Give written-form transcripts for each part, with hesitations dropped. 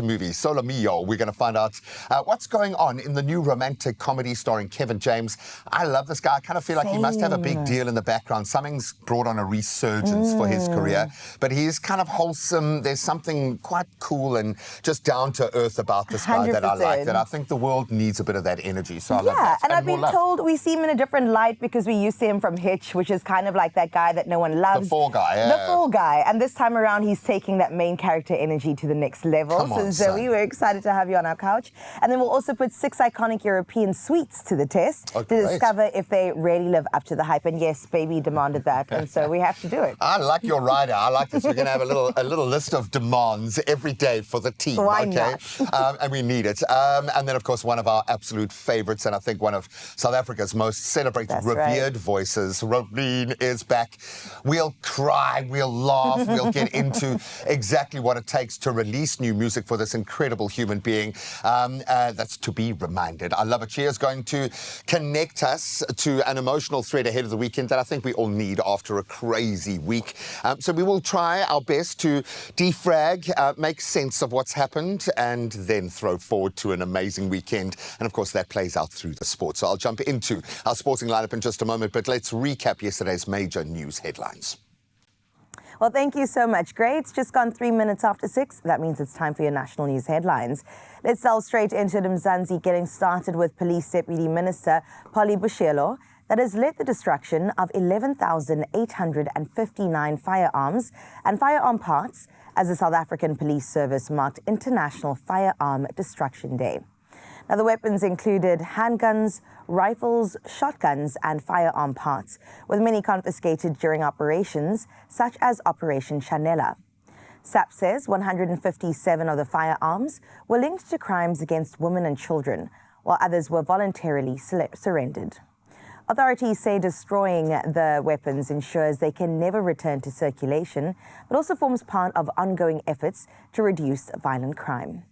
movie, Solo Mio. We're going to find out what's going on in the new romantic comedy starring Kevin James. I love this guy. I kind of feel like he must have a big deal in the background. Something's brought on a resurgence for his career, but he's kind of wholesome. There's something quite cool and just down to earth about this guy 100%. That I like, that I think the world needs a bit of that energy. So I love that. And I've been told we see him in a different light because we used to him from Hitch, which is kind of like that guy that no one loves. The fall guy, yeah. The fall guy. And this time around, he's taking that main character energy to the next level. Come on, Zoe, we're excited to have you on our couch. And then we'll also put 6 iconic European sweets to the test to discover if they really live up to the hype. And yes, baby demanded that, and so we have to do it. I like your rider. I like this. We're going to have a little list of demands every day for the team. Why not? And we need it. And then, of course, one of our absolute favorites, and I think one of South Africa's most celebrated, revered voices. Rolene is back. We'll cry, we'll laugh, we'll get into exactly what it takes to release new music for this incredible human being. That's to be reminded. I love it. She is going to connect us to an emotional thread ahead of the weekend that I think we all need after a crazy week. So we will try our best to defrag, make sense of what's happened, and then throw forward to an amazing weekend. And of course, that plays out through the sport. So I'll jump into our sporting lineup in just a moment, but let's recap yesterday's major news headlines. Well, thank you so much, Gray. It's just gone 3 minutes after 6. That means it's time for your national news headlines. Let's delve straight into Mzansi, getting started with Police Deputy Minister Polly Bushelo, that has led the destruction of 11,859 firearms and firearm parts as the South African Police Service marked International Firearm Destruction Day. Now, the weapons included handguns, rifles, shotguns, and firearm parts, with many confiscated during operations such as Operation Chanela. SAP says 157 of the firearms were linked to crimes against women and children, while others were voluntarily surrendered. Authorities say destroying the weapons ensures they can never return to circulation, but also forms part of ongoing efforts to reduce violent crime.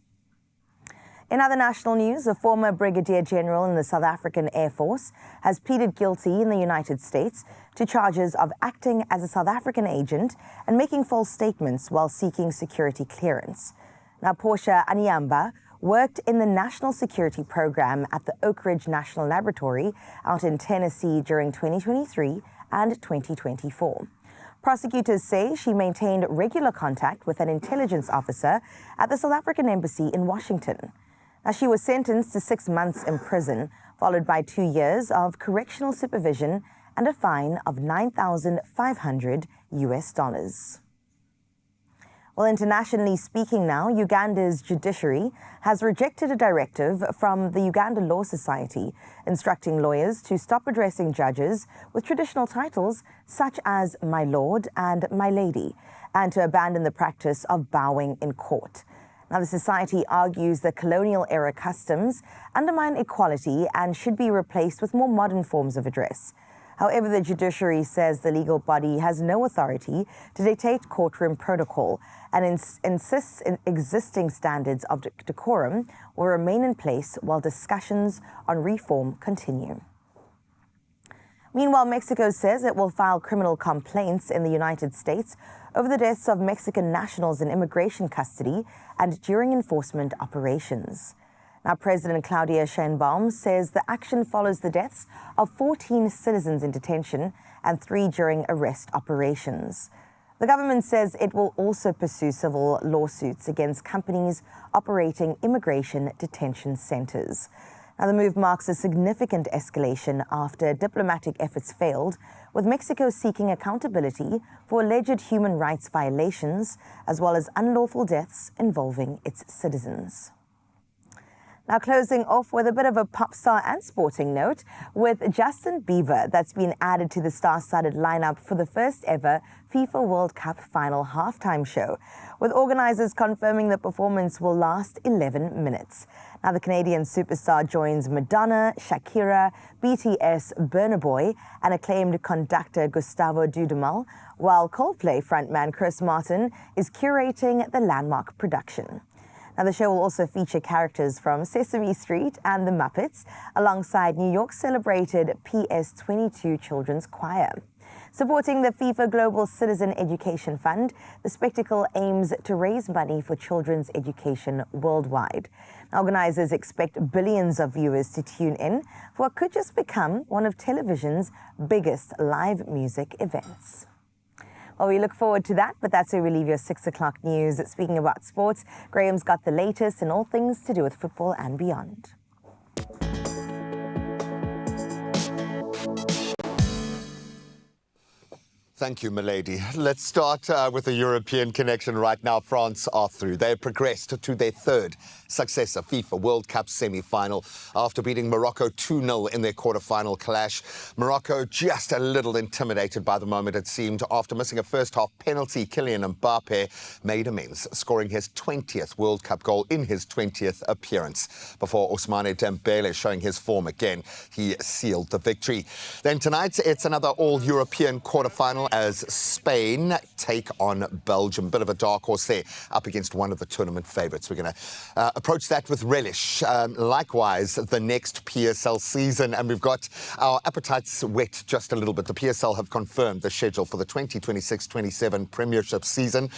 In other national news, a former brigadier general in the South African Air Force has pleaded guilty in the United States to charges of acting as a South African agent and making false statements while seeking security clearance. Now, Portia Anyamba worked in the National Security Program at the Oak Ridge National Laboratory out in Tennessee during 2023 and 2024. Prosecutors say she maintained regular contact with an intelligence officer at the South African Embassy in Washington. Now, she was sentenced to 6 months in prison, followed by 2 years of correctional supervision and a fine of $9,500 US. Well, internationally speaking now, Uganda's judiciary has rejected a directive from the Uganda Law Society instructing lawyers to stop addressing judges with traditional titles such as My Lord and My Lady, and to abandon the practice of bowing in court. Now, the society argues that colonial-era customs undermine equality and should be replaced with more modern forms of address. However, the judiciary says the legal body has no authority to dictate courtroom protocol and insists in existing standards of decorum will remain in place while discussions on reform continue. Meanwhile, Mexico says it will file criminal complaints in the United States over the deaths of Mexican nationals in immigration custody and during enforcement operations. Now, President Claudia Sheinbaum says the action follows the deaths of 14 citizens in detention and 3 during arrest operations. The government says it will also pursue civil lawsuits against companies operating immigration detention centers. Now, the move marks a significant escalation after diplomatic efforts failed, with Mexico seeking accountability for alleged human rights violations, as well as unlawful deaths involving its citizens. Now, closing off with a bit of a pop star and sporting note with Justin Bieber, that's been added to the star-studded lineup for the first ever FIFA World Cup final halftime show, with organizers confirming the performance will last 11 minutes. Now, the Canadian superstar joins Madonna, Shakira, BTS, Burna Boy, and acclaimed conductor Gustavo Dudamel, while Coldplay frontman Chris Martin is curating the landmark production. Now, the show will also feature characters from Sesame Street and The Muppets, alongside New York's celebrated PS22 Children's Choir. Supporting the FIFA Global Citizen Education Fund, the spectacle aims to raise money for children's education worldwide. Organisers expect billions of viewers to tune in for what could just become one of television's biggest live music events. Well, we look forward to that, but that's where we leave your 6 o'clock news. Speaking about sports, Graham's got the latest in all things to do with football and beyond. Thank you, milady. Let's start with a European connection right now. France are through. They have progressed to their third successor FIFA World Cup semi-final after beating Morocco 2-0 in their quarter-final clash. Morocco just a little intimidated by the moment, it seemed. After missing a first-half penalty, Kylian Mbappe made amends, scoring his 20th World Cup goal in his 20th appearance. Before Ousmane Dembele showing his form again, he sealed the victory. Then tonight, it's another all-European quarter-final as Spain take on Belgium. Bit of a dark horse there, up against one of the tournament favourites. We're going to approach that with relish. Likewise, the next PSL season, and we've got our appetites whet just a little bit. The PSL have confirmed the schedule for the 2026-27 Premiership season,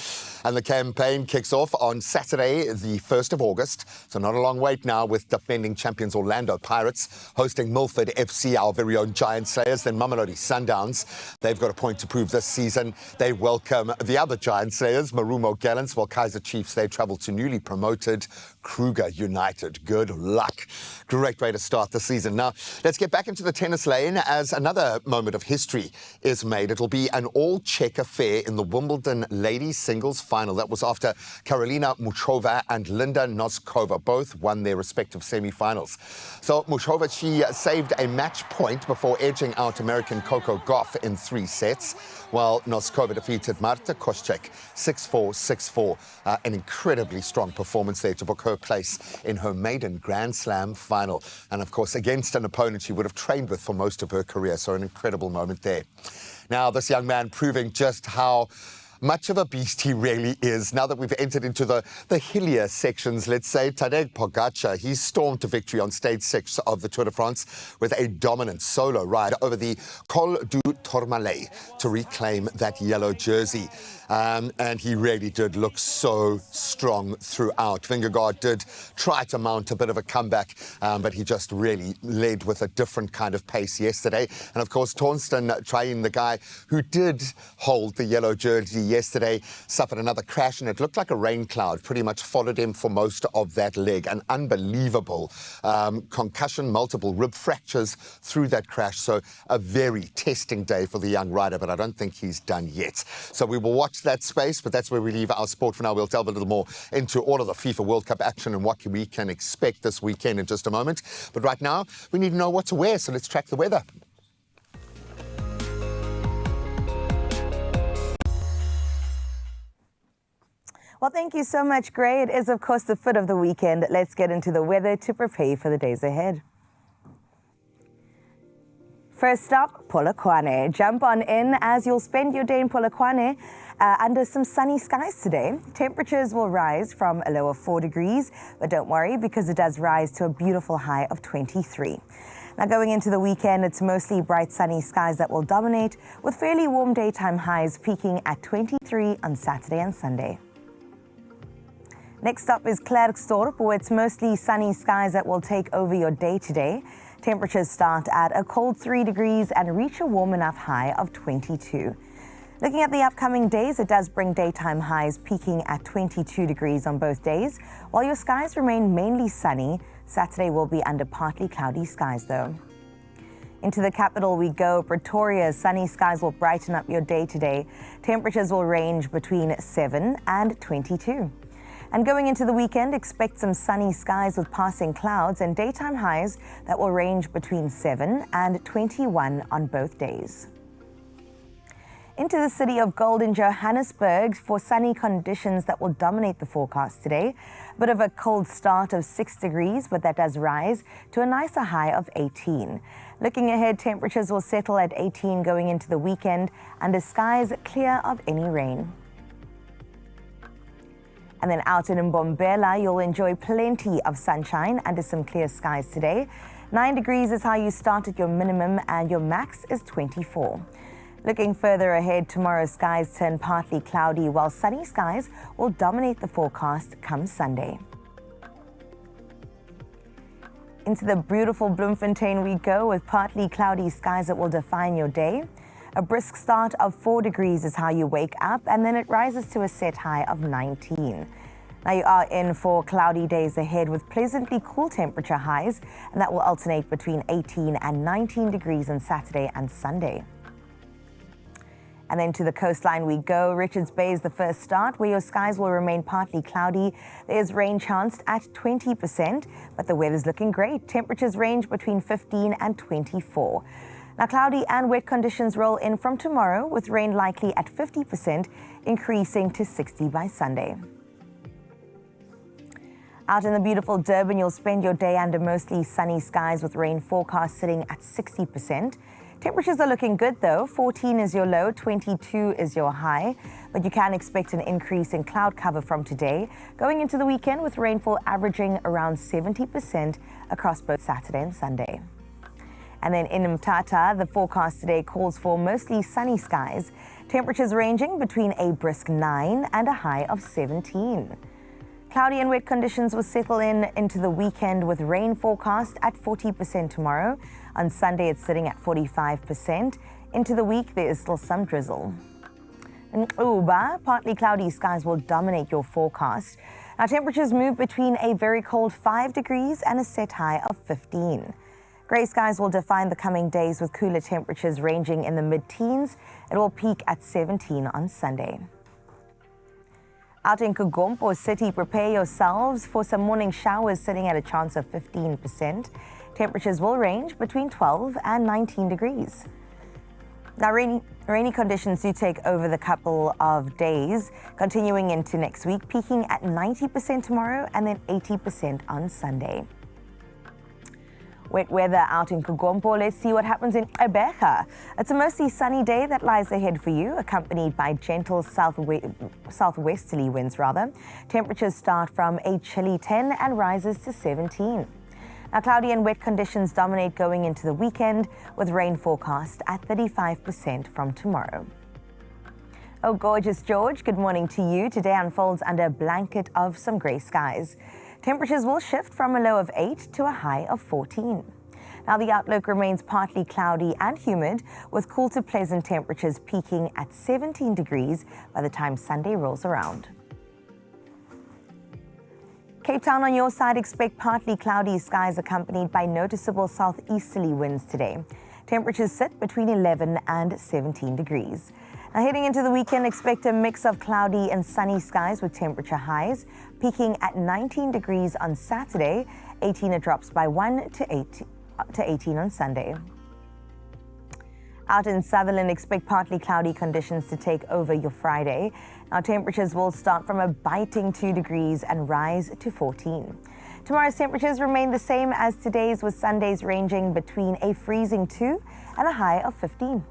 and the campaign kicks off on Saturday, the 1st of August. So not a long wait now, with defending champions Orlando Pirates hosting Milford FC, our very own Giant Slayers. Then Mamelodi Sundowns, they've got a point to prove this season. They welcome the other Giant Slayers, Marumo Gallants, while Kaizer Chiefs, they travel to newly promoted Kruger United. Good luck. Great way to start the season. Now, let's get back into the tennis lane as another moment of history is made. It'll be an all-Czech affair in the Wimbledon ladies singles final. That was after Karolina Muchova and Linda Noskova both won their respective semi-finals. So Muchova, she saved a match point before edging out American Coco Gauff in 3 sets, while Noskova defeated Marta Koscheck 6-4, 6-4. An incredibly strong performance there to book her place in her maiden Grand Slam final. And of course, against an opponent she would have trained with for most of her career. So an incredible moment there. Now, this young man proving just how much of a beast he really is. Now that we've entered into the hillier sections, let's say, Tadej Pogacar, he stormed to victory on stage 6 of the Tour de France with a dominant solo ride over the Col du Tourmalet to reclaim that yellow jersey. And he really did look so strong throughout. Vingegaard did try to mount a bit of a comeback, but he just really led with a different kind of pace yesterday. And of course, Torsten Train, the guy who did hold the yellow jersey yesterday, suffered another crash, and it looked like a rain cloud pretty much followed him for most of that leg. An unbelievable concussion, multiple rib fractures through that crash. So a very testing day for the young rider, but I don't think he's done yet. So we will watch that space, but that's where we leave our sport for now. We'll delve a little more into all of the FIFA World Cup action and what we can expect this weekend in just a moment. But right now, we need to know what to wear, so let's track the weather. Well, thank you so much, Gray. It is, of course, the foot of the weekend. Let's get into the weather to prepare for the days ahead. First stop, Polokwane. Jump on in as you'll spend your day in Polokwane under some sunny skies today. Temperatures will rise from a low of 4 degrees, but don't worry because it does rise to a beautiful high of 23. Now going into the weekend, it's mostly bright sunny skies that will dominate, with fairly warm daytime highs peaking at 23 on Saturday and Sunday. Next up is Klerksdorp, where it's mostly sunny skies that will take over your day today. Temperatures start at a cold 3 degrees and reach a warm enough high of 22. Looking at the upcoming days, it does bring daytime highs peaking at 22 degrees on both days, while your skies remain mainly sunny. Saturday will be under partly cloudy skies though. Into the capital we go. Pretoria, sunny skies will brighten up your day today. Temperatures will range between 7 and 22. And going into the weekend, expect some sunny skies with passing clouds and daytime highs that will range between 7 and 21 on both days. Into the city of gold in Johannesburg for sunny conditions that will dominate the forecast today. A bit of a cold start of 6 degrees, but that does rise to a nicer high of 18. Looking ahead, temperatures will settle at 18 going into the weekend and the skies clear of any rain. And then out in Mbombela, you'll enjoy plenty of sunshine under some clear skies today. 9 degrees is how you start at your minimum and your max is 24. Looking further ahead, tomorrow's skies turn partly cloudy, while sunny skies will dominate the forecast come Sunday. Into the beautiful Bloemfontein we go with partly cloudy skies that will define your day. A brisk start of 4 degrees is how you wake up, and then it rises to a set high of 19. Now you are in for cloudy days ahead with pleasantly cool temperature highs, and that will alternate between 18 and 19 degrees on Saturday and Sunday. And then to the coastline we go. Richards Bay is the first start, where your skies will remain partly cloudy. There's rain chanced at 20%, but the weather's looking great. Temperatures range between 15 and 24. Now, cloudy and wet conditions roll in from tomorrow, with rain likely at 50%, increasing to 60 by Sunday. Out in the beautiful Durban, you'll spend your day under mostly sunny skies with rain forecast sitting at 60%. Temperatures are looking good though. 14 is your low, 22 is your high, but you can expect an increase in cloud cover from today, going into the weekend with rainfall averaging around 70% across both Saturday and Sunday. And then in Mthatha, the forecast today calls for mostly sunny skies, temperatures ranging between a brisk 9 and a high of 17. Cloudy and wet conditions will settle into the weekend with rain forecast at 40% tomorrow. On Sunday, it's sitting at 45%. Into the week, there is still some drizzle. In Uba, partly cloudy skies will dominate your forecast. Now, temperatures move between a very cold 5 degrees and a set high of 15. Grey skies will define the coming days with cooler temperatures ranging in the mid-teens. It will peak at 17 on Sunday. Out in Kugompo City, prepare yourselves for some morning showers sitting at a chance of 15%. Temperatures will range between 12 and 19 degrees. Now, rainy conditions do take over the couple of days, continuing into next week, peaking at 90% tomorrow and then 80% on Sunday. Wet weather out in Kugompo. Let's see what happens in Ebeja. It's a mostly sunny day that lies ahead for you, accompanied by gentle southwesterly winds. Temperatures start from a chilly 10 and rises to 17. Now, cloudy and wet conditions dominate going into the weekend, with rain forecast at 35% from tomorrow. Oh, gorgeous George, good morning to you. Today unfolds under a blanket of some grey skies. Temperatures will shift from a low of 8 to a high of 14. Now, the outlook remains partly cloudy and humid, with cool to pleasant temperatures peaking at 17 degrees by the time Sunday rolls around. Cape Town, on your side, expect partly cloudy skies accompanied by noticeable southeasterly winds today. Temperatures sit between 11 and 17 degrees. Now, heading into the weekend, expect a mix of cloudy and sunny skies with temperature highs peaking at 19 degrees on Saturday. 18 it drops by 1 to 18 on Sunday. Out in Sutherland, expect partly cloudy conditions to take over your Friday. Now, temperatures will start from a biting 2 degrees and rise to 14. Tomorrow's temperatures remain the same as today's, with Sundays ranging between a freezing 2 and a high of 15.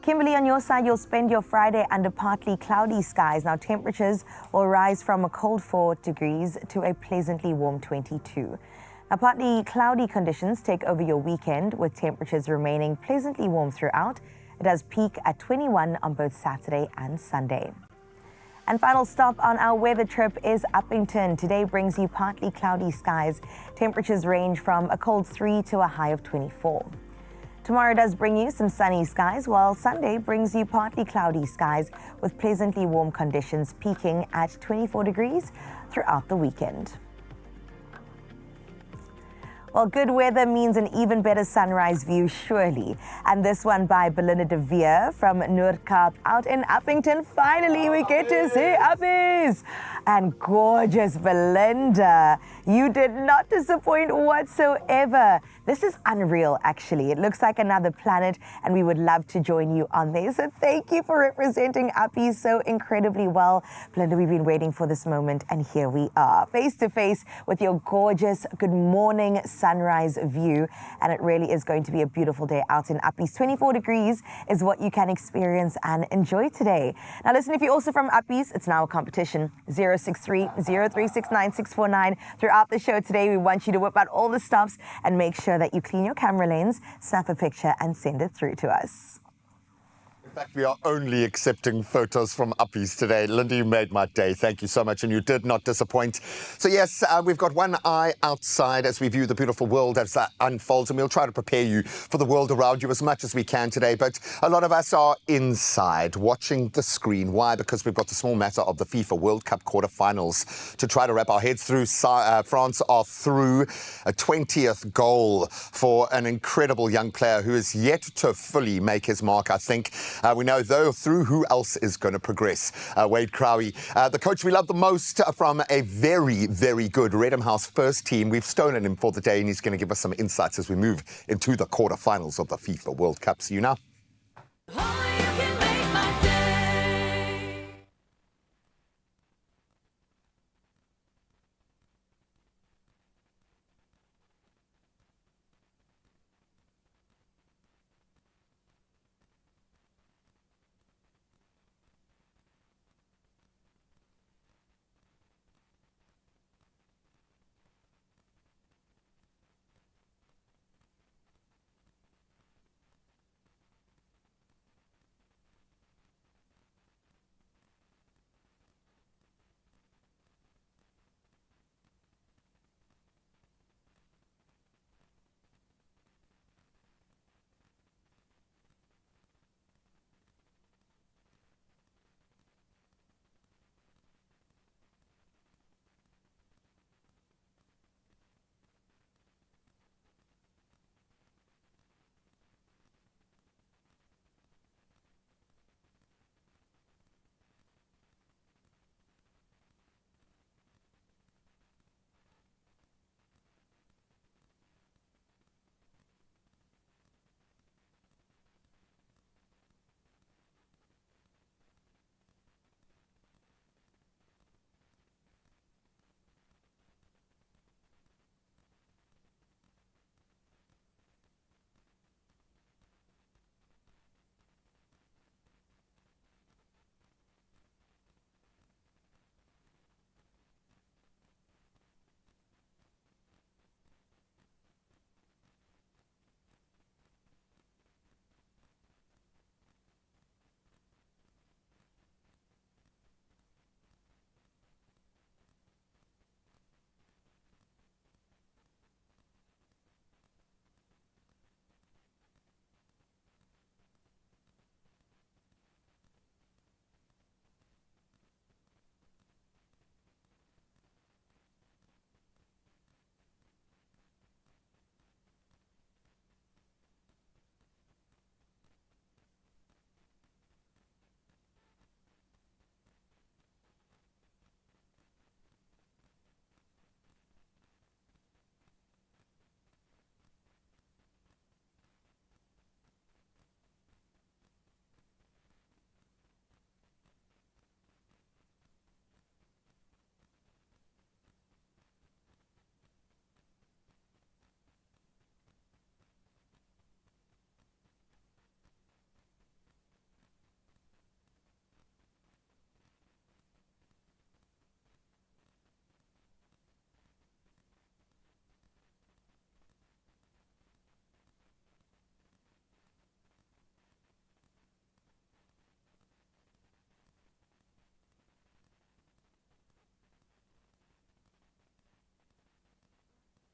Kimberley, on your side, you'll spend your Friday under partly cloudy skies. Now, temperatures will rise from a cold 4 degrees to a pleasantly warm 22. Now, partly cloudy conditions take over your weekend, with temperatures remaining pleasantly warm throughout. It does peak at 21 on both Saturday and Sunday. And final stop on our weather trip is Uppington. Today brings you partly cloudy skies. Temperatures range from a cold 3 to a high of 24. Tomorrow does bring you some sunny skies, while Sunday brings you partly cloudy skies with pleasantly warm conditions peaking at 24 degrees throughout the weekend. Well, good weather means an even better sunrise view, surely. And this one by Belinda de Veer from Noordkaap out in Uppington. Finally, we get to see Uppies. And gorgeous Belinda, you did not disappoint whatsoever. This is unreal, actually. It looks like another planet, and we would love to join you on there. So thank you for representing Uppies so incredibly well. Belinda, we've been waiting for this moment, and here we are, face to face with your gorgeous good morning sunrise view. And it really is going to be a beautiful day out in Uppies. 24 degrees is what you can experience and enjoy today. Now listen, if you're also from Uppies, it's now a competition. 0 063-0369649. Throughout the show today, we want you to whip out all the stops and make sure that you clean your camera lens, snap a picture, and send it through to us. In fact, we are only accepting photos from uppies today. Linda, you made my day. Thank you so much, and you did not disappoint. So yes, we've got one eye outside as we view the beautiful world as that unfolds, and we'll try to prepare you for the world around you as much as we can today. But a lot of us are inside watching the screen. Why? Because we've got the small matter of the FIFA World Cup quarterfinals to try to wrap our heads through. France are through a 20th goal for an incredible young player who is yet to fully make his mark, I think. We know, though, through who else is going to progress. Wade Crowley, the coach we love the most from a very, very good Redham House first team. We've stolen him for the day, and he's going to give us some insights as we move into the quarterfinals of the FIFA World Cup. See you now.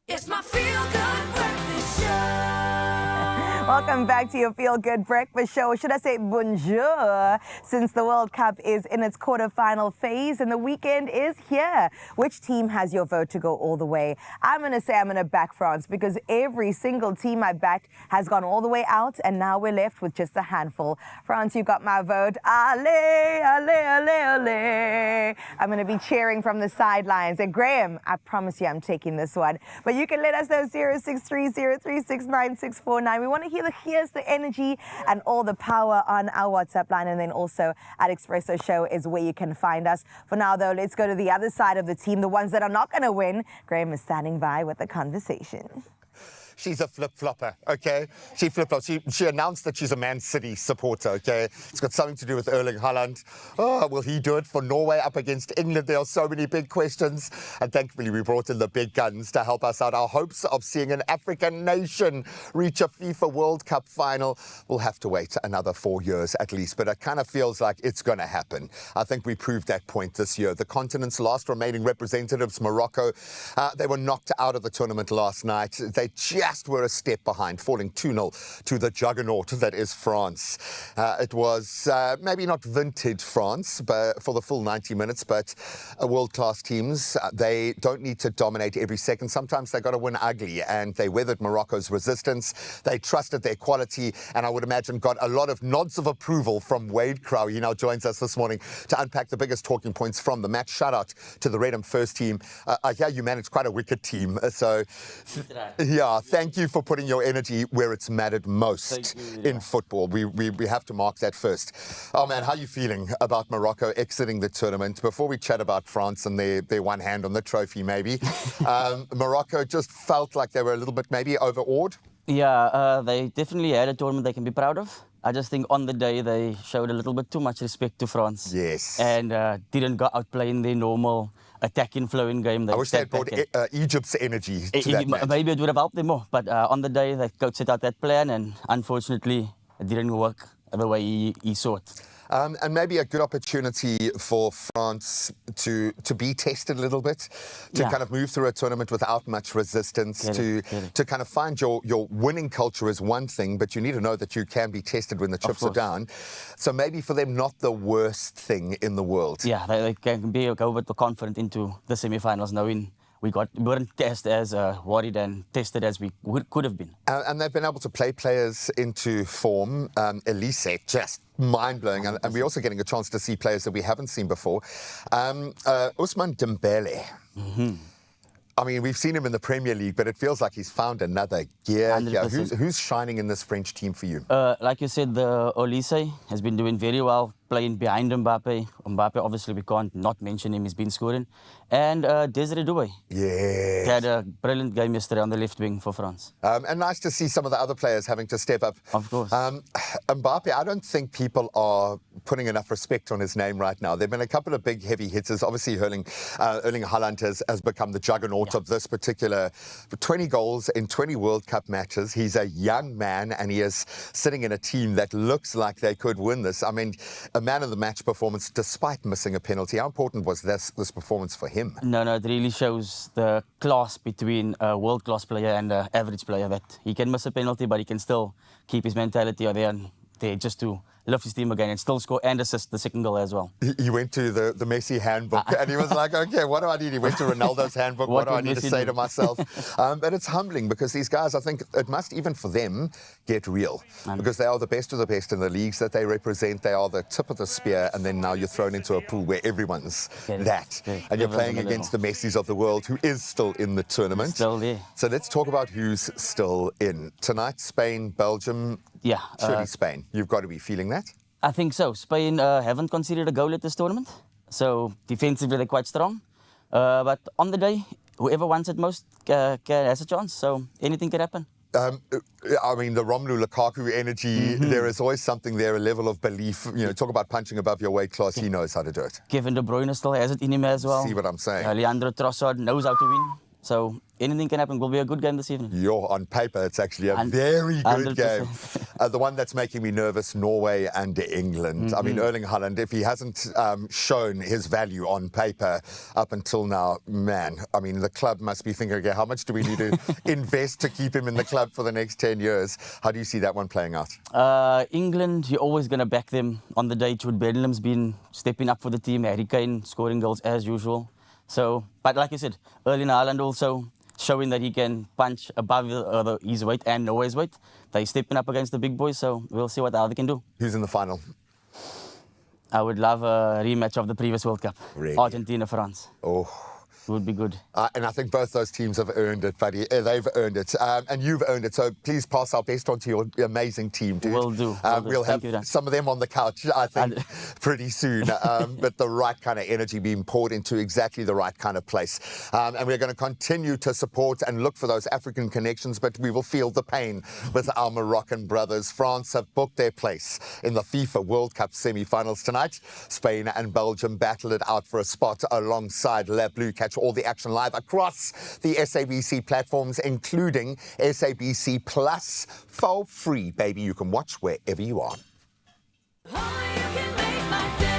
It's my feel-good breakfast show. Welcome back to your Feel Good Breakfast Show. Should I say bonjour, since the World Cup is in its quarterfinal phase and the weekend is here. Which team has your vote to go all the way? I'm going to say I'm going to back France because every single team I backed has gone all the way out and now we're left with just a handful. France, you got my vote. Allez, allez, allez, allez. I'm going to be cheering from the sidelines. And Graham, I promise you I'm taking this one. But you can let us know 063-0369649. We want to here's the energy and all the power on our WhatsApp line, and then also at Expresso Show is where you can find us. For now, though, let's go to the other side of the team, the ones that are not going to win. Graham is standing by with the conversation. she's a flip-flopper, okay? She flip-flops. She announced that she's a Man City supporter, okay? It's got something to do with Erling Haaland. Oh, will he do it for Norway up against England? There are so many big questions. And thankfully, we brought in the big guns to help us out. Our hopes of seeing an African nation reach a FIFA World Cup final will have to wait another 4 years at least. But it kind of feels like it's going to happen. I think we proved that point this year. The continent's last remaining representatives, Morocco, they were knocked out of the tournament last night. They just were a step behind, falling 2-0 to the juggernaut that is France. It was maybe not vintage France but for the full 90 minutes, but world-class teams, they don't need to dominate every second. Sometimes they got to win ugly, and they weathered Morocco's resistance. They trusted their quality, and I would imagine got a lot of nods of approval from Wade Crow. He now joins us this morning to unpack the biggest talking points from the match. Shout out to the Redham first team. I hear you manage quite a wicked team, so yeah, thank you for putting your energy where it's mattered most in football. We have to mark that first. Oh man, how are you feeling about Morocco exiting the tournament? Before we chat about France and their one hand on the trophy, maybe, Morocco just felt like they were a little bit maybe overawed. Yeah, they definitely had a tournament they can be proud of. I just think on the day they showed a little bit too much respect to France. Yes. And didn't go out playing their normal attacking, flowing game. I wish they had brought Egypt's energy to that match. Maybe it would have helped them more. But on the day, the coach set out that plan, and unfortunately, it didn't work the way he saw it. And maybe a good opportunity for France to be tested a little bit, to kind of move through a tournament without much resistance, to kind of find your winning culture is one thing, but you need to know that you can be tested when the chips are down. So maybe for them, not the worst thing in the world. Yeah, they can go with the confident into the semi-finals, knowing we weren't tested as worried and tested as we could have been. And they've been able to play players into form. Elise, just mind-blowing. And we're also getting a chance to see players that we haven't seen before. Ousmane Dembele. I mean, we've seen him in the Premier League, but it feels like he's found another gear. Yeah, who's shining in this French team for you? Like you said, the Olise has been doing very well, playing behind Mbappe. Mbappe, obviously, we can't not mention him. He's been scoring. And Desiree Doué. Yeah. He had a brilliant game yesterday on the left wing for France. And nice to see some of the other players having to step up. Of course. Mbappe, I don't think people are putting enough respect on his name right now. There have been a couple of big heavy hitters. Obviously, Erling Haaland has become the juggernaut of this particular 20 goals in 20 World Cup matches. He's a young man, and he is sitting in a team that looks like they could win this. I mean, a man of the match performance despite missing a penalty. How important was this performance for him? No, it really shows the class between a world-class player and an average player, that he can miss a penalty, but he can still keep his mentality there just to lift his team again and still score and assist the second goal as well. He went to the Messi handbook and he was like, okay, what do I need? He went to Ronaldo's handbook. What do I need to say to myself? But it's humbling because these guys, I think it must, even for them, get real. Because they are the best of the best in the leagues that they represent. They are the tip of the spear. And then now you're thrown into a pool where everyone's that. And you're playing against the Messis of the world, who is still in the tournament. Still there. So let's talk about who's still in. Tonight, Spain, Belgium. Yeah. Surely Spain. You've got to be feeling that. I think so. Spain haven't conceded a goal at this tournament, so defensively they're quite strong. But on the day, whoever wants it most has a chance, so anything can happen. I mean, the Romelu Lukaku energy, there is always something there, a level of belief. You know, talk about punching above your weight class, he knows how to do it. Kevin De Bruyne still has it in him as well. See what I'm saying? Leandro Trossard knows how to win. So anything can happen. Will be a good game this evening. You're on paper, it's actually a very good 100%. Game. The one that's making me nervous, Norway and England. I mean, Erling Haaland, if he hasn't shown his value on paper up until now, man, I mean, the club must be thinking, okay, how much do we need to invest to keep him in the club for the next 10 years? How do you see that one playing out? England, you're always going to back them on the day. Jude Bellingham's been stepping up for the team. Harry Kane scoring goals as usual. So, but like I said, Erling Haaland also showing that he can punch above his weight and Norway's weight. They're stepping up against the big boys, so we'll see what they can do. Who's in the final? I would love a rematch of the previous World Cup. Really? Argentina, France. Oh, would be good. And I think both those teams have earned it, buddy. They've earned it. And you've earned it. So please pass our best on to your amazing team, dude. Will do. We'll have some of them on the couch, I think, pretty soon. But the right kind of energy being poured into exactly the right kind of place. And we're going to continue to support and look for those African connections, but we will feel the pain with our Moroccan brothers. France have booked their place in the FIFA World Cup semi-finals tonight. Spain and Belgium battle it out for a spot alongside La Blue. Catch all the action live across the SABC platforms, including SABC Plus, for free. Baby, you can watch wherever you are. Only you can make my day.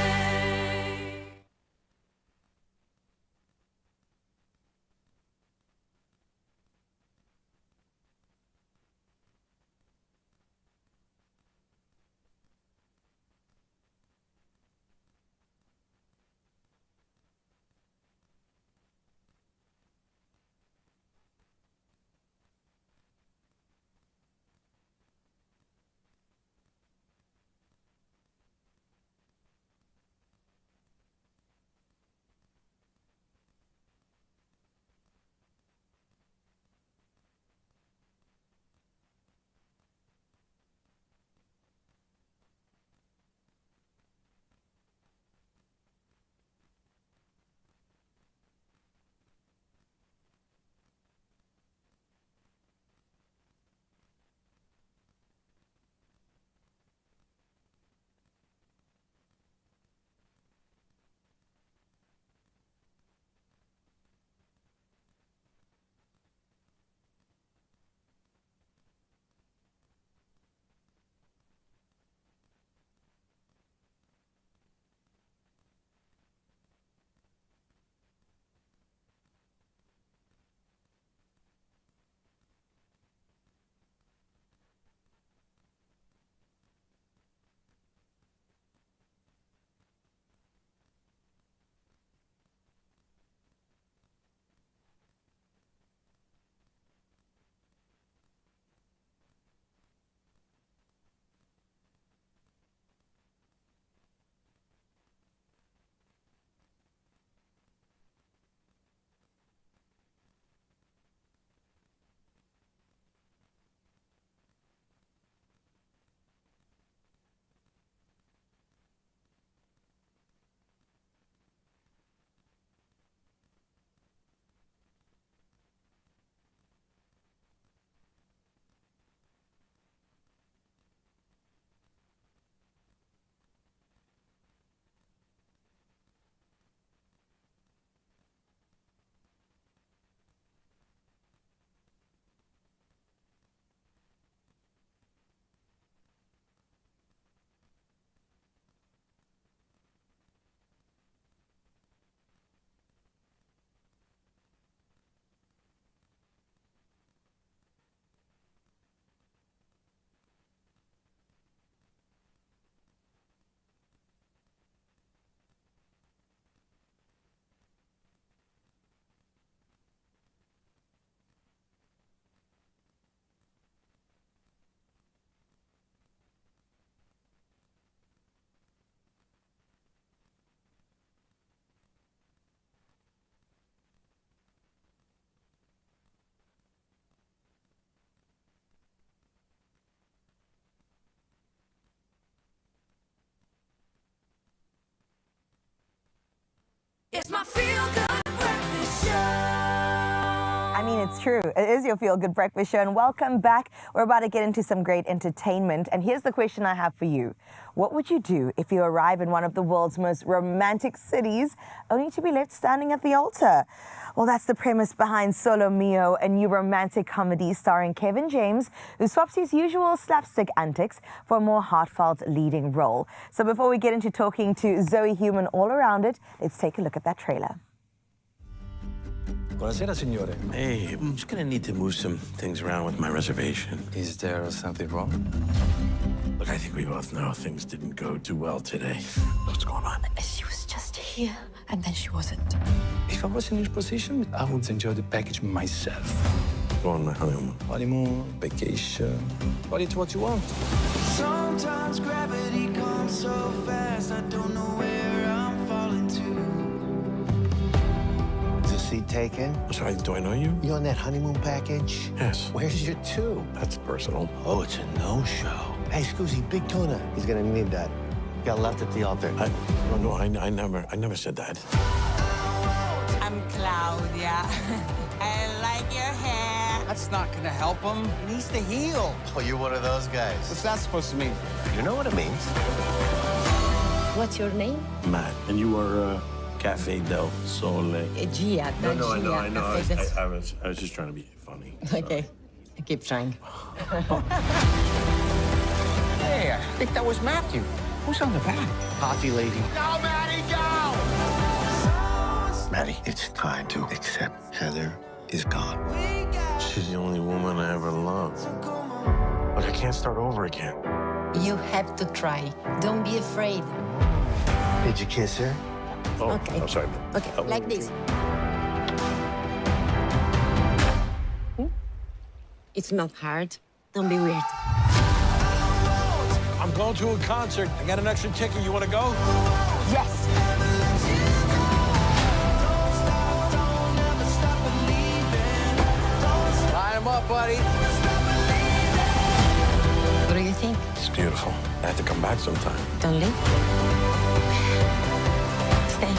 It's my feel-good breakfast show. I mean, it's true. It is your Feel Good Breakfast Show, and welcome back. We're about to get into some great entertainment, and here's the question I have for you. What would you do if you arrive in one of the world's most romantic cities, only to be left standing at the altar? Well, that's the premise behind Solo Mio, a new romantic comedy starring Kevin James, who swaps his usual slapstick antics for a more heartfelt leading role. So before we get into talking to Zoe Human all around it, let's take a look at that trailer. Buonasera, signore. Hey, I'm just gonna need to move some things around with my reservation. Is there something wrong? Look, I think we both know things didn't go too well today. What's going on? She was just here, and then she wasn't. If I was in your position, I would enjoy the package myself. Go on my honeymoon. Honeymoon, vacation. Call it what you want. Sometimes gravity comes so fast, I don't know where I'm falling to. Is this seat taken? Sorry, do I know you? You on that honeymoon package? Yes. Where's your two? That's personal. Oh, it's a no-show. Hey, Scoozy, big tuna. He's gonna need that. Got left at the altar. I never said that. I'm Claudia. I like your hair. That's not gonna help him. He needs to heal. Oh, you're one of those guys. What's that supposed to mean? You know what it means. What's your name? Matt, and you are Cafe del Sole. Gia. No, I know. Cafe del- I was just trying to be funny. Okay, I keep trying. Hey, I think that was Matthew. Who's on the back? Coffee lady. Go, Maddie, go! Maddie, it's time to accept Heather is gone. She's the only woman I ever loved. But I can't start over again. You have to try. Don't be afraid. Did you kiss her? Oh, Okay. I'm sorry. Okay, like this. It's not hard. Don't be weird. I'm going to a concert. I got an extra ticket. You want to go? Yes. Line him up, buddy. What do you think? It's beautiful. I have to come back sometime. Don't leave. Stay.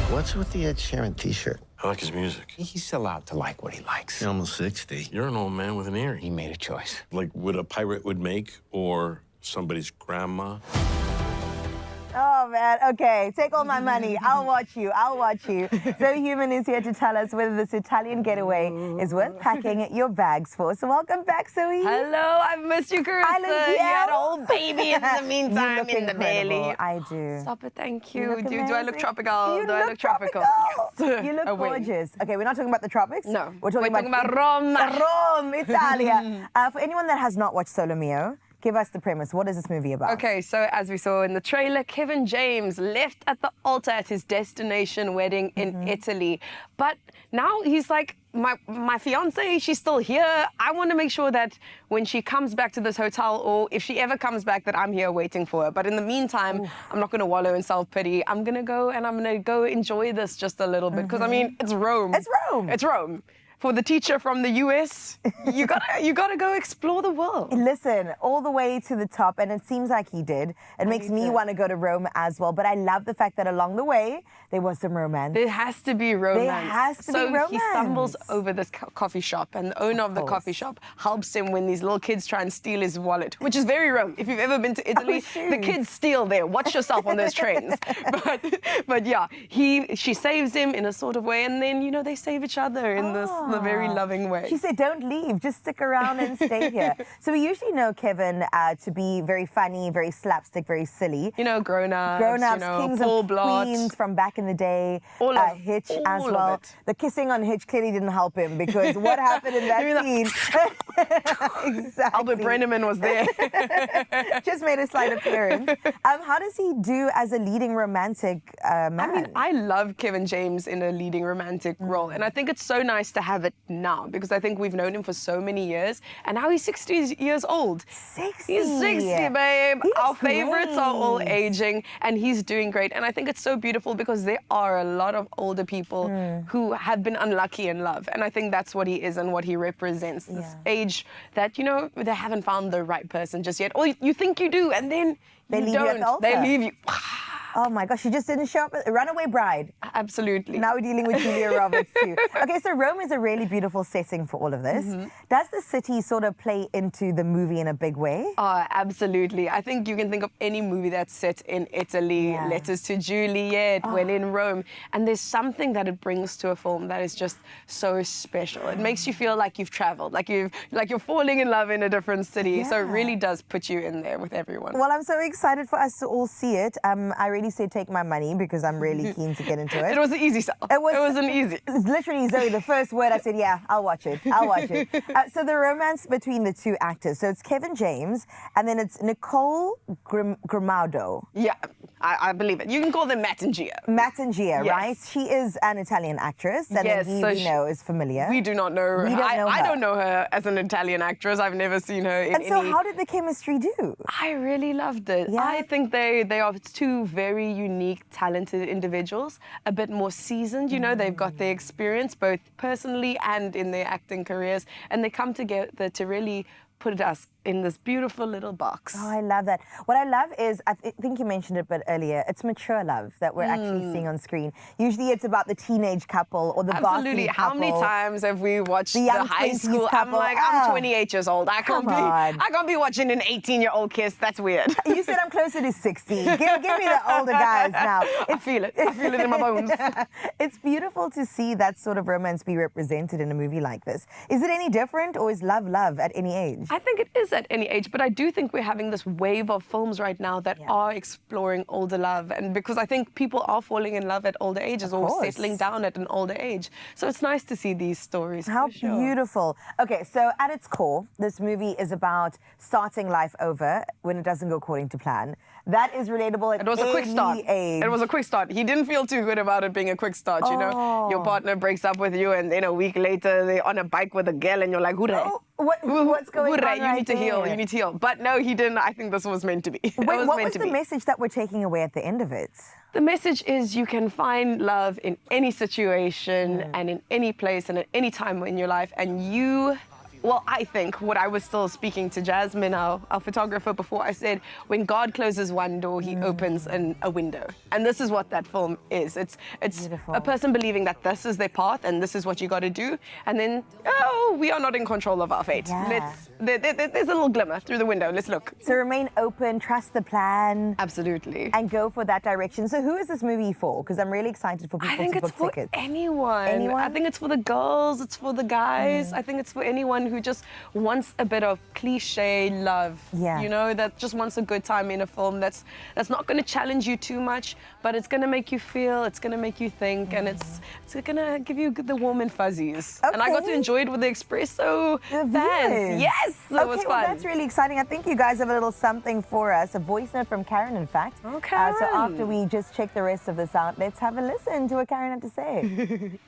What's with the Ed Sheeran t-shirt? I like his music. He's allowed to like what he likes. You're almost 60. You're an old man with an He earring. made a choice. Like what a pirate would make or somebody's grandma. Oh, man. Okay, take all my money. I'll watch you. I'll watch you. Zoe Human is here to tell us whether this Italian getaway is worth packing your bags for. So welcome back, Zoe. Hello, I've missed you, Carissa. I look You had a yellow. whole baby in the You meantime look in the incredible. belly. I do. Stop it, thank You you. look Do I look amazing. tropical? You Do I look tropical? Yes. You look I win. gorgeous. Okay, we're not talking about the tropics. No, We're talking about Rome. Rome, Italia. For anyone that has not watched Solo Mio, give us the premise. What is this movie about? Okay, so as we saw in the trailer, Kevin James left at the altar at his destination wedding in Italy. But now he's like, my fiance, she's still here. I want to make sure that when she comes back to this hotel, or if she ever comes back, that I'm here waiting for her. But in the meantime, I'm not going to wallow in self-pity. I'm going to go and I'm going to go enjoy this just a little bit. Because, I mean, it's Rome. It's Rome. It's Rome. For the teacher from the US, you gotta go explore the world. Listen, all the way to the top, and it seems like he did. It makes me want to go to Rome as well. But I love the fact that along the way, there was some romance. There has to be romance. There has to be So romance. he stumbles over this coffee shop, and the owner of the coffee shop helps him when these little kids try and steal his wallet, which is very Rome. If you've ever been to Italy, the kids steal there. Watch yourself on those trains. But yeah, she saves him in a sort of way, and then, you know, they save each other in the very loving way. She said, don't leave, just stick around and stay here. So we usually know Kevin to be very funny, very slapstick, very silly. You know, grown-ups, Grown-ups, you know, kings full of blood. Queens from back in the day. All of- Hitch all as of well. it. The kissing on Hitch clearly didn't help him because what happened in that scene? Exactly. Albert Brenneman was there. Just made a slight appearance. How does he do as a leading romantic man? I mean, I love Kevin James in a leading romantic role, and I think it's so nice to have it now because I think we've known him for so many years, and now he's 60 years old. 60. He's 60, babe. He Our looks favorites are all great. aging, and he's doing great. And I think it's so beautiful because there are a lot of older people who have been unlucky in love, and I think that's what he is and what he represents. This age that, you know, they haven't found the right person just yet, or you think you do, and then They you leave you at don't. the altar. They leave you. Oh my gosh, she just didn't show up. A runaway bride. Absolutely. Now we're dealing with Julia Roberts too. Okay, so Rome is a really beautiful setting for all of this. Does the city sort of play into the movie in a big way? Absolutely. I think you can think of any movie that's set in Italy, Yeah. Letters to Juliet, When in Rome, and there's something that it brings to a film that is just so special. It makes you feel like you've traveled, like you're falling in love in a different city. So it Yeah. really does put you in there with everyone. Well, I'm so excited for us to all see it. I really say take my money because I'm really keen to get into it. It was an easy sell. It was an easy. It's literally, Zoe, the first word I said, yeah, I'll watch it. I'll watch it. So the romance between the two actors. So it's Kevin James and then it's Nicole Grimaldo. Yeah. I believe it. You can call them Matt and Gia. Matt and Gia, Yes. right? She is an Italian actress, and Yes, then so we know is familiar. We do not know her. We don't know I her. don't know her as an Italian actress. I've never seen her in And so, any... how did the chemistry do? I really loved it. Yeah? I think they are two very unique, talented individuals, a bit more seasoned. You know, they've got their experience both personally and in their acting careers, and they come together to really put us in this beautiful little box. Oh, I love that. What I love is, I think you mentioned it a bit earlier, it's mature love that we're actually seeing on screen. Usually it's about the teenage couple or the Absolutely. varsity How couple. many times have we watched The the, young high 20s school? couple. I'm Oh, 28 years old. I come on. I can't be watching an 18-year-old kiss. That's weird. You said I'm closer to 60. Give me the older guys now. I feel it. I feel it in my bones. It's beautiful to see that sort of romance be represented in a movie like this. Is it any different, or is love at any age? I think it is at any age, but I do think we're having this wave of films right now that are exploring older love, and because I think people are falling in love at older ages or course. settling down at an older age. So it's nice to see these stories. How for sure. beautiful. Okay, so at its core, this movie is about starting life over when it doesn't go according to plan. That is relatable at It was a quick any start. age. It was a quick start. He didn't feel too good about it being a quick start, you know? Your partner breaks up with you, and then a week later they're on a bike with a girl, and you're like, hooray. Oh, what's going on Hooray, you right need to heal, there? you need to heal. But no, he didn't. I think this was meant to be. It Wait, what meant was to the be. message that we're taking away at the end of it? The message is you can find love in any situation and in any place and at any time in your life, and you... Well, I think what I was still speaking to Jasmine, our photographer, before, I said, when God closes one door, he opens a window. And this is what that film is. It's Beautiful. a person believing that this is their path and this is what you got to do. And then, oh, we are not in control of our fate. Yeah. There's a little glimmer through the window. Let's look. So remain open, trust the plan, Absolutely. and go for that direction. So who is this movie for? Because I'm really excited for people I think to it's book for tickets. anyone. Anyone? I think it's for the girls, it's for the guys. I think it's for anyone who just wants a bit of cliche love. Yeah. You know, that just wants a good time in a film that's not going to challenge you too much, but it's going to make you feel, it's going to make you think, and it's going to give you the warm and fuzzies. And I got to Okay. enjoy it with the Expresso The fans. viewers. Yes, it Okay, was fun. well, that's really exciting. I think you guys have a little something for us, a voice note from Karen, in fact. Oh, So Karen. after we just check the rest of this out, let's have a listen to what Karen had to say.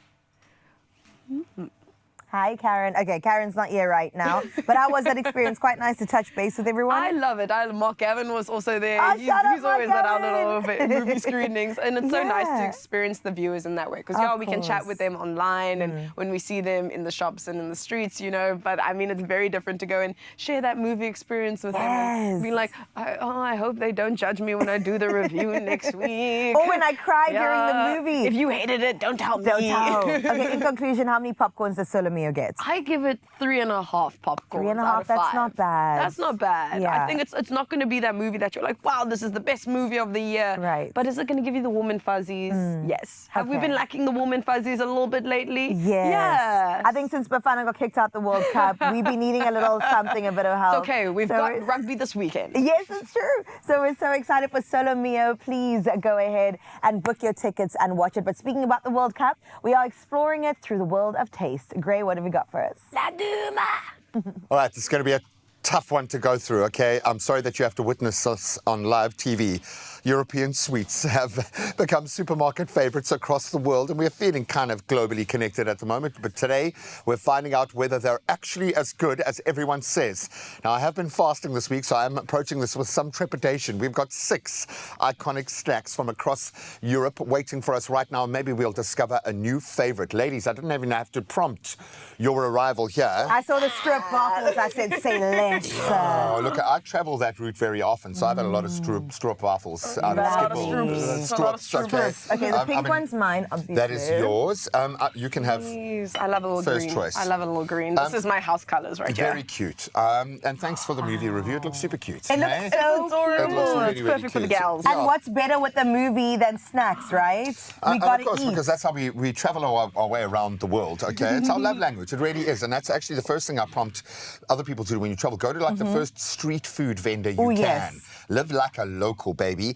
Hi, Karen. Okay, Karen's not here right now, but how was that experience? Quite nice to touch base with everyone. I love it. Mark Gavin was also there. Oh, he's shut up, he's always Mark at our little Gavin. movie screenings, and it's so nice to Yeah. experience the viewers in that way. Because Of we can chat course. with them online, and when we see them in the shops and in the streets, you know. But I mean, it's very different to go and share that movie experience with them. And Yes. being like, I hope they don't judge me when I do the review next week. Or when I cry during the Yeah. movie. If you hated it, don't tell Don't me. tell. Okay, in conclusion, how many popcorns does Solomeo get? I give it 3.5 popcorns. 3.5, out of that's 5. not bad. That's not bad. Yeah. I think it's not going to be that movie that you're like, wow, this is the best movie of the year. Right. But is it going to give you the warm and fuzzies? Yes. Have we Okay. been lacking the warm and fuzzies a little bit lately? Yes. Yeah. I think since Bafana got kicked out the World Cup, we've been needing a little something, a bit of help. It's okay. We've So got rugby this weekend. Yes, it's true. So we're so excited for Solomeo. Please go ahead and book your tickets and watch it. But speaking about the World Cup, we are exploring it through the world of taste. Gray, what have you got for us? La Duma. All right, it's going to be a tough one to go through, okay? I'm sorry that you have to witness us on live TV. European sweets have become supermarket favorites across the world, and we're feeling kind of globally connected at the moment. But today, we're finding out whether they're actually as good as everyone says. Now, I have been fasting this week, so I'm approaching this with some trepidation. We've got 6 iconic snacks from across Europe waiting for us right now. Maybe we'll discover a new favorite. Ladies, I didn't even have to prompt your arrival here. I saw the strip waffles. I said, say less. Oh, look, I travel that route very often, so I've had a lot of stroop waffles out of Lovely. Schiphol. A lot of Stroops, okay. Okay, the I pink mean, one's mine, obviously. That is yours. You can have Please. I love a little first green. choice. I love a little green. This is my house colors right Very here. cute. And thanks for the movie review. It looks super cute. It looks hey? so It's adorable. It looks really, It's really perfect for the cute. gals. And what's better with the movie than snacks, right? We And gotta of course, eat. because that's how we travel our way around the world, okay? It's our love language, it really is. And that's actually the first thing I prompt other people to do when you travel. Go to like the first street food vendor you Ooh, can. yes. Live like a local, baby.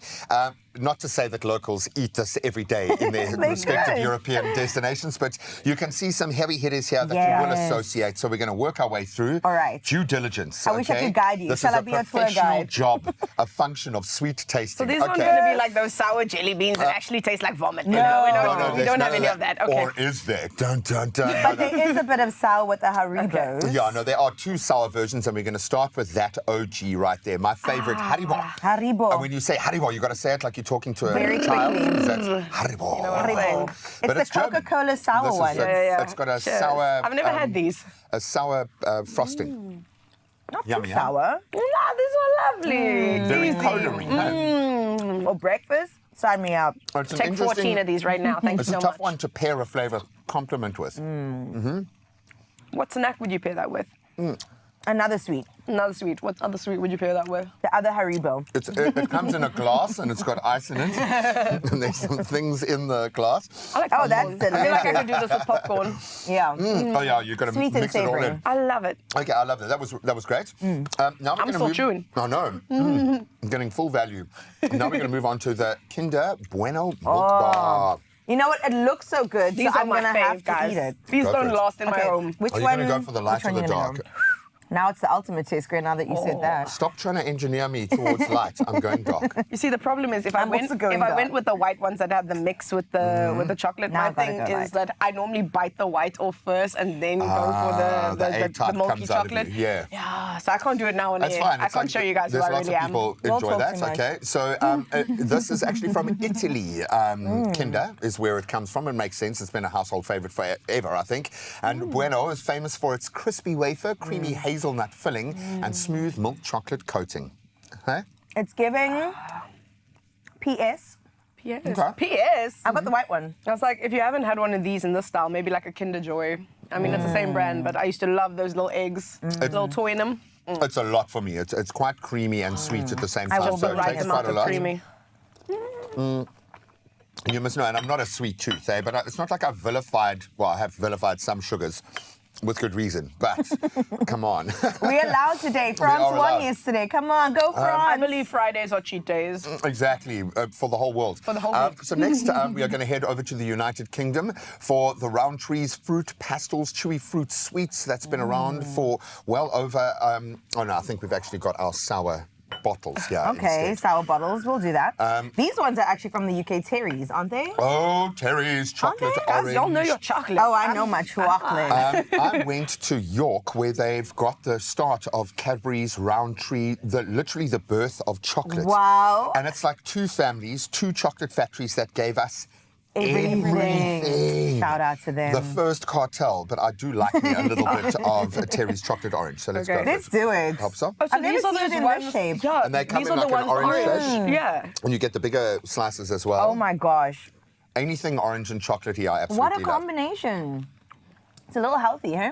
not to say that locals eat this every day in their respective European destinations, but you can see some heavy hitters here that you will associate. So we're going to work our way through. All right. Due diligence. I wish I could guide you. This Shall is I a be a tour professional guide? job, a function of sweet tasting. So these aren't going to be like those sour jelly beans that actually taste like vomit. No, we there's don't none have any of that. Okay. Or is there? Dun, dun, dun. But there is a bit of sour with the Haribos. Yeah, no, there are two sour versions, and we're going to start with that OG right there. My favorite, Haribo. Haribo. And when you say Haribo, you got to say it like you're talking to a Very child. quickly. That's Haribo. Haribo. But It's the German. Coca-Cola sour This is one. it. It's got a Cheers. sour. I've never had these. A sour frosting. Not Yummy, too huh? sour. Nah, these are lovely. Very Easy. coloring. Huh? For breakfast, sign me up. It's an Take interesting- 14 of these right now. Thank you It's so a tough much. one to pair a flavor complement with. What snack would you pair that with? Another sweet. Another sweet. What other sweet would you pair that with? The other Haribo. It comes in a glass and it's got ice in it. And there's some things in the glass. I like Oh, popcorn. that's I feel like I delicious. could do this with popcorn. Yeah. Oh yeah, you're going to Sweet and mix it all savoury. in. I love it. Okay, I love that. That was great. Now we're I'm going to still move. chewing. Oh no, I'm getting full value. Now we're going to move on to the Kinder Bueno Milk Bar. You know what? It looks so good, These so are I'm my going to have fave, to guys. eat it. These Go for don't it. last in my home. Which Are you one? going to go for the light which or one the you gonna dark? go? Now it's the ultimate test, Gray, now that you said that. Stop trying to engineer me towards light. I'm going dark. You see, the problem is if I I'm went also going dark. with the white ones that have the mix with the chocolate, Now my I've gotta thing go is light. that I normally bite the white off first and then go for the the A-type milky comes out of chocolate. you, yeah. Yeah, so I can't do it now on That's air. fine. I It's can't like- show you guys who There's I lots really of am. people Don't enjoy talk that. too much. Okay, so this is actually from Italy. Kinder is where it comes from. It makes sense. It's been a household favorite forever, I think. And Bueno is famous for its crispy wafer, creamy hazelnut filling, and smooth milk chocolate coating. Huh? It's giving PS. P.S. Okay. P.S. How about the white one? I was like, if you haven't had one of these in this style, maybe like a Kinder Joy. I mean, it's the same brand, but I used to love those little eggs, little toy in them. It's a lot for me. It's quite creamy and sweet at the same I time. will So be it right takes amount quite a of lot. creamy. You must know, and I'm not a sweet tooth, but it's not like I've vilified, well, I have vilified some sugars with good reason, but come on. We're allowed today. France are won allowed. yesterday. Come on, go France. I believe Fridays are cheat days. Exactly, for the whole world. For the whole week. So next, we are going to head over to the United Kingdom for the Rowntree's Fruit Pastels, Chewy Fruit Sweets. That's been around for well over, oh no, I think we've actually got our sour bottles here Okay, instead. sour bottles. We'll do that. These ones are actually from the UK, Terry's, aren't they? Oh, Terry's chocolate they? Guys, orange. Y'all know your chocolate. Oh, I know my chocolate. I went to York where they've got the start of Cadbury's Roundtree, literally the birth of chocolate. Wow. And it's like two families, two chocolate factories that gave us Everything. Shout out to them. The first cartel, but I do like me a little bit of Terry's chocolate orange. So let's Okay. go. Let's do it. Hope so. Oh, so I've never these are seen those it in ones, this shape. Yeah, And they come these in are like the an ones orange orange. fish. Yeah. And you get the bigger slices as well. Oh my gosh. Anything orange and chocolatey, I absolutely What a love. combination. It's a little healthy, huh?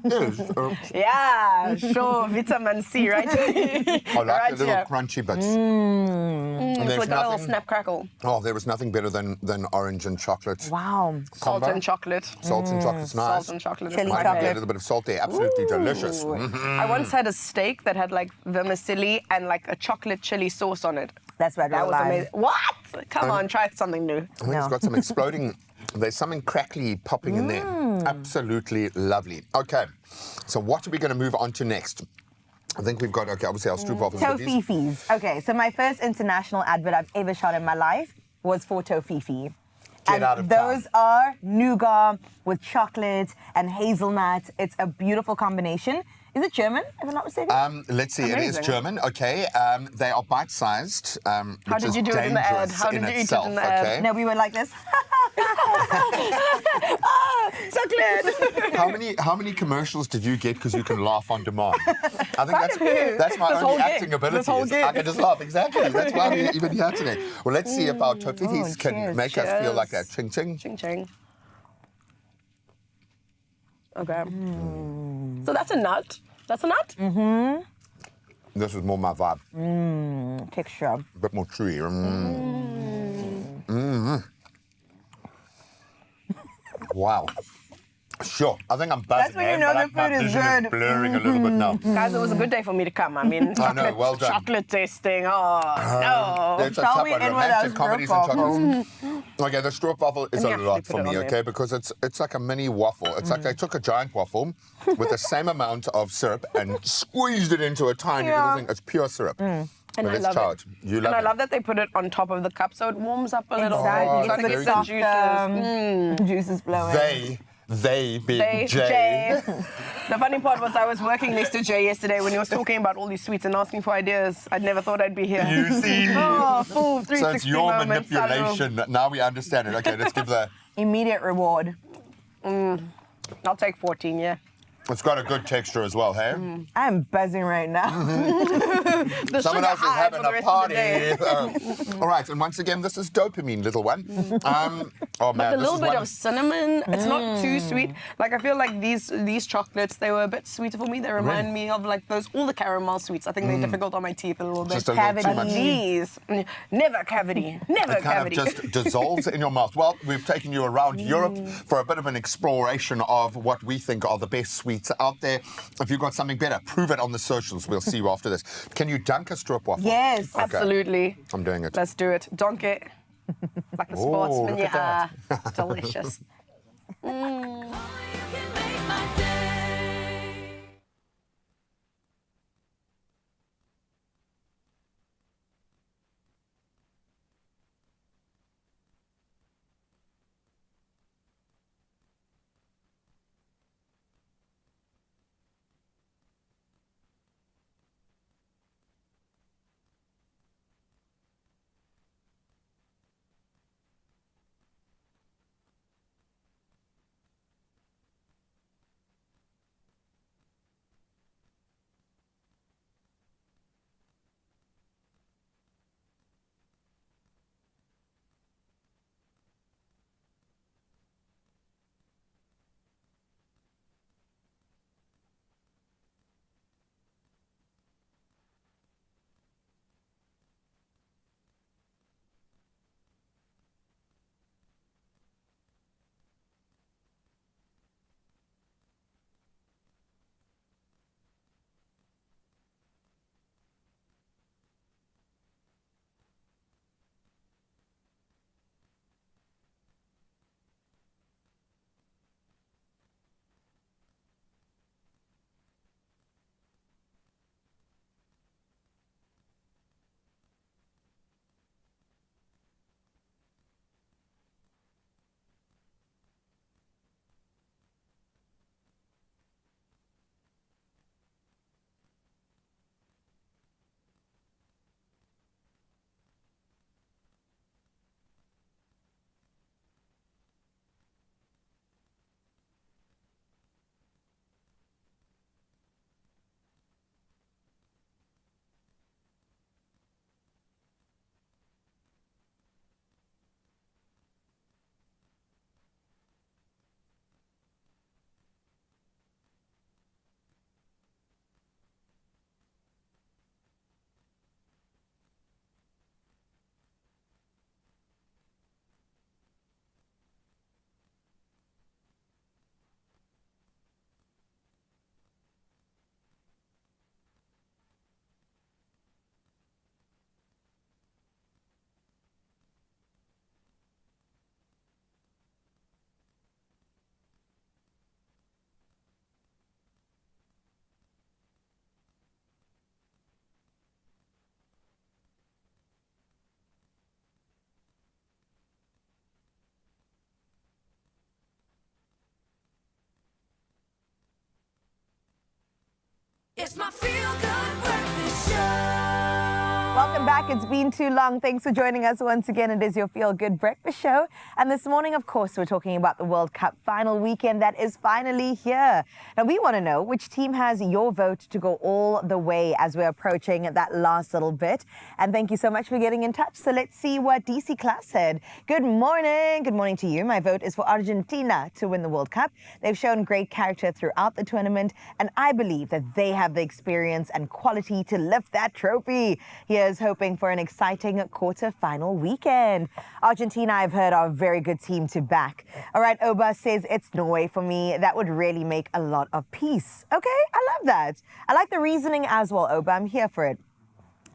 Yes, Yeah, sure, vitamin C, right? I like Right the little here. crunchy bits. It's there's like a little nothing- snap crackle. Oh, there was nothing better than orange and chocolate. Wow. Salt Combo. and chocolate. Salt and chocolate's nice. Salt and chocolate. Chili is my I chocolate. get a fave. little bit of salt there. Absolutely delicious. I once had a steak that had like vermicelli and like a chocolate chili sauce on it. That's right. That was amazing. What? Come on, try something new. I think it's got some exploding. There's something crackly popping in there. Absolutely lovely. Okay, so what are we going to move on to next? I think we've got, okay, obviously our stroopwafels. but these- Tofifis. Okay, so my first international advert I've ever shot in my life was for Tofifi. Get And out of those town. are nougat with chocolate and hazelnut. It's a beautiful combination. Is it German, if I'm not mistaken? Let's see, it is Amazing. German, okay. They are bite-sized, How which did is you do it in the ad? dangerous How in did you eat it itself, in the ad? okay. No, we were like this. Chocolate! How many commercials did you get because you can laugh on demand? I think a few. that's my This whole only gig. acting ability. This whole is gig. I can just laugh, exactly. That's why we're even here today. Well, let's see if our tofifis Oh, can cheers, make us feel like that. cheers. Ching ching. Ching ching. Okay. So that's a nut. That's a nut? This is more my vibe. Texture. A bit more chewy. Wow. Sure. I think I'm buzzing. That's when you know but the my food is vision good. is blurring a little bit now. Guys, it was a good day for me to come. I mean, I know, well done. chocolate tasting. Oh, no. It's a Shall tough we one. end with Romantic our comedies and stroopwafel? chocolates. Okay, the stroopwafel is Let me a actually lot put for it me, on okay? Because it's like a mini waffle. It's like they took a giant waffle with the same amount of syrup and squeezed it into a tiny little thing. It's pure syrup. And But I it's love charged. it. You And love I it. love that they put it on top of the cup so it warms up a little. Exactly. Oh, So that's it gets very the cute. juices. Juices flowing. They being Jay. Jay. The funny part was I was working next to Jay yesterday when he was talking about all these sweets and asking for ideas. I'd never thought I'd be here. You see? Oh, full 360 So it's your moments. manipulation. Now we understand it. Okay, let's give the... Immediate reward. I'll take 14, yeah. It's got a good texture as well, hey? I'm buzzing right now. The Someone sugar else is high having for the a rest of the day. party. All right, and once again, this is dopamine, little one. Oh man, A this little is bit one of cinnamon. It's not too sweet. Like I feel like these chocolates, they were a bit sweeter for me. They remind me of like all the caramel sweets. I think they're difficult on my teeth a little bit. Just a little too much. These, never cavity, never It kind cavity. of just dissolves in your mouth. Well, we've taken you around Europe for a bit of an exploration of what we think are the best sweets out there. If you've got something better, prove it on the socials. We'll see you after this. Can you dunk a stroopwafel? Yes. Okay. Absolutely. I'm doing it. Let's do it. Donkey. Like the Oh, sportsman, look at yeah. Delicious. You can make my day. It's my feel-good breakfast show. Welcome back. It's been too long. Thanks for joining us once again. It is your Feel Good Breakfast Show. And this morning, of course, we're talking about the World Cup final weekend that is finally here. Now, we want to know which team has your vote to go all the way as we're approaching that last little bit. And thank you so much for getting in touch. So let's see what DC Class said. Good morning. Good morning to you. My vote is for Argentina to win the World Cup. They've shown great character throughout the tournament, and I believe that they have the experience and quality to lift that trophy. Here's hoping for an exciting quarter-final weekend. Argentina, I've heard, are a very good team to back. All right, Oba says it's Norway for me. That would really make a lot of peace. Okay, I love that. I like the reasoning as well, Oba. I'm here for it.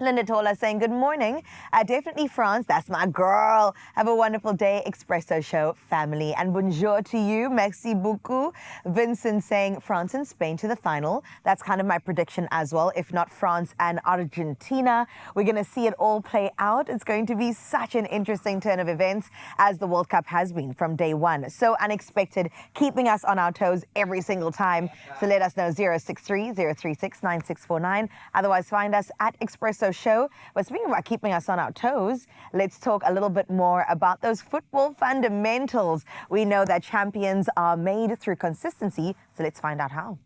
Linda Tola saying, good morning. Definitely France. That's my girl. Have a wonderful day, Expresso Show family. And bonjour to you. Merci beaucoup. Vincent saying France and Spain to the final. That's kind of my prediction as well. If not France and Argentina, we're going to see it all play out. It's going to be such an interesting turn of events as the World Cup has been from day one. So unexpected, keeping us on our toes every single time. So let us know 063 036 9649. Otherwise, find us at Expresso Show. But speaking about keeping us on our toes, let's talk a little bit more about those football fundamentals. We know that champions are made through consistency, so let's find out how.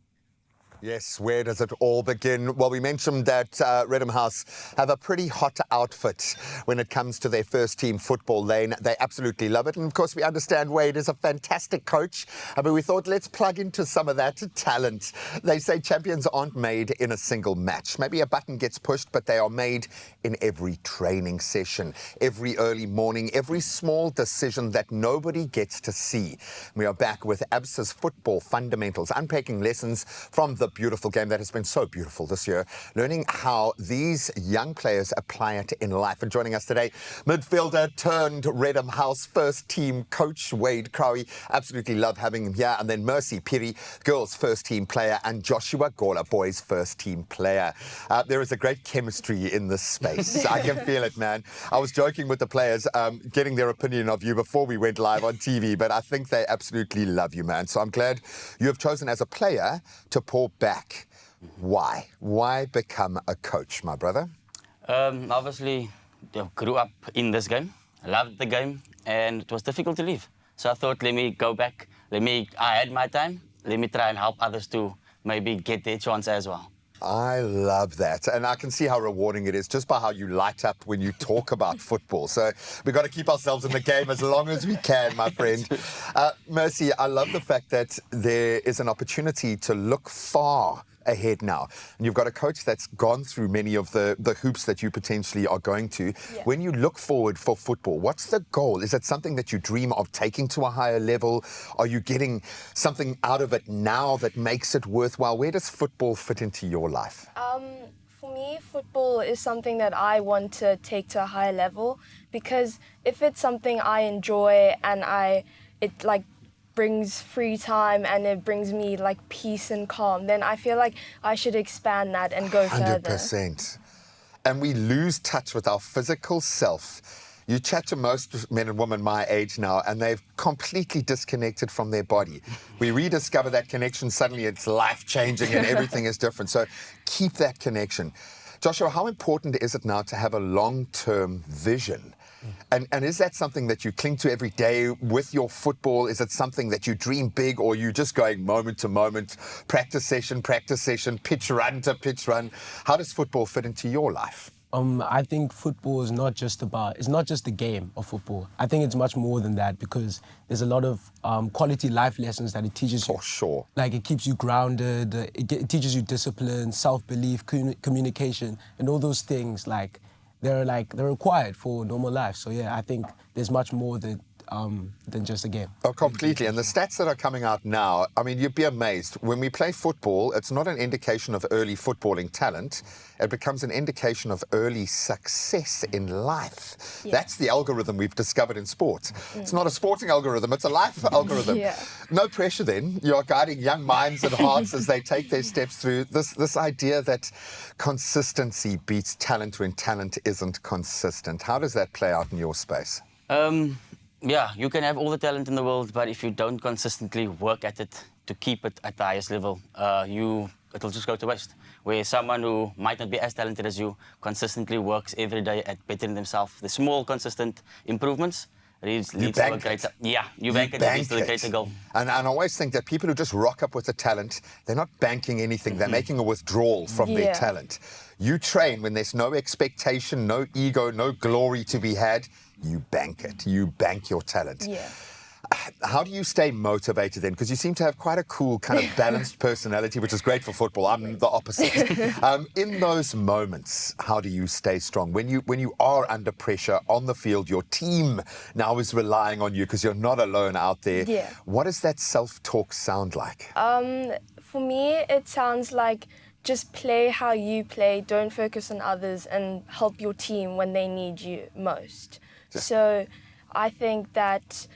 Yes, where does it all begin? Well, we mentioned that Rhythm House have a pretty hot outfit when it comes to their first team football lane. They absolutely love it. And of course, we understand Wade is a fantastic coach. But we thought, let's plug into some of that talent. They say champions aren't made in a single match. Maybe a button gets pushed, but they are made in every training session, every early morning, every small decision that nobody gets to see. We are back with ABSA's football fundamentals, unpacking lessons from the beautiful game that has been so beautiful this year, learning how these young players apply it in life. And joining us today, midfielder turned Rhythm House first team coach, Wade Crowie. Absolutely love having him here. And then Mercy Piri, girls first team player, and Joshua Gola, boys first team player. There is a great chemistry in this space. I can feel it, man. I was joking with the players, getting their opinion of you before we went live on TV, but I think they absolutely love you, man. So I'm glad you have chosen as a player to pour back. Why? Why become a coach, my brother? Obviously, I grew up in this game. I loved the game, and it was difficult to leave. So I thought, let me go back. I had my time. Let me try and help others to maybe get their chance as well. I love that. And I can see how rewarding it is just by how you light up when you talk about football. So we've got to keep ourselves in the game as long as we can, my friend. Mercy, I love the fact that there is an opportunity to look far ahead now. And you've got a coach that's gone through many of the hoops that you potentially are going to. Yeah. When you look forward for football, what's the goal? Is it something that you dream of taking to a higher level? Are you getting something out of it now that makes it worthwhile? Where does football fit into your life? For me, football is something that I want to take to a higher level, because if it's something I enjoy and it brings free time and it brings me like peace and calm, then I feel like I should expand that and go 100%. Further. 100%. And we lose touch with our physical self. You chat to most men and women my age now, and they've completely disconnected from their body. We rediscover that connection, suddenly it's life-changing and everything is different. So keep that connection. Joshua, how important is it now to have a long-term vision? And is that something that you cling to every day with your football? Is it something that you dream big, or you just going moment to moment, practice session, pitch run to pitch run? How does football fit into your life? I think football is it's not just the game of football. I think it's much more than that, because there's a lot of quality life lessons that it teaches you. For sure. Like, it keeps you grounded, it teaches you discipline, self-belief, communication, and all those things, they're required for normal life. So yeah, I think there's much more than just a game. Oh, completely. And the stats that are coming out now, I mean, you'd be amazed. When we play football, it's not an indication of early footballing talent. It becomes an indication of early success in life. Yeah. That's the algorithm we've discovered in sports. It's not a sporting algorithm, it's a life algorithm. Yeah. No pressure then. You're guiding young minds and hearts as they take their steps through this idea that consistency beats talent when talent isn't consistent. How does that play out in your space? Yeah, you can have all the talent in the world, but if you don't consistently work at it to keep it at the highest level, it'll just go to waste. Where someone who might not be as talented as you consistently works every day at bettering themselves, the small, consistent improvements leads to a greater... Yeah, you bank it, leads to a greater goal. And I always think that people who just rock up with the talent, they're not banking anything. They're making a withdrawal from their talent. You train when there's no expectation, no ego, no glory to be had. You bank it. You bank your talent. Yeah. How do you stay motivated then? Because you seem to have quite a cool kind of balanced personality, which is great for football. I'm the opposite. In those moments, how do you stay strong? When you are under pressure on the field, your team now is relying on you because you're not alone out there. Yeah. What does that self-talk sound like? For me, it sounds like just play how you play, don't focus on others, and help your team when they need you most. So I think that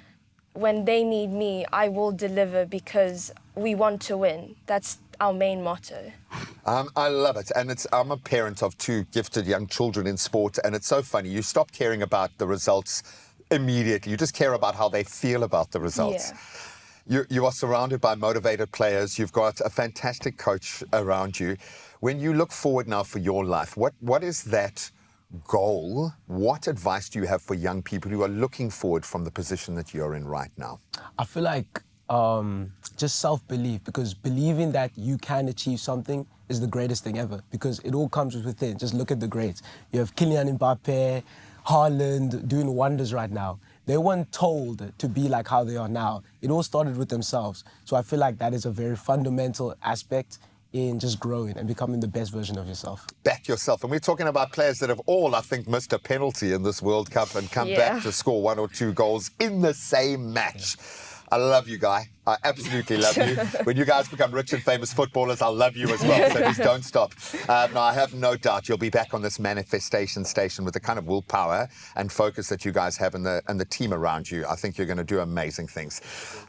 when they need me, I will deliver because we want to win. That's our main motto. I love it. And I'm a parent of 2 gifted young children in sport, and it's so funny. You stop caring about the results immediately. You just care about how they feel about the results. Yeah. You are surrounded by motivated players. You've got a fantastic coach around you. When you look forward now for your life, what is that goal? What advice do you have for young people who are looking forward from the position that you're in right now? I feel like just self-belief, because believing that you can achieve something is the greatest thing ever, because it all comes within. Just look at the greats. You have Kylian Mbappe, Haaland doing wonders right now. They weren't told to be like how they are now. It all started with themselves. So I feel like that is a very fundamental aspect in just growing and becoming the best version of yourself. Back yourself. And we're talking about players that have all, I think, missed a penalty in this World Cup and come back to score 1 or 2 goals in the same match. I love you, Guy. I absolutely love you. When you guys become rich and famous footballers, I'll love you as well. So just don't stop. No, I have no doubt you'll be back on this manifestation station with the kind of willpower and focus that you guys have and the team around you. I think you're going to do amazing things.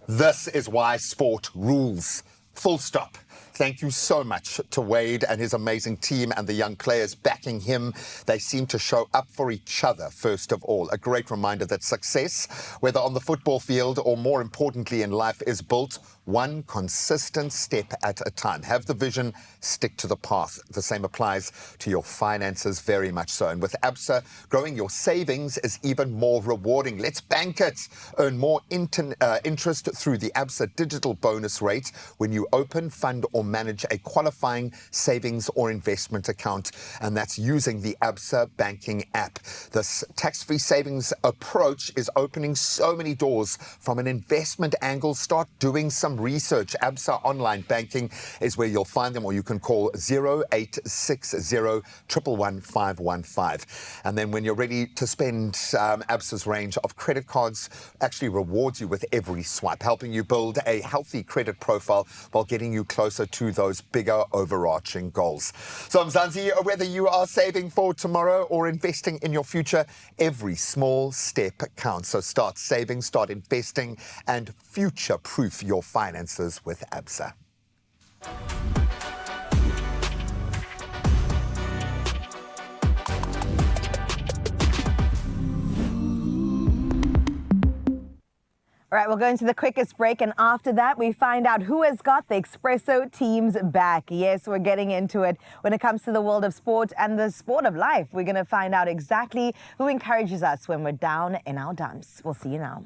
This is why sport rules. Full stop. Thank you so much to Wade and his amazing team and the young players backing him. They seem to show up for each other, first of all. A great reminder that success, whether on the football field or more importantly in life, is built one consistent step at a time. Have the vision, stick to the path. The same applies to your finances, very much so. And with ABSA, growing your savings is even more rewarding. Let's bank it. Earn more interest through the ABSA digital bonus rate when you open, fund or manage a qualifying savings or investment account, and that's using the ABSA banking app. This tax-free savings approach is opening so many doors from an investment angle. Start doing some research. ABSA online banking is where you'll find them, or you can call 0860 111 515. And then when you're ready to spend, ABSA's range of credit cards actually rewards you with every swipe, helping you build a healthy credit profile while getting you closer to those bigger overarching goals. So Mzansi, whether you are saving for tomorrow or investing in your future, every small step counts. So start saving, start investing, and future-proof your finances with ABSA. All right, we'll go into the quickest break, and after that, we find out who has got the Expresso teams back. Yes, we're getting into it. When it comes to the world of sport and the sport of life, we're going to find out exactly who encourages us when we're down in our dumps. We'll see you now.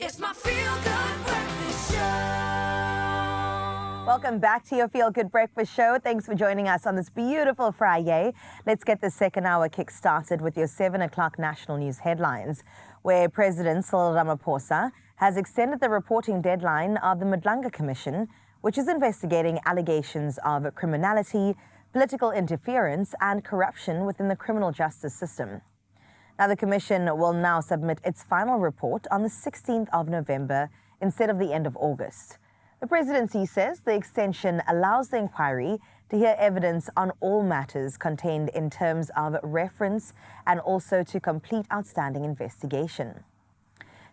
It's my feel-good breakfast show. Welcome back to your Feel Good Breakfast Show. Thanks for joining us on this beautiful Friday. Let's get the second hour kick-started with your 7 o'clock national news headlines, where President Cyril Ramaphosa has extended the reporting deadline of the Madlanga Commission, which is investigating allegations of criminality, political interference and corruption within the criminal justice system. Now, the Commission will now submit its final report on the 16th of November instead of the end of August. The presidency says the extension allows the inquiry to hear evidence on all matters contained in terms of reference and also to complete outstanding investigation.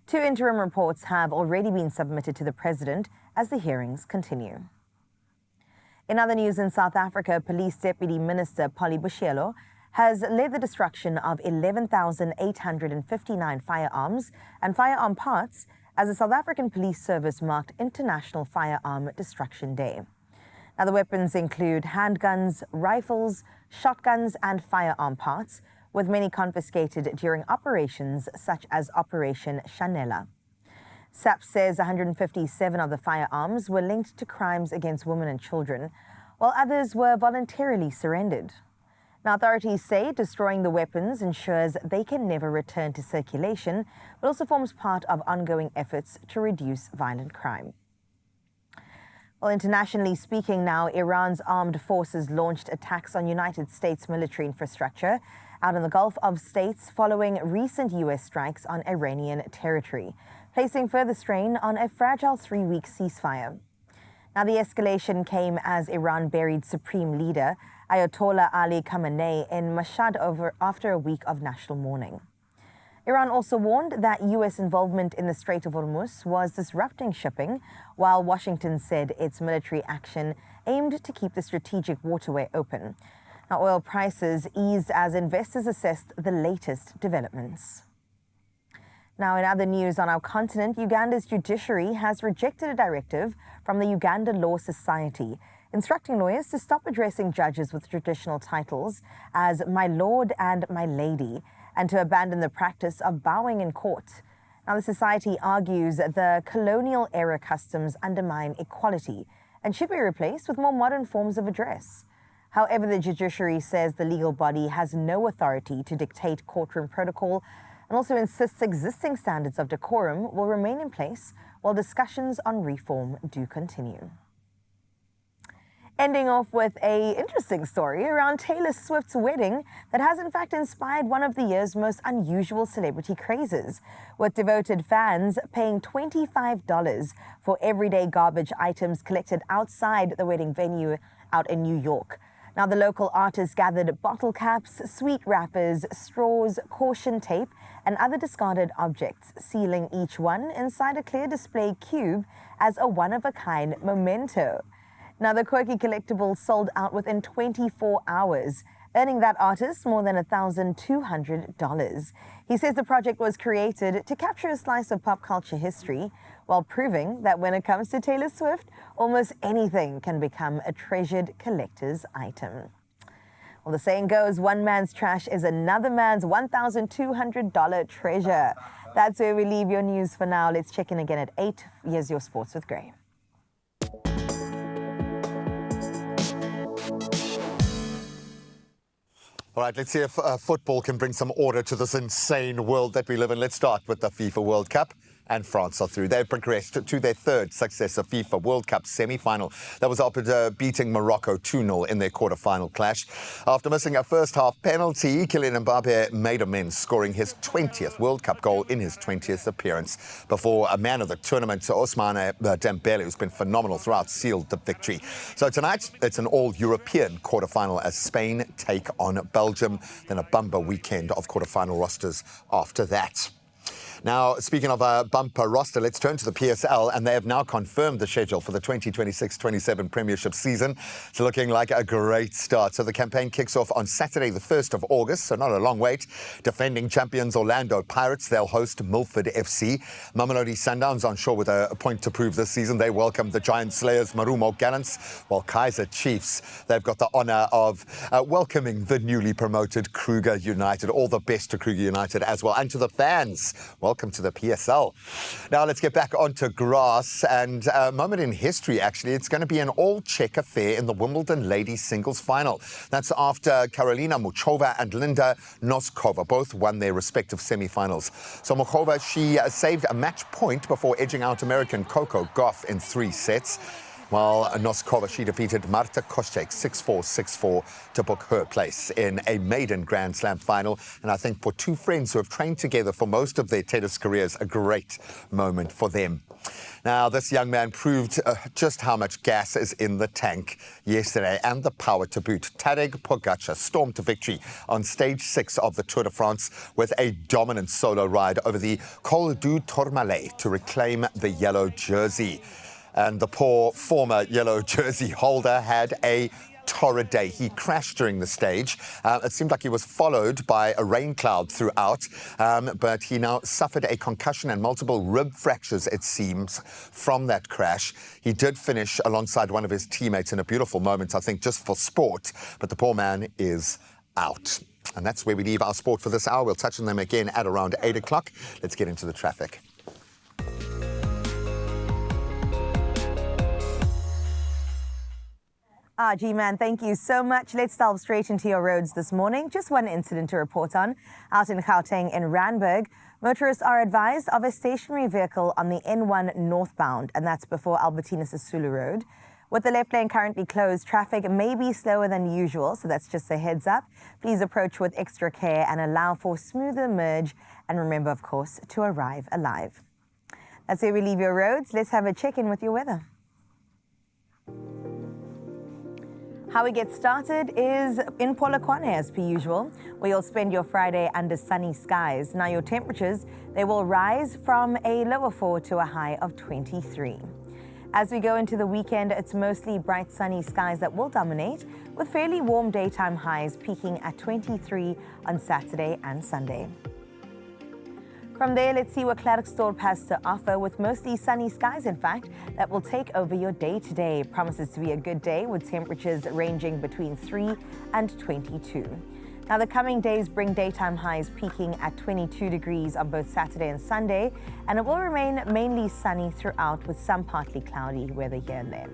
2 interim reports have already been submitted to the president as the hearings continue. In other news in South Africa, Police Deputy Minister Polly Bushielo has led the destruction of 11,859 firearms and firearm parts as the South African Police Service marked International Firearm Destruction Day. Now, the weapons include handguns, rifles, shotguns and firearm parts, with many confiscated during operations such as Operation Chanela. SAP says 157 of the firearms were linked to crimes against women and children, while others were voluntarily surrendered. Now, authorities say destroying the weapons ensures they can never return to circulation, but also forms part of ongoing efforts to reduce violent crime. Well, internationally speaking now, Iran's armed forces launched attacks on United States military infrastructure out in the Gulf of States following recent U.S. strikes on Iranian territory, placing further strain on a fragile 3-week ceasefire. Now, the escalation came as Iran buried Supreme Leader Ayatollah Ali Khamenei in Mashhad after a week of national mourning. Iran also warned that U.S. involvement in the Strait of Hormuz was disrupting shipping, while Washington said its military action aimed to keep the strategic waterway open. Now, oil prices eased as investors assessed the latest developments. Now, in other news on our continent, Uganda's judiciary has rejected a directive from the Uganda Law Society, instructing lawyers to stop addressing judges with traditional titles as my lord and my lady, and to abandon the practice of bowing in court. Now, the society argues the colonial-era customs undermine equality and should be replaced with more modern forms of address. However, the judiciary says the legal body has no authority to dictate courtroom protocol and also insists existing standards of decorum will remain in place while discussions on reform do continue. Ending off with an interesting story around Taylor Swift's wedding that has in fact inspired one of the year's most unusual celebrity crazes, with devoted fans paying $25 for everyday garbage items collected outside the wedding venue out in New York. Now, the local artist gathered bottle caps, sweet wrappers, straws, caution tape, and other discarded objects, sealing each one inside a clear display cube as a one-of-a-kind memento. Now, the quirky collectible sold out within 24 hours, earning that artist more than $1,200. He says the project was created to capture a slice of pop culture history, while proving that when it comes to Taylor Swift, almost anything can become a treasured collector's item. Well, the saying goes, one man's trash is another man's $1,200 treasure. That's where we leave your news for now. Let's check in again at 8. Here's your sports with Gray. All right, let's see if football can bring some order to this insane world that we live in. Let's start with the FIFA World Cup. And France are through. They've progressed to their third successive FIFA World Cup semi-final. That was after beating Morocco 2-0 in their quarter-final clash. After missing a first-half penalty, Kylian Mbappe made amends, scoring his 20th World Cup goal in his 20th appearance before a man of the tournament, Ousmane Dembele, who's been phenomenal throughout, sealed the victory. So tonight, it's an all-European quarter-final as Spain take on Belgium, then a bumper weekend of quarter-final rosters after that. Now, speaking of a bumper roster, let's turn to the PSL, and they have now confirmed the schedule for the 2026-27 Premiership season. It's looking like a great start. So the campaign kicks off on Saturday, the 1st of August, so not a long wait. Defending champions Orlando Pirates, they'll host Milford FC. Mamelodi Sundowns on shore with a point to prove this season. They welcome the Giant Slayers Marumo Gallants, while Kaizer Chiefs, they've got the honour of welcoming the newly promoted Kruger United. All the best to Kruger United as well. And to the fans, well, welcome to the PSL. Now let's get back onto grass, and a moment in history, actually. It's going to be an all-check affair in the Wimbledon ladies singles final. That's after Karolina Muchova and Linda Noskova both won their respective semi-finals. So Muchova, she saved a match point before edging out American Coco Gauff in 3 sets. While Noskova, she defeated Marta Kostyuk 6-4, 6-4 to book her place in a maiden Grand Slam final. And I think for two friends who have trained together for most of their tennis careers, a great moment for them. Now, this young man proved just how much gas is in the tank yesterday, and the power to boot. Tadej Pogačar stormed to victory on stage 6 of the Tour de France with a dominant solo ride over the Col du Tourmalet to reclaim the yellow jersey. And the poor former yellow jersey holder had a torrid day. He crashed during the stage. It seemed like he was followed by a rain cloud throughout, but he now suffered a concussion and multiple rib fractures, it seems, from that crash. He did finish alongside one of his teammates in a beautiful moment, I think, just for sport, but the poor man is out. And that's where we leave our sport for this hour. We'll touch on them again at around 8 o'clock. Let's get into the traffic. G-Man, thank you so much. Let's delve straight into your roads this morning. Just one incident to report on. Out in Gauteng in Randburg, motorists are advised of a stationary vehicle on the N1 northbound, and that's before Albertina Sisulu Road. With the left lane currently closed, traffic may be slower than usual, so that's just a heads up. Please approach with extra care and allow for smoother merge, and remember, of course, to arrive alive. That's where we leave your roads. Let's have a check-in with your weather. How we get started is in Polokwane as per usual, where you'll spend your Friday under sunny skies. Now your temperatures, they will rise from a lower 4 to a high of 23. As we go into the weekend, it's mostly bright sunny skies that will dominate, with fairly warm daytime highs peaking at 23 on Saturday and Sunday. From there, let's see what Klerksdorp has to offer, with mostly sunny skies, in fact, that will take over your day today. Promises to be a good day with temperatures ranging between 3 and 22. Now, the coming days bring daytime highs peaking at 22 degrees on both Saturday and Sunday, and it will remain mainly sunny throughout with some partly cloudy weather here and there.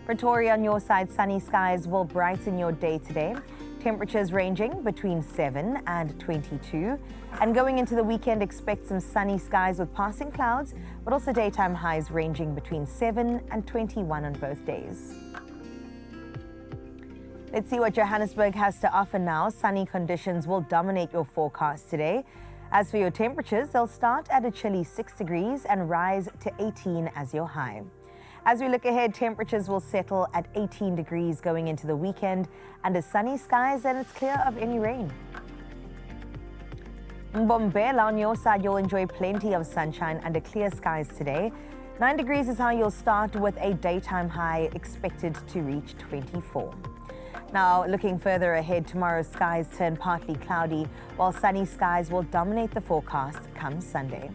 Pretoria, on your side, sunny skies will brighten your day today. Temperatures ranging between 7 and 22. And going into the weekend, expect some sunny skies with passing clouds, but also daytime highs ranging between 7 and 21 on both days. Let's see what Johannesburg has to offer now. Sunny conditions will dominate your forecast today. As for your temperatures, they'll start at a chilly 6 degrees and rise to 18 as your high. As we look ahead, temperatures will settle at 18 degrees going into the weekend, under sunny skies, and it's clear of any rain. Mbombela, on your side, you'll enjoy plenty of sunshine under clear skies today. 9 degrees is how you'll start, with a daytime high expected to reach 24. Now, looking further ahead, tomorrow's skies turn partly cloudy, while sunny skies will dominate the forecast come Sunday.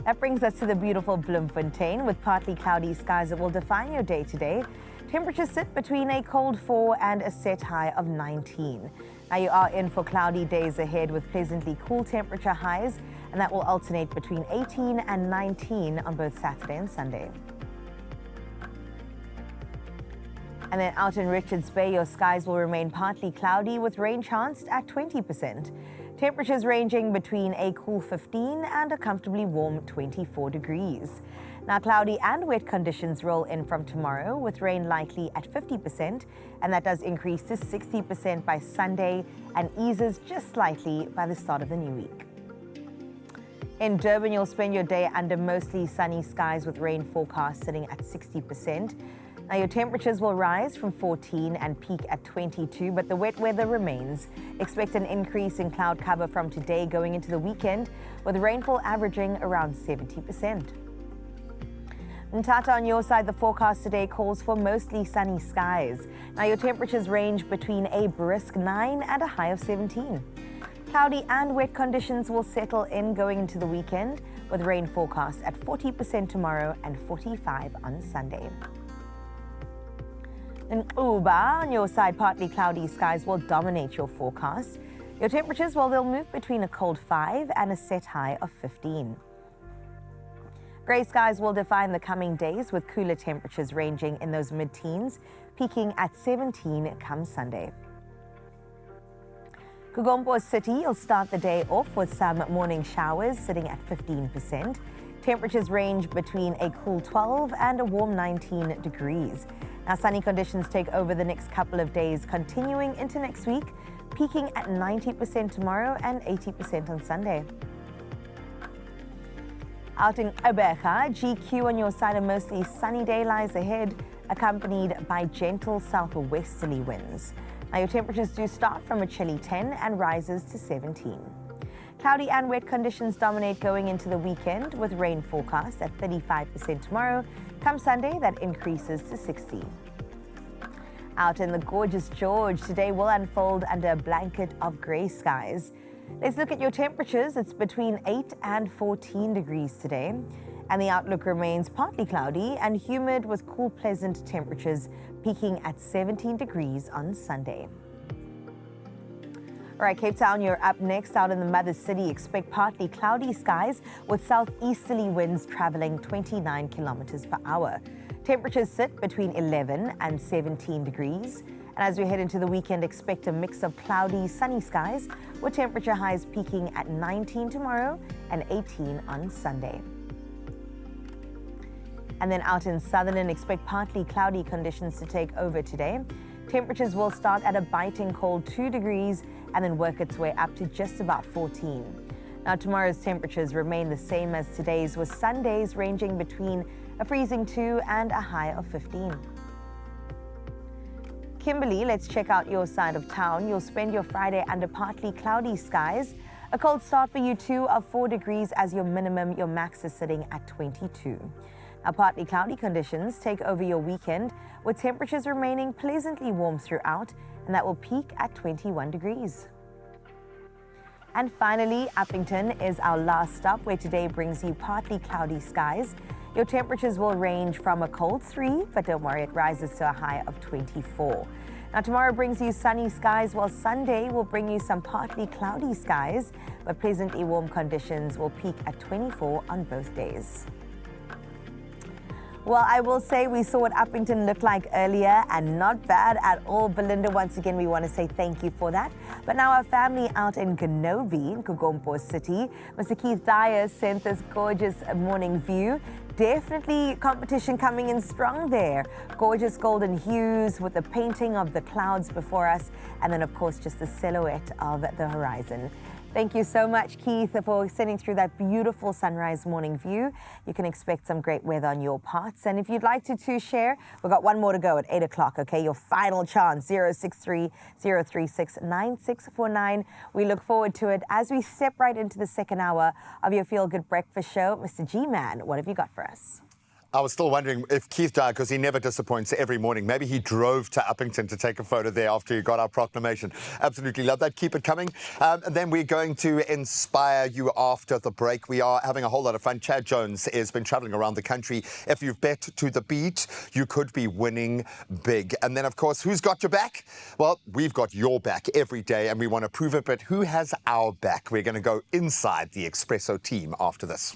That brings us to the beautiful Bloemfontein, with partly cloudy skies that will define your day today. Temperatures sit between a cold 4 and a set high of 19. Now you are in for cloudy days ahead with pleasantly cool temperature highs, and that will alternate between 18 and 19 on both Saturday and Sunday. And then out in Richards Bay, your skies will remain partly cloudy with rain chanced at 20%. Temperatures ranging between a cool 15 and a comfortably warm 24 degrees. Now, cloudy and wet conditions roll in from tomorrow, with rain likely at 50%, and that does increase to 60% by Sunday and eases just slightly by the start of the new week. In Durban, you'll spend your day under mostly sunny skies with rain forecast sitting at 60%. Now, your temperatures will rise from 14 and peak at 22, but the wet weather remains. Expect an increase in cloud cover from today going into the weekend, with rainfall averaging around 70%. Mthatha, on your side, the forecast today calls for mostly sunny skies. Now, your temperatures range between a brisk 9 and a high of 17. Cloudy and wet conditions will settle in going into the weekend, with rain forecast at 40% tomorrow and 45% on Sunday. In Uba, on your side, partly cloudy skies will dominate your forecast. Your temperatures, well, they'll move between a cold 5 and a set high of 15. Grey skies will define the coming days with cooler temperatures ranging in those mid-teens, peaking at 17 come Sunday. Kugombo City, you'll start the day off with some morning showers sitting at 15%. Temperatures range between a cool 12 and a warm 19 degrees. Now, sunny conditions take over the next couple of days, continuing into next week, peaking at 90% tomorrow and 80% on Sunday. Out in Obeja, GQ on your side, a mostly sunny day lies ahead, accompanied by gentle southwesterly winds. Now, your temperatures do start from a chilly 10 and rises to 17. Cloudy and wet conditions dominate going into the weekend, with rain forecast at 35% tomorrow. Come Sunday, that increases to 60. Out in the gorgeous George, today will unfold under a blanket of grey skies. Let's look at your temperatures. It's between 8 and 14 degrees today, and the outlook remains partly cloudy and humid with cool, pleasant temperatures peaking at 17 degrees on Sunday. All right, Cape Town, you're up next. Out in the mother city, expect partly cloudy skies with southeasterly winds traveling 29 kilometers per hour. Temperatures sit between 11 and 17 degrees. And as we head into the weekend, expect a mix of cloudy, sunny skies with temperature highs peaking at 19 tomorrow and 18 on Sunday. And then out in Sutherland, expect partly cloudy conditions to take over today. Temperatures will start at a biting cold 2 degrees and then work its way up to just about 14. Now, tomorrow's temperatures remain the same as today's, with Sundays ranging between a freezing 2 and a high of 15. Kimberley, let's check out your side of town. You'll spend your Friday under partly cloudy skies. A cold start for you too of 4 degrees as your minimum. Your max is sitting at 22. Now, partly cloudy conditions take over your weekend, with temperatures remaining pleasantly warm throughout, and that will peak at 21 degrees. And finally, Uppington is our last stop, where today brings you partly cloudy skies. Your temperatures will range from a cold 3, but don't worry, it rises to a high of 24. Now, tomorrow brings you sunny skies, while Sunday will bring you some partly cloudy skies, but pleasantly warm conditions will peak at 24 on both days. Well, I will say we saw what Uppington looked like earlier, and not bad at all. Belinda, once again, we want to say thank you for that. But now our family out in Ganovi, in Kugombo City, Mr. Keith Dyer sent this gorgeous morning view. Definitely competition coming in strong there. Gorgeous golden hues with the painting of the clouds before us, and then, of course, just the silhouette of the horizon. Thank you so much, Keith, for sending through that beautiful sunrise morning view. You can expect some great weather on your parts. And if you'd like to share, we've got one more to go at 8 o'clock, okay? Your final chance, 063-036-9649. We look forward to it as we step right into the second hour of your Feel Good Breakfast show. Mr. G-Man, what have you got for us? I was still wondering if Keith Dyer, because he never disappoints every morning, maybe he drove to Uppington to take a photo there after he got our proclamation. Absolutely love that. Keep it coming. And then we're going to inspire you after the break. We are having a whole lot of fun. Chad Jones has been traveling around the country. If you've bet to the beat, you could be winning big. And then, of course, who's got your back? Well, we've got your back every day, and we want to prove it. But who has our back? We're going to go inside the Expresso team after this.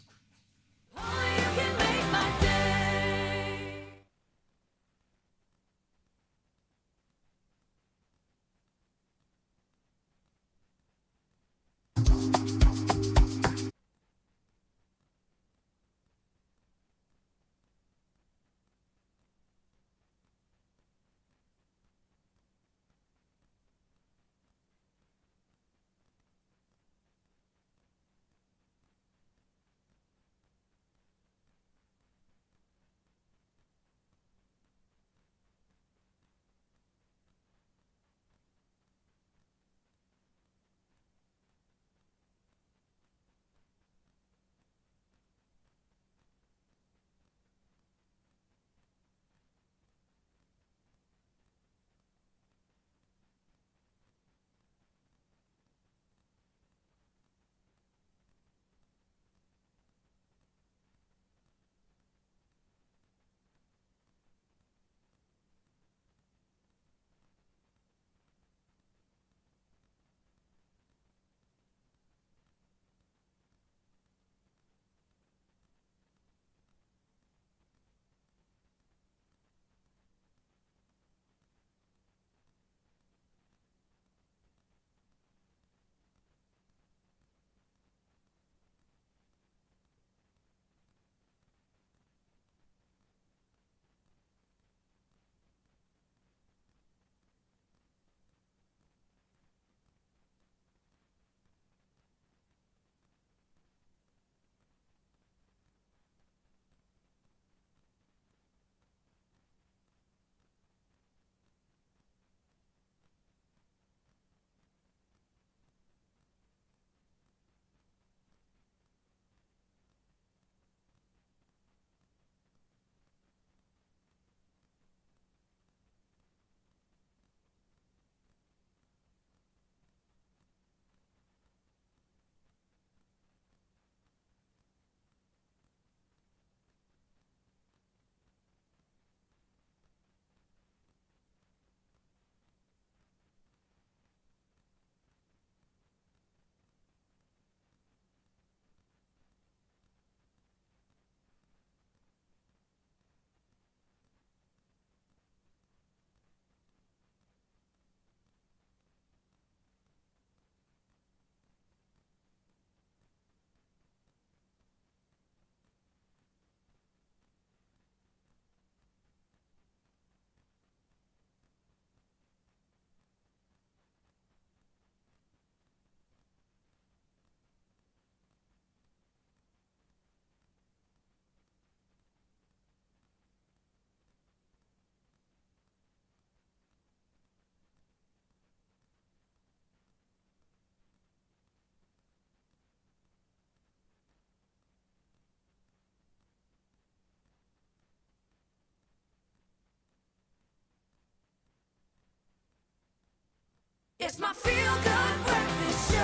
It's my feel-good breakfast show.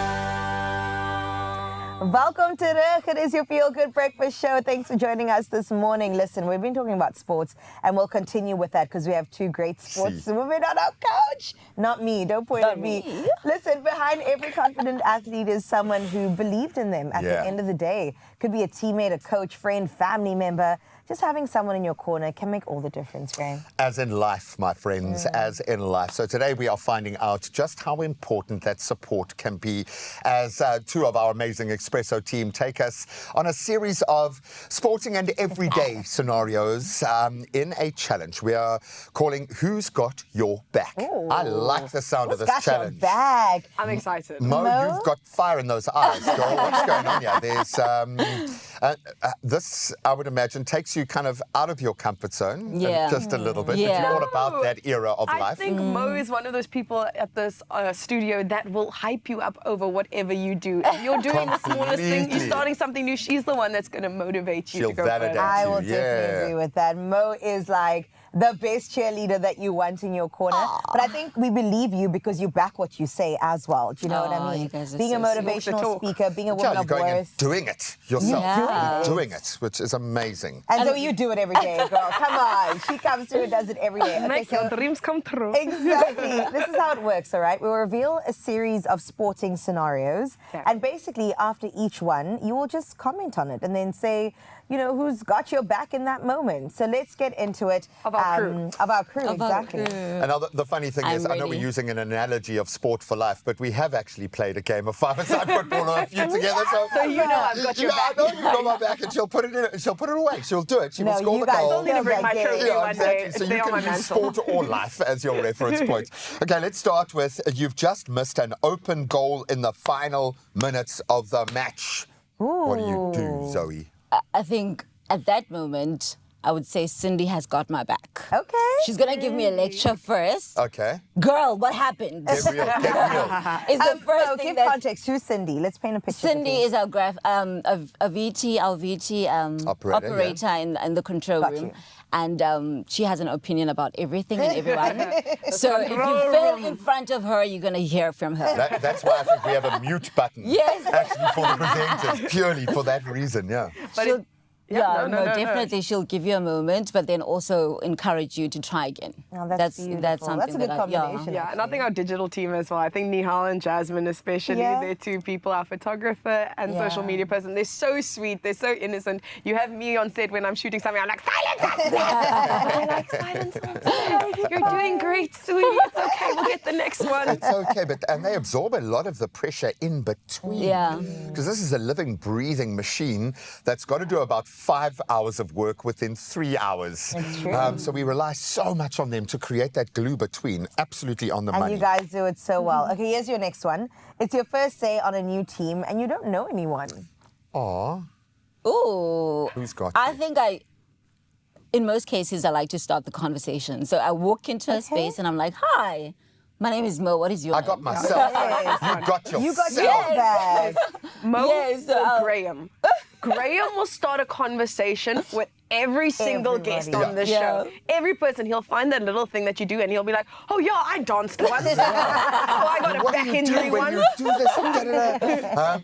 Welcome to Terug. It is your Feel Good Breakfast Show. Thanks for joining us this morning. Listen, we've been talking about sports and we'll continue with that because we have two great sports women on our couch. Not me. Don't point at me. Listen, behind every confident athlete is someone who believed in them at the end of the day. Could be a teammate, a coach, friend, family member. Just having someone in your corner can make all the difference, Graham. As in life, my friends, as in life. So today we are finding out just how important that support can be as two of our amazing Expresso team take us on a series of sporting and everyday scenarios in a challenge we are calling Who's Got Your Back? Ooh. I like the sound of this Who's got challenge. your back? I'm excited. Mo, you've got fire in those eyes, girl. What's going on here? There's this, I would imagine, takes you kind of out of your comfort zone just a little bit. It's all about that era of life. I think Mo is one of those people at this studio that will hype you up over whatever you do. If you're doing the smallest thing, you're starting something new, she's the one that's going to motivate you She'll to go validate further. I will definitely agree with that. Mo is like the best cheerleader that you want in your corner. But I think we believe you because you back what you say as well. Do you know what I mean? Being a motivational speaker, being a woman you're of going and worth. doing it yourself. Yeah. You're doing it, which is amazing. And so you do it every day, girl. Come on. She comes through and does it every day. Okay, Make your dreams come true. Exactly. This is how it works, all right? We'll reveal a series of sporting scenarios. Okay. And basically, after each one, you will just comment on it and then say, you know, who's got your back in that moment. So let's get into it. Of our crew. Of our crew, Of our exactly. crew. And now the funny thing is, I know we're ready. using an analogy of sport for life, but we have actually played a game of five-a-side football or a few together. So you know I've got your back. I know you've got my back, and she'll put it in. She'll put it away. She'll do it. She will score the guys goal. I'll need to bring my trophy Yeah, one day. exactly. So It's you there on my can use mantle. sport or life as your reference point. Okay, let's start with you've just missed an open goal in the final minutes of the match. What do you do, Zoe? I think at that moment, I would say Cindy has got my back. Okay. She's going to give me a lecture first. Okay. Girl, what happened? Get real. Get real. Is the first So thing give that context. Who's Cindy? Let's paint a picture. Cindy quickly. is our our VT Operator, in the control Got room. you. And she has an opinion about everything and everyone. So if you fail in front of her, you're going to hear from her. That's why I think we have a mute button. Yes. Actually, for the presenters, purely for that reason, yeah. She'll- no, definitely she'll give you a moment, but then also encourage you to try again. Oh, that's beautiful. That's something That's a good that combination. Yeah, and I think our digital team as well. I think Nihal and Jasmine especially, Yeah. they're two people, our photographer and social media person. They're so sweet, they're so innocent. You have me on set when I'm shooting something, I'm like, silence! They're like, silence, you're doing great, sweetie. It's okay, we'll get the next one. It's okay, and they absorb a lot of the pressure in between. Yeah. Because this is a living, breathing machine that's got to do about 5 hours of work within 3 hours. That's true. So we rely so much on them to create that glue between. Absolutely on the And money. you guys do it so well. Okay, here's your next one. It's your first day on a new team and you don't know anyone. Aw. Ooh. Who's got I you? think in most cases, I like to start the conversation. So I walk into a space and I'm like, hi, my name is Mo. What is your I name? got myself. Yes. You got yourself. You got your back. Mo Yes, or Graham? Graham will start a conversation with every single guest Everybody. on this Yeah. show. Every person, he'll find that little thing that you do and he'll be like, oh yeah, I danced once. Oh, I got a What back do you do injury when once. you do this?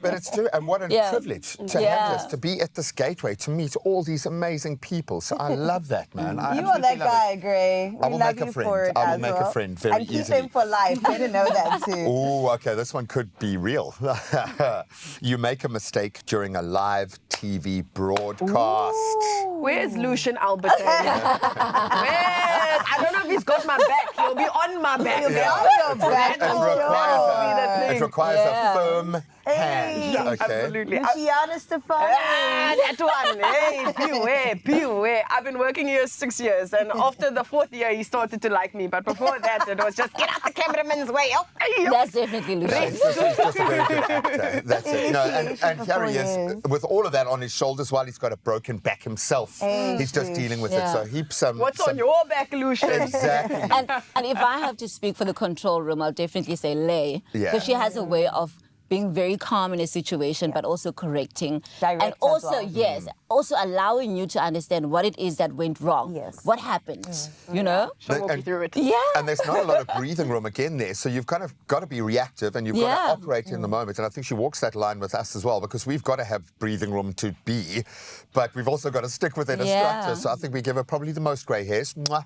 But it's true, and what a Yeah. privilege to Yeah. have this, to be at this gateway, to meet all these amazing people. So I love that, man. I You are absolutely that love guy, it. Gray. We I will love make a you friend. for it I will as make a well. friend very and keep easily. him for life. Better know that too. Oh, okay, this one could be real. You make a mistake during a live TV broadcast. Where's Lucian Albertine? I don't know if he's got my back. He'll be on my back. He'll be on your back. It for requires, sure. it requires a firm Hey, hand. Okay. Absolutely. Luciana Stefani. That one. Hey, beware. I've been working here 6 years, and after the 4th year, he started to like me. But before that, it was just get out the cameraman's way. That's definitely Lucian. He's just a very good actor. That's it. No, and here he is, with all of that on his shoulders while he's got a broken back himself. He's just dealing with it. Yeah. So heaps What's on your back, Lucian? Exactly. And if I have to speak for the control room, I'll definitely say Lay. Yeah. Because she has a way of being very calm in a situation, but also correcting. Direct and as also, well. yes, also allowing you to understand what it is that went wrong. Yes. What happened, you know? She'll walk you through it. Yeah. And there's not a lot of breathing room again there, so you've kind of got to be reactive and you've got to operate in the moment. And I think she walks that line with us as well, because we've got to have breathing room to be, but we've also got to stick within a structure. So I think we give her probably the most grey hairs. Mwah.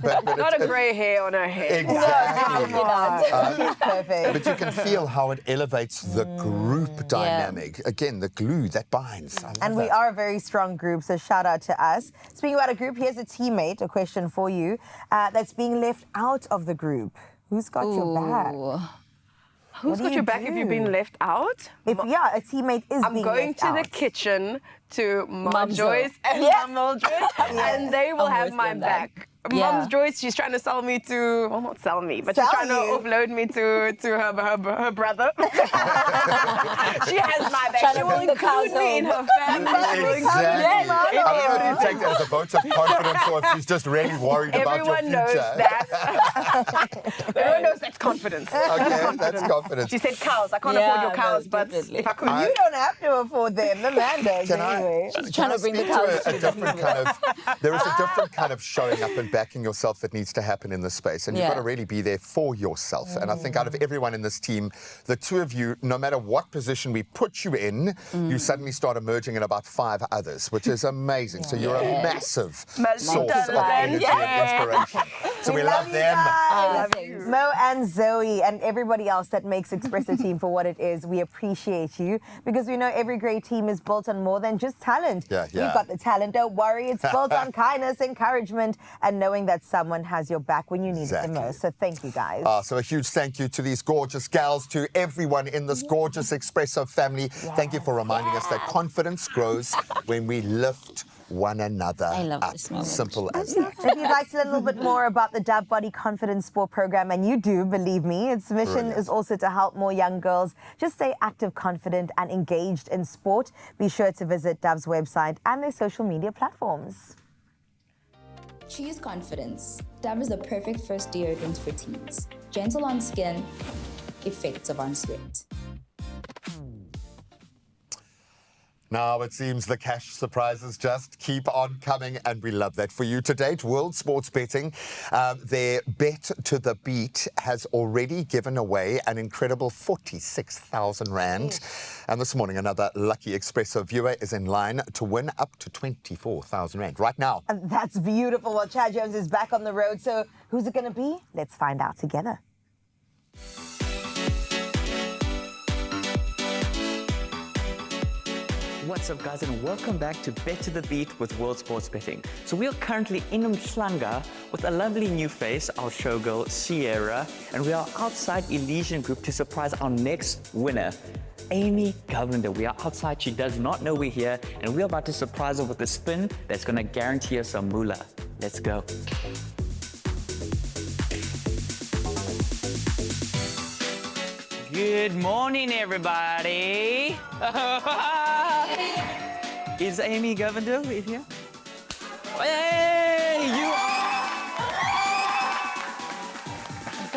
But Not a grey hair on her head. Exactly. She's perfect. But you can feel how it elevates the group dynamic. Again, the glue that binds. I love And we that. are a very strong group, so shout out to us. Speaking about a group, here's a teammate, a question for you, that's being left out of the group. Who's got your back? Who's got your back if you've been left out? If a teammate is I'm being going left to the out. kitchen to Mom Mom Joyce and Yes. Mom Mildred, and they will have my back. Mom Joyce, she's trying to sell me to, well, not sell me, but she's Sell trying to you. offload me to her brother. She has my back. Trying She to will bring the cows include me in her home. family. Exactly. I don't know if you take that as a vote of confidence or if she's just really worried about your Everyone future. knows that. Everyone knows that's confidence. Okay, that's confidence. She said cows. I can't afford your cows, but definitely. if I could, You don't have to afford them. The man does Can I, anyway. can I to bring the speak cows to a different kind of, there is a different kind of showing up and backing yourself that needs to happen in this space. And you've got to really be there for yourself. And I think out of everyone in this team, the two of you, no matter what position we put you in, you suddenly start emerging in about 5 others, which is amazing. So you're a massive source of energy and inspiration. So we love you them. guys. you. Mo and Zoe and everybody else that makes Expresso Team for what it is, we appreciate you because we know every great team is built on more than just talent. Yeah. We've got the talent, don't worry. It's built on kindness, encouragement, and knowing that someone has your back when you need it the most. So thank you, guys. So a huge thank you to these gorgeous gals, to everyone in this gorgeous Expresso family. Thank you for reminding us that confidence grows when we lift one another I love up. this moment. Simple as that. If you'd like to learn a little bit more about the Dove Body Confidence Sport program, and you do, believe me, its mission is also to help more young girls just stay active, confident, and engaged in sport. Be sure to visit Dove's website and their social media platforms. Choose confidence. Dove is the perfect first deodorant for teens. Gentle on skin, effective on sweat. Now it seems the cash surprises just keep on coming, and we love that for you. To date, World Sports Betting, their Bet to the Beat has already given away an incredible 46,000 Rand. And this morning, another lucky Expresso viewer is in line to win up to 24,000 Rand right now. And that's beautiful. Well, Chad Jones is back on the road. So who's it going to be? Let's find out together. What's up, guys, and welcome back to Bet to the Beat with World Sports Betting. So we are currently in Umhlanga with a lovely new face, our showgirl Sierra, and we are outside Elysian Group to surprise our next winner, Amy Govender. We are outside, she does not know we're here, and we're about to surprise her with a spin that's gonna guarantee her some moolah. Let's go. Good morning, everybody. Is Amy Govender here? Hey, you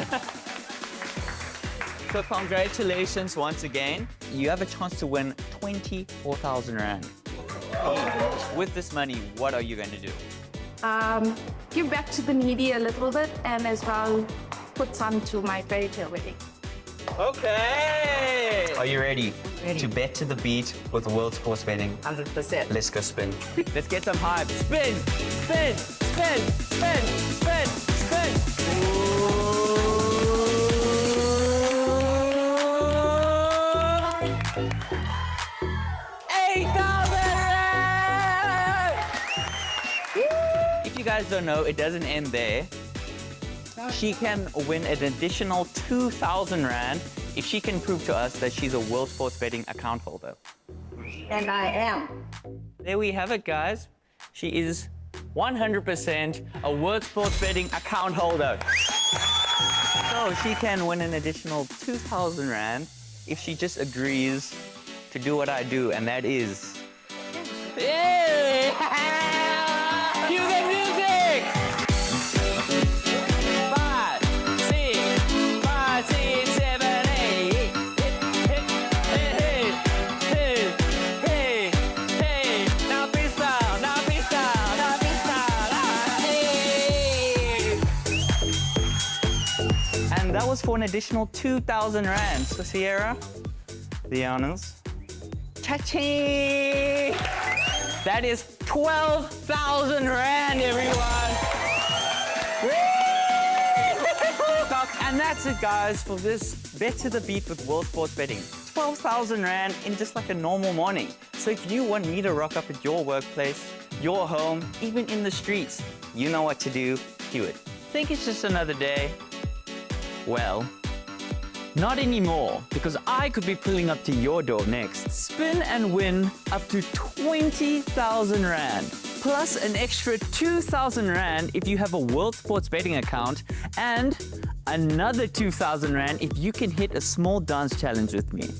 are! So congratulations once again. You have a chance to win 24,000 Rand. With this money, what are you going to do? Give back to the needy a little bit and as well put some to my fairy tale wedding. Okay! Are you ready? To bet to the beat with World Sports Betting? 100%. Let's go spin. Let's get some hype. Spin! Spin! Spin! Spin! Spin! Spin! If you guys don't know, it doesn't end there. She can win an additional 2,000 Rand if she can prove to us that she's a World Sports Betting account holder. And I am. There we have it, guys. She is 100% a World Sports Betting account holder. So she can win an additional 2,000 Rand if she just agrees to do what I do, and that is... Yeah! Cue the music! 5, 6, 5, 6, 7, 8. and that was for an additional 2,000 Rand. So Sierra, the honors. Cha-ching! That is 12,000 Rand, everyone! And that's it, guys, for this Bet to the Beat with World Sports Betting. 12,000 Rand in just like a normal morning. So if you want me to rock up at your workplace, your home, even in the streets, you know what to do. Do it. Think it's just another day? Well, not anymore, because I could be pulling up to your door next. Spin and win up to 20,000 Rand, plus an extra 2,000 Rand if you have a World Sports Betting account, and another 2,000 Rand if you can hit a small dance challenge with me.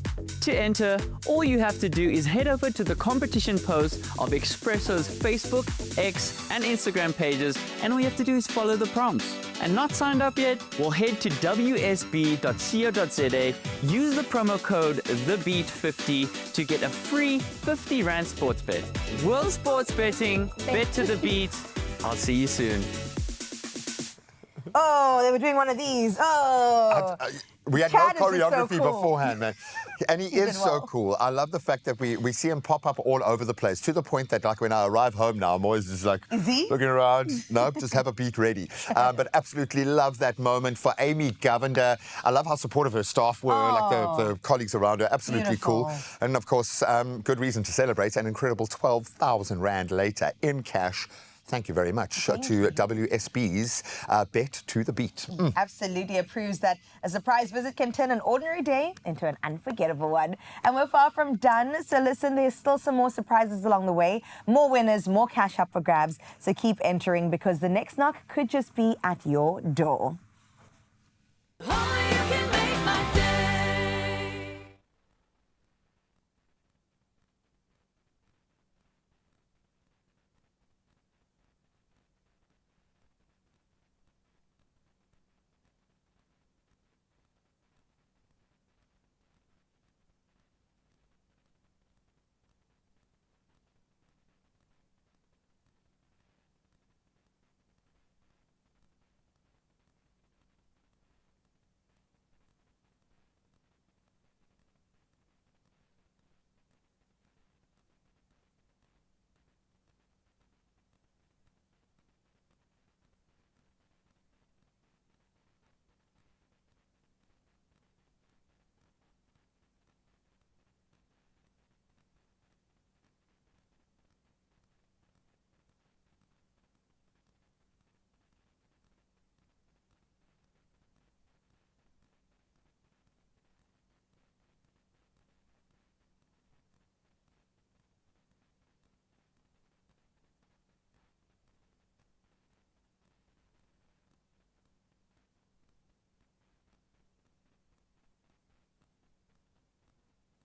To enter, all you have to do is head over to the competition post of Expresso's Facebook, X, and Instagram pages, and all you have to do is follow the prompts. And not signed up yet? Well, head to wsb.co.za, use the promo code TheBeat50 to get a free 50 Rand sports bet. World Sports Betting, bet to the beat. I'll see you soon. Oh, they were doing one of these. Oh. We had Chad no is just so choreography cool. beforehand, man. And he is so well. cool. I love the fact that we see him pop up all over the place, to the point that, like, when I arrive home now, I'm always just like looking around. Nope, just have a beat ready. But absolutely love that moment for Amy Govender. I love how supportive her staff were, like the colleagues around her. Absolutely cool. And of course, good reason to celebrate. An incredible 12,000 Rand later in cash. Thank you very much to WSB's Bet to the Beat. Absolutely approves that a surprise visit can turn an ordinary day into an unforgettable one. And we're far from done, so listen, there's still some more surprises along the way. More winners, more cash up for grabs. So keep entering, because the next knock could just be at your door.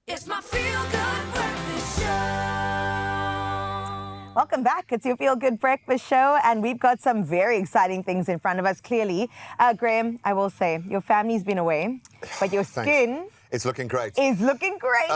It's my feel-good breakfast show. Welcome back. It's your Feel Good Breakfast Show, and we've got some very exciting things in front of us, clearly. Graham, I will say, your family's been away, but your skin It's looking great. is looking great.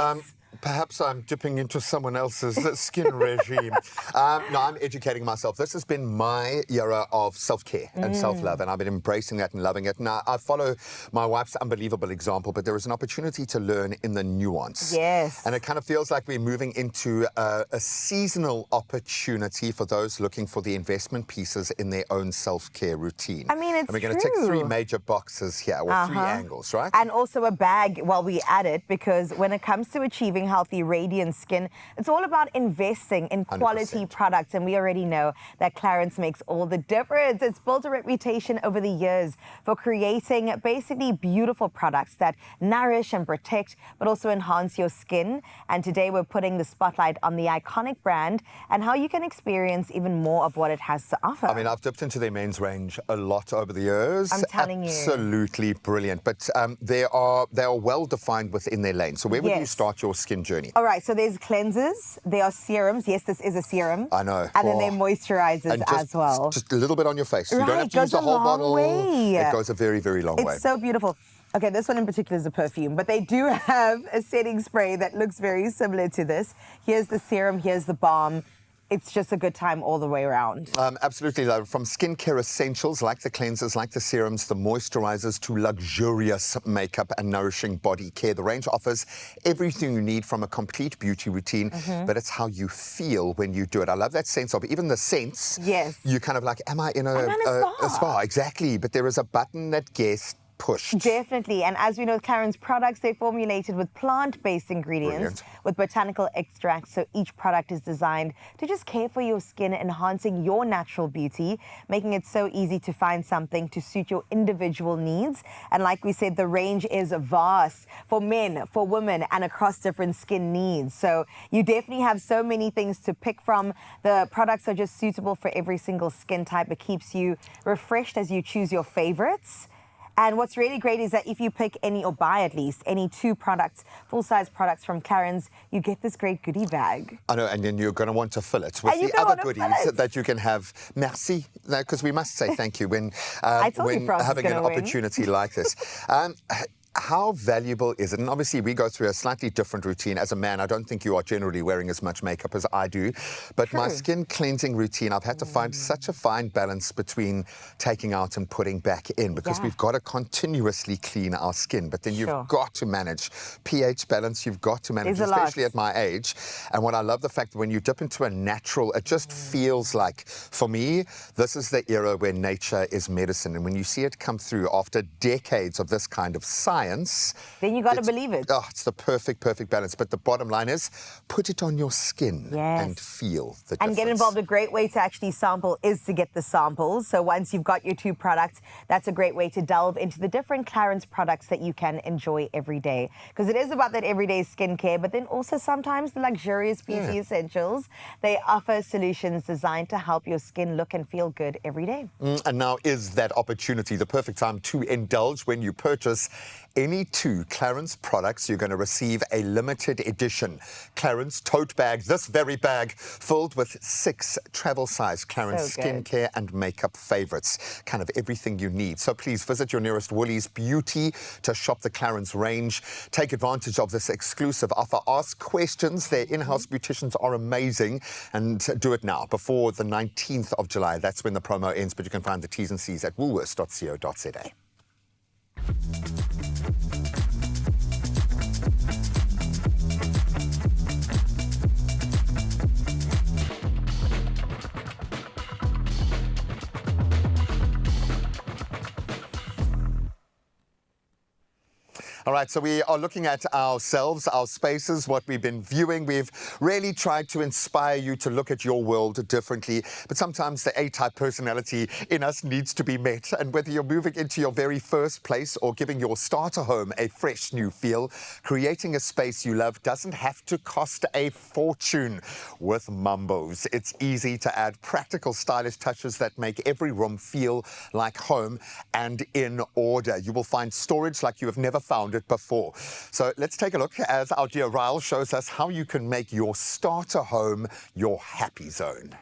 Perhaps I'm dipping into someone else's skin regime. No, I'm educating myself. This has been my era of self-care and self-love, and I've been embracing that and loving it. Now, I follow my wife's unbelievable example, but there is an opportunity to learn in the nuance. Yes. And it kind of feels like we're moving into a seasonal opportunity for those looking for the investment pieces in their own self-care routine. I mean, it's And we're going to tick 3 major boxes here, or 3 angles, right? And also a bag while we at it, because when it comes to achieving healthy, radiant skin, it's all about investing in quality 100%. products. And we already know that Clarence makes all the difference. It's built a reputation over the years for creating basically beautiful products that nourish and protect, but also enhance your skin. And today we're putting the spotlight on the iconic brand and how you can experience even more of what it has to offer. I mean, I've dipped into their men's range a lot over the years. I'm telling you. Absolutely brilliant. But they are well defined within their lane. So where would you Yes. start your skin journey? All right, so there's cleansers, there are serums. Yes, this is a serum. I know. And then there are Oh. moisturizers And just, as well. just a little bit on your face. You don't Right, have to use goes the a whole long bottle. way. It goes a very, very long way. It's so beautiful. Okay, this one in particular is a perfume, but they do have a setting spray that looks very similar to this. Here's the serum, here's the balm. it's just a good time all the way around. Absolutely, though. From skincare essentials like the cleansers, like the serums, the moisturizers, to luxurious makeup and nourishing body care, the range offers everything you need from a complete beauty routine, but it's how you feel when you do it. I love that sense of even the sense. Yes. You kind of like, am I in a spa? Exactly, but there is a button that gets pushed. Definitely. And as we know, Clarins products, they're formulated with plant-based ingredients, with botanical extracts. So each product is designed to just care for your skin, enhancing your natural beauty, making it so easy to find something to suit your individual needs. And like we said, the range is vast for men, for women, and across different skin needs. So you definitely have so many things to pick from. The products are just suitable for every single skin type. It keeps you refreshed as you choose your favorites. And what's really great is that if you pick any, or buy at least, any 2 products, full-size products from Clarins, you get this great goodie bag. I know, and then you're going to want to fill it with the other goodies that you can have. Merci, because we must say thank you when having an opportunity like this. How valuable is it? And obviously, we go through a slightly different routine. As a man, I don't think you are generally wearing as much makeup as I do. But my skin cleansing routine, I've had to find such a fine balance between taking out and putting back in, because we've got to continuously clean our skin. But then you've got to manage pH balance. You've got to manage, especially at my age. And what I love the fact that when you dip into a natural, it just feels like, for me, this is the era where nature is medicine. And when you see it come through after decades of this kind of science, then you got to believe it. Oh, it's the perfect balance. But the bottom line is, put it on your skin and feel the difference. And get involved. A great way to actually sample is to get the samples. So once you've got your 2 products, that's a great way to delve into the different Clarins products that you can enjoy every day. Because it is about that everyday skincare, but then also sometimes the luxurious beauty essentials. They offer solutions designed to help your skin look and feel good every day. And now is that opportunity the perfect time to indulge when you purchase any 2 Clarins products. You're going to receive a limited edition Clarins tote bag, this very bag, filled with 6 travel-size Clarins skincare and makeup favorites. Kind of everything you need. So please visit your nearest Woolies Beauty to shop the Clarins range. Take advantage of this exclusive offer. Ask questions. Their in-house beauticians are amazing. And do it now, before the 19th of July. That's when the promo ends, but you can find the T's and C's at woolworths.co.za. All right, so we are looking at ourselves, our spaces, what we've been viewing. We've really tried to inspire you to look at your world differently. But sometimes the A-type personality in us needs to be met. And whether you're moving into your very first place or giving your starter home a fresh new feel, creating a space you love doesn't have to cost a fortune. With Mambos, it's easy to add practical, stylish touches that make every room feel like home and in order. You will find storage like you have never found it before. So let's take a look as our dear Ryle shows us how you can make your starter home your happy zone.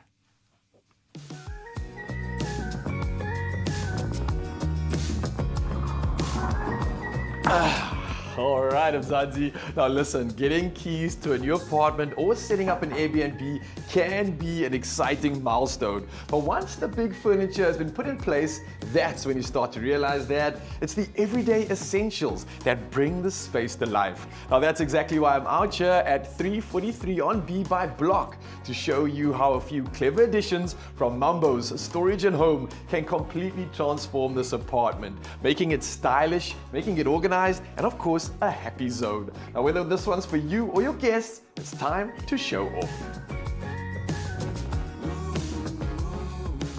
All right, Mzansi. Now listen, getting keys to a new apartment or setting up an Airbnb can be an exciting milestone. But once the big furniture has been put in place, that's when you start to realize that it's the everyday essentials that bring the space to life. Now that's exactly why I'm out here at 343 on B by Block to show you how a few clever additions from Mambo's Storage and Home can completely transform this apartment, making it stylish, making it organized, and of course, a happy zone. Now, whether this one's for you or your guests, it's time to show off.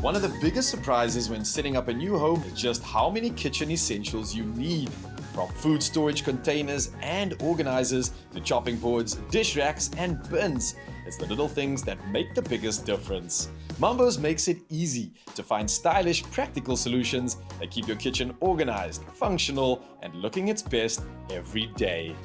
One of the biggest surprises when setting up a new home is just how many kitchen essentials you need. From food storage containers and organizers to chopping boards, dish racks, and bins. It's the little things that make the biggest difference. Mambo's makes it easy to find stylish, practical solutions that keep your kitchen organized, functional, and looking its best every day.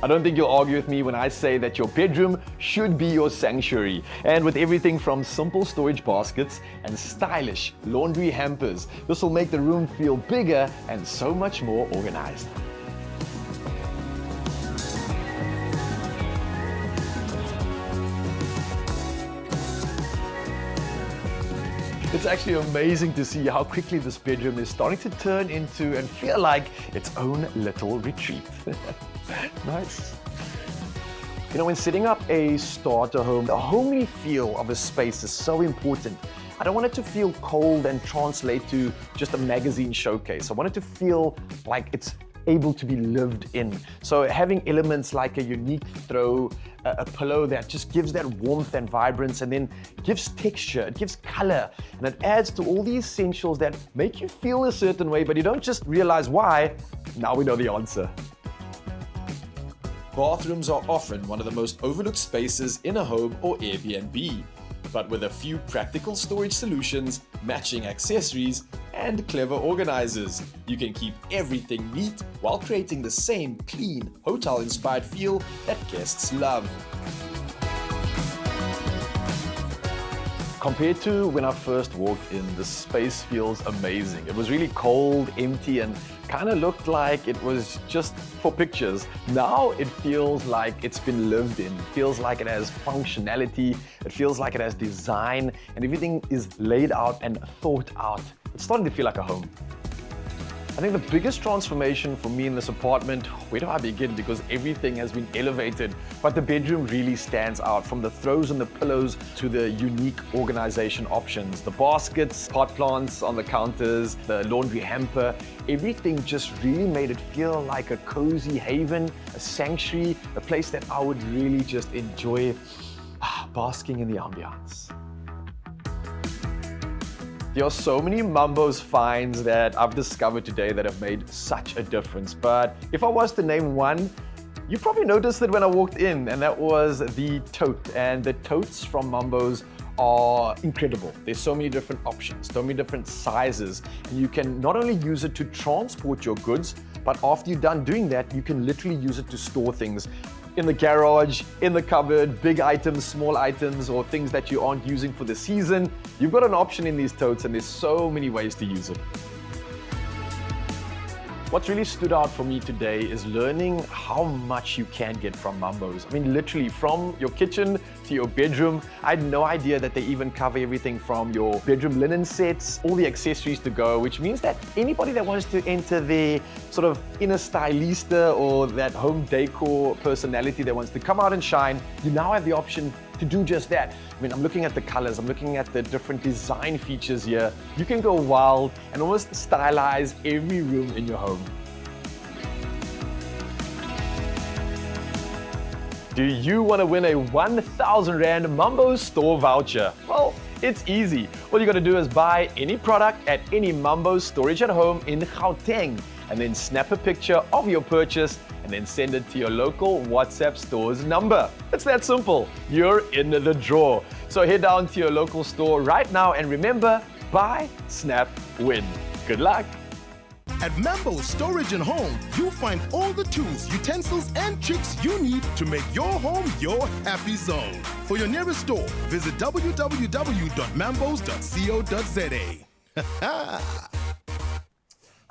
I don't think you'll argue with me when I say that your bedroom should be your sanctuary. And with everything from simple storage baskets and stylish laundry hampers, this will make the room feel bigger and so much more organized. It's actually amazing to see how quickly this bedroom is starting to turn into and feel like its own little retreat. Nice. You know, when setting up a starter home, the homely feel of a space is so important. I don't want it to feel cold and translate to just a magazine showcase. I want it to feel like it's able to be lived in. So having elements like a unique throw, a pillow that just gives that warmth and vibrance, and then gives texture, it gives color, and it adds to all the essentials that make you feel a certain way, but you don't just realize why. Now we know the answer. Bathrooms are often one of the most overlooked spaces in a home or Airbnb. But with a few practical storage solutions, matching accessories, and clever organizers, you can keep everything neat while creating the same clean, hotel-inspired feel that guests love. Compared to when I first walked in, the space feels amazing. It was really cold, empty, and kind of looked like it was just for pictures. Now it feels like it's been lived in. It feels like it has functionality. It feels like it has design, and everything is laid out and thought out. It's starting to feel like a home. I think the biggest transformation for me in this apartment, where do I begin? Because everything has been elevated, but the bedroom really stands out, from the throws and the pillows to the unique organization options. The baskets, pot plants on the counters, the laundry hamper, everything just really made it feel like a cozy haven, a sanctuary, a place that I would really just enjoy basking in the ambiance. There are so many Mambo's finds that I've discovered today that have made such a difference. But if I was to name one, you probably noticed it when I walked in, and that was the tote. And the totes from Mambo's are incredible. There's so many different options, so many different sizes. And you can not only use it to transport your goods, but after you're done doing that, you can literally use it to store things. In the garage, in the cupboard, big items, small items, or things that you aren't using for the season. You've got an option in these totes, and there's so many ways to use it. What's really stood out for me today is learning how much you can get from Mambo's. I mean, literally from your kitchen to your bedroom. I had no idea that they even cover everything from your bedroom linen sets, all the accessories to go, which means that anybody that wants to enter their sort of inner stylista or that home decor personality that wants to come out and shine, you now have the option to do just that. I mean, I'm looking at the colors, I'm looking at the different design features here. You can go wild and almost stylize every room in your home. Do you want to win a 1,000 Rand Mambo's store voucher? Well, it's easy. All you got to do is buy any product at any Mambo's storage at home in Gauteng, and then snap a picture of your purchase and then send it to your local WhatsApp store's number. It's that simple. You're in the draw. So head down to your local store right now, and remember, buy, snap, win. Good luck. At Mambo's Storage and Home, you'll find all the tools, utensils, and tricks you need to make your home your happy zone. For your nearest store, visit www.mambos.co.za.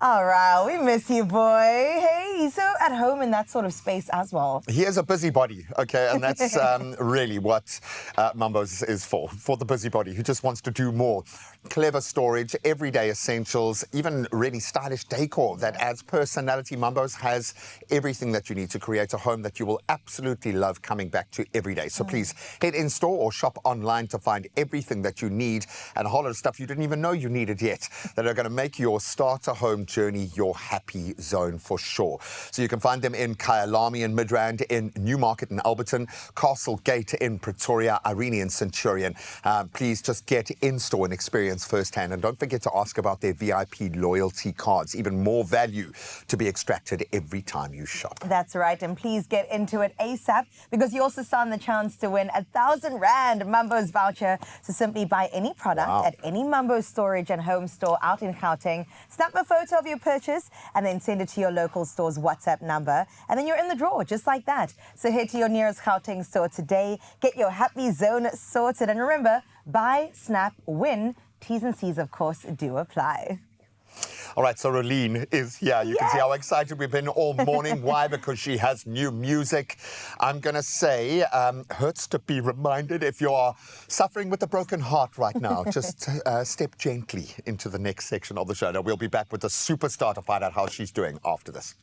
All right, we miss you, boy. Hey, so at home in that sort of space as well. He is a busybody, okay, and that's really what Mambo's is for the busybody who just wants to do more. Clever storage, everyday essentials, even really stylish decor that adds personality. Mambo's has everything that you need to create a home that you will absolutely love coming back to every day. So please head in store or shop online to find everything that you need, and a whole lot of stuff you didn't even know you needed yet that are going to make your starter home journey your happy zone for sure. So you can find them in Kyalami in Midrand, in Newmarket in Alberton, Castle Gate in Pretoria, Irene in Centurion. Please just get in store and experience firsthand, and don't forget to ask about their VIP loyalty cards. Even more value to be extracted every time you shop. That's right, and please get into it ASAP, because you also stand the chance to win 1,000 Rand Mambo's voucher. So simply buy any product at any Mambo's storage and home store out in Gauteng, snap a photo of your purchase, and then send it to your local store's WhatsApp number, and then you're in the draw just like that. So head to your nearest Gauteng store today, get your happy zone sorted, and remember, buy, snap, win. T's and C's, of course, do apply. All right, so Rolene is here. You can see how excited we've been all morning. Why? Because she has new music. I'm going to say, hurts to be reminded, if you are suffering with a broken heart right now, just step gently into the next section of the show. Now, we'll be back with the superstar to find out how she's doing after this.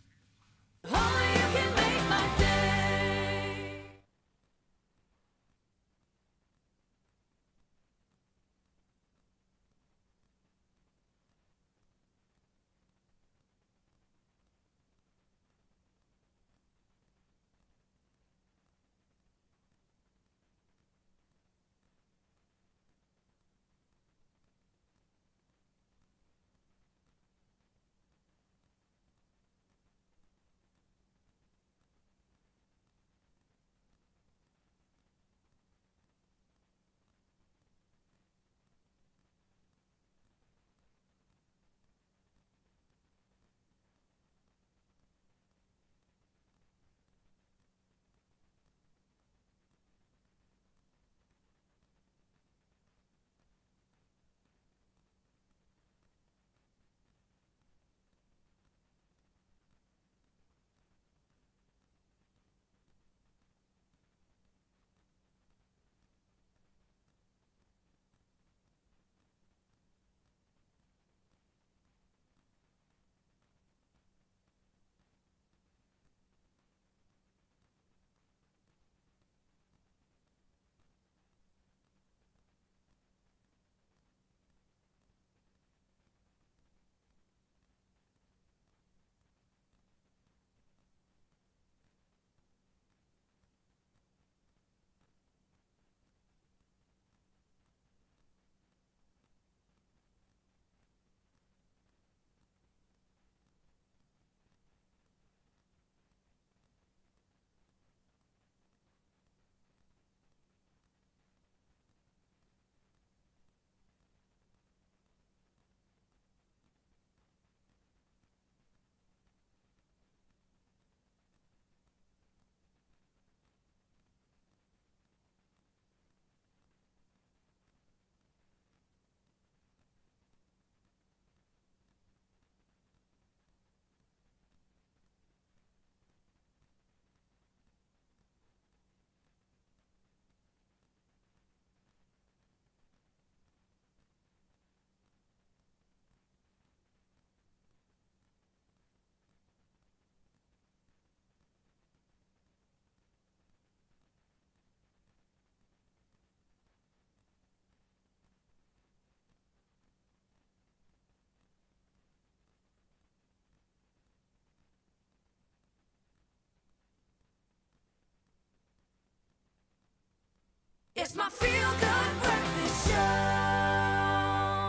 It's my feel-good breakfast show.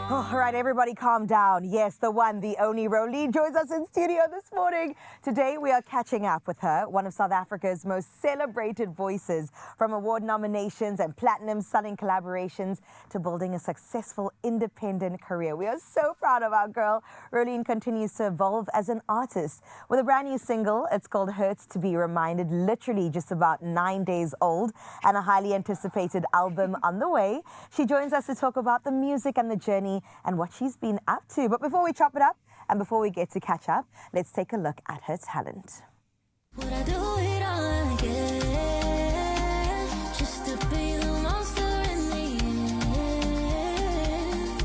Oh, all right, everybody calm down. Yes, the one, the only Rolene joins us in studio this morning. Today, we are catching up with her, one of South Africa's most celebrated voices, from award nominations and platinum-selling collaborations to building a successful independent career. We are so proud of our girl. Rolene continues to evolve as an artist. With a brand new single, it's called Hurts to Be Reminded, literally just about 9 days old, and a highly anticipated album on the way. She joins us to talk about the music and the journey and what she's been up to. But before we chop it up and before we get to catch up, let's take a look at her talent. Would I do it all again? Just to be the monster in the end.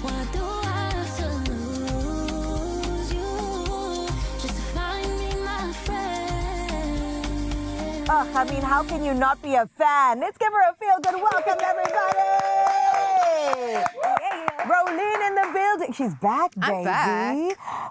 Why do I have to lose you? Just to find me my friend. Oh, I mean, how can you not be a fan? Let's give her a feel-good welcome, everybody! Rolene in the building. She's back, baby. I'm back.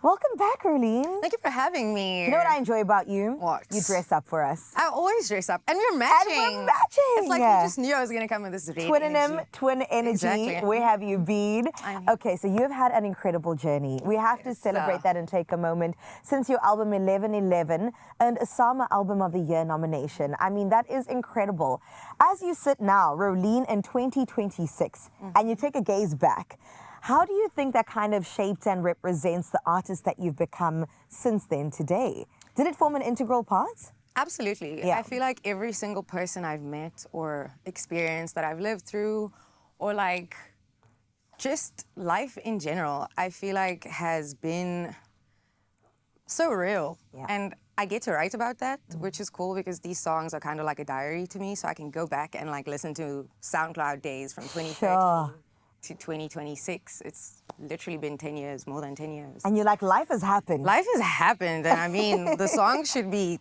Welcome back, Rolene. Thank you for having me. You know what I enjoy about you? What? You dress up for us. I always dress up. And we're matching. And we're matching. It's like you just knew I was going to come with this red energy. Twin energy. Exactly. Where have you been? Okay, so you've had an incredible journey. We have to celebrate that and take a moment. Since your album 1111 earned a Sama Album of the Year nomination. I mean, that is incredible. As you sit now, Rolene, in 2026, and you take a gaze back, how do you think that kind of shaped and represents the artist that you've become since then today? Did it form an integral part? Absolutely. Yeah. I feel like every single person I've met or experienced that I've lived through or like just life in general, I feel like has been so real. And I get to write about that, which is cool because these songs are kind of like a diary to me. So I can go back and like listen to SoundCloud days from 2013 to 2026. It's literally been 10 years, more than 10 years. And you're like, life has happened. Life has happened. And I mean, the song should be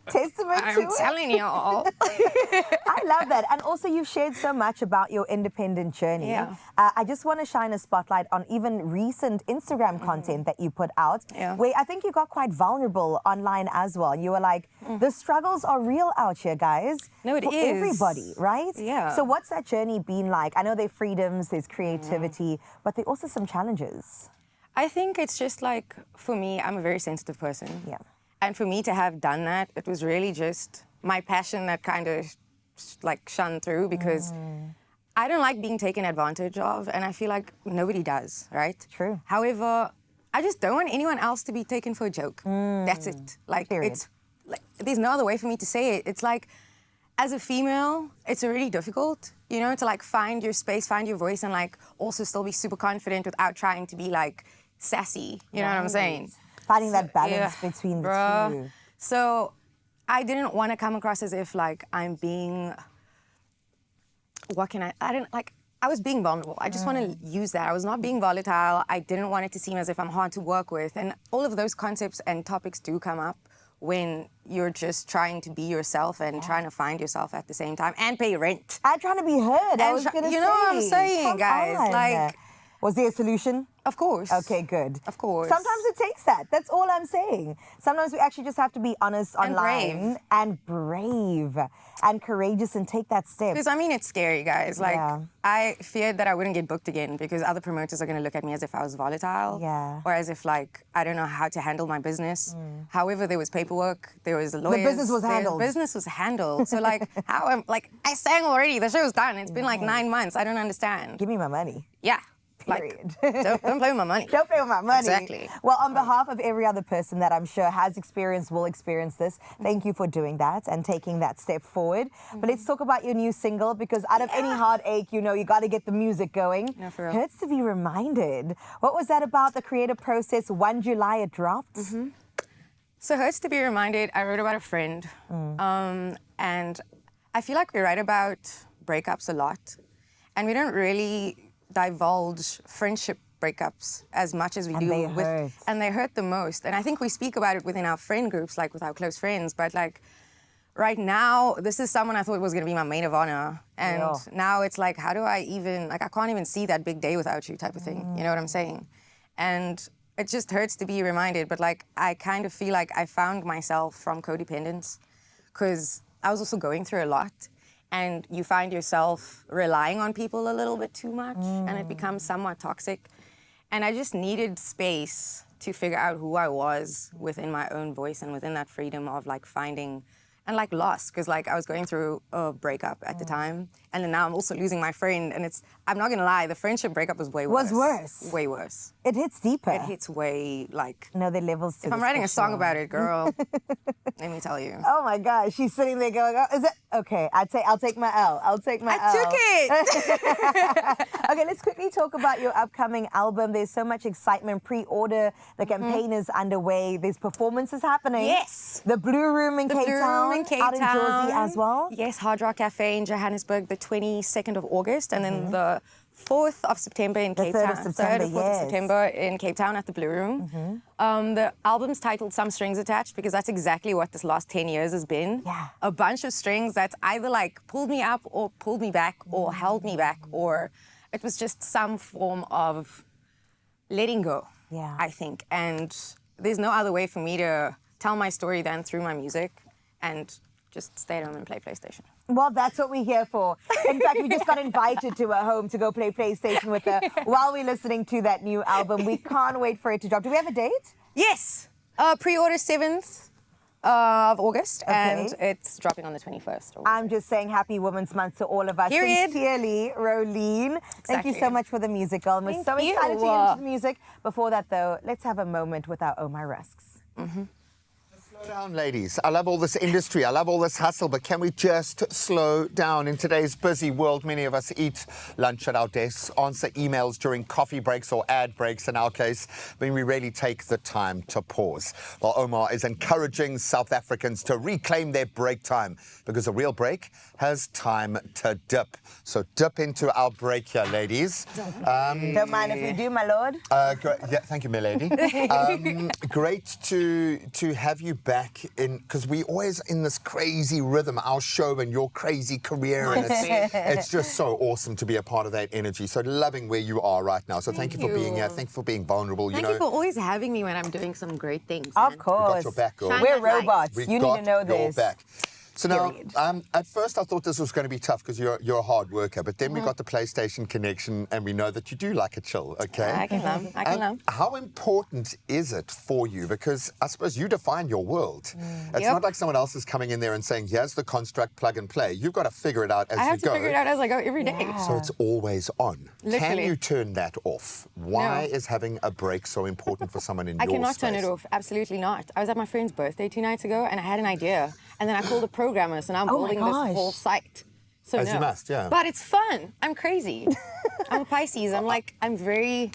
testament to I'm telling y'all. I love that. And also you've shared so much about your independent journey. Yeah. I just want to shine a spotlight on even recent Instagram content that you put out, where I think you got quite vulnerable online as well. You were like, the struggles are real out here, guys. No, it for is. everybody, right? Yeah. So what's that journey been like? I know there are freedoms, there's creativity, but there are also some challenges. I think it's just like, for me, I'm a very sensitive person. Yeah. And for me to have done that, it was really just my passion that kind of like shone through because I don't like being taken advantage of, and I feel like nobody does, right? True. However, I just don't want anyone else to be taken for a joke. That's it. Like, it's like, there's no other way for me to say it. It's like, as a female, it's really difficult, you know, to like find your space, find your voice, and like also still be super confident without trying to be like sassy. You know what I'm saying? Finding that balance between the two. So I didn't want to come across as if like I'm being, I was being vulnerable. I just want to use that. I was not being volatile. I didn't want it to seem as if I'm hard to work with. And all of those concepts and topics do come up when you're just trying to be yourself and trying to find yourself at the same time and pay rent. I'm trying to be heard. I was gonna say. You know what I'm saying, Come guys? on. Like, was there a solution? Of course. Okay, good. Of course. Sometimes it takes that. That's all I'm saying. Sometimes we actually just have to be honest And online and brave and courageous and take that step. Because I mean, it's scary, guys. Like, I feared that I wouldn't get booked again because other promoters are going to look at me as if I was volatile. Yeah. Or as if, like, I don't know how to handle my business. However, there was paperwork, there was lawyers. The business was handled. The business was handled. So, like, how am, like, I sang already. The show's done. It's been like 9 months. I don't understand. Give me my money. Yeah. Period. Like, don't play with my money. Don't play with my money. Exactly. Well, on behalf of every other person that I'm sure has experienced, will experience this, thank you for doing that and taking that step forward. But let's talk about your new single, because out of any heartache, you know, you got to get the music going. No, for real. Hurts to be reminded. What was that about, the creative process? 1 July it dropped. So Hurts to be reminded, I wrote about a friend. And I feel like we write about breakups a lot. And we don't really divulge friendship breakups as much as we do. They hurt. And they hurt the most. And I think we speak about it within our friend groups, like with our close friends. But like right now, this is someone I thought was going to be my maid of honor. And now it's like, how do I even, like, I can't even see that big day without you type of thing. You know what I'm saying? And it just hurts to be reminded. But like, I kind of feel like I found myself from codependence because I was also going through a lot. And you find yourself relying on people a little bit too much, and it becomes somewhat toxic. And I just needed space to figure out who I was within my own voice and within that freedom of like finding and like loss, because like I was going through a breakup at the time, and then now I'm also losing my friend, and it's, I'm not gonna lie, the friendship breakup was way worse. Was worse. Way worse. It hits deeper. It hits way like. No, the levels to If I'm this writing for a song sure. about it, girl, let me tell you. Oh my gosh, she's sitting there going, oh, is it? Okay, I'll take my L. I'll take my L. I took it! Okay, let's quickly talk about your upcoming album. There's so much excitement. Pre-order, the campaign is underway. There's performances happening. Yes. The Blue Room in Cape Town. Room in Cape out in Town. Jersey as well. Yes, Hard Rock Cafe in Johannesburg, the 22nd of August, and then the 4th of September in Cape 3rd Town. of September, 3rd or 4th of September in Cape Town at the Blue Room. The album's titled Some Strings Attached because that's exactly what this last 10 years has been. Yeah. A bunch of strings that's either like pulled me up or pulled me back or held me back, or it was just some form of letting go, I think. And there's no other way for me to tell my story than through my music and just stay at home and play PlayStation. Well, that's what we're here for. In fact, we just got invited to her home to go play PlayStation with her while we're listening to that new album. We can't wait for it to drop. Do we have a date? Yes. Pre-order 7th of August, and it's dropping on the 21st. I'm just saying happy Women's Month to all of us. Period. Sincerely, Rolene. Thank you so Exactly. much for the music, girl. And we're Thank so excited to you. get into the music. Before that, though, let's have a moment with our Oh My Rusks. Slow down, ladies. I love all this industry. I love all this hustle, but can we just slow down? In today's busy world, many of us eat lunch at our desks, answer emails during coffee breaks or ad breaks in our case, when we really take the time to pause. Well, Omar is encouraging South Africans to reclaim their break time because a real break has time to dip. So dip into our break here, ladies. Don't mind if we do, my lord. Great. Yeah, thank you, my lady. Great to have you back in, because we always in this crazy rhythm, our show and your crazy career, and it's just so awesome to be a part of that energy. So loving where you are right now. So thank you for being here. Thank you for being vulnerable. Thank you for always having me when I'm doing some great things. Of course. We got your back, girl. We're robots. We You need got to know your this. back. So now, at first I thought this was going to be tough because you're a hard worker, but then we got the PlayStation connection and we know that you do like a chill, okay? I can love. How important is it for you? Because I suppose you define your world. It's not like someone else is coming in there and saying, here's the construct, plug and play. You've got to figure it out as you go. I have to figure it out as I go every day. So it's always on. Literally. Can you turn that off? Why is having a break so important for someone in your space? I cannot turn it off. Absolutely not. I was at my friend's birthday 2 nights ago and I had an idea. And then I called a programmer, so now I'm building this whole site. So As you must, yeah. But it's fun. I'm crazy. I'm a Pisces. I'm very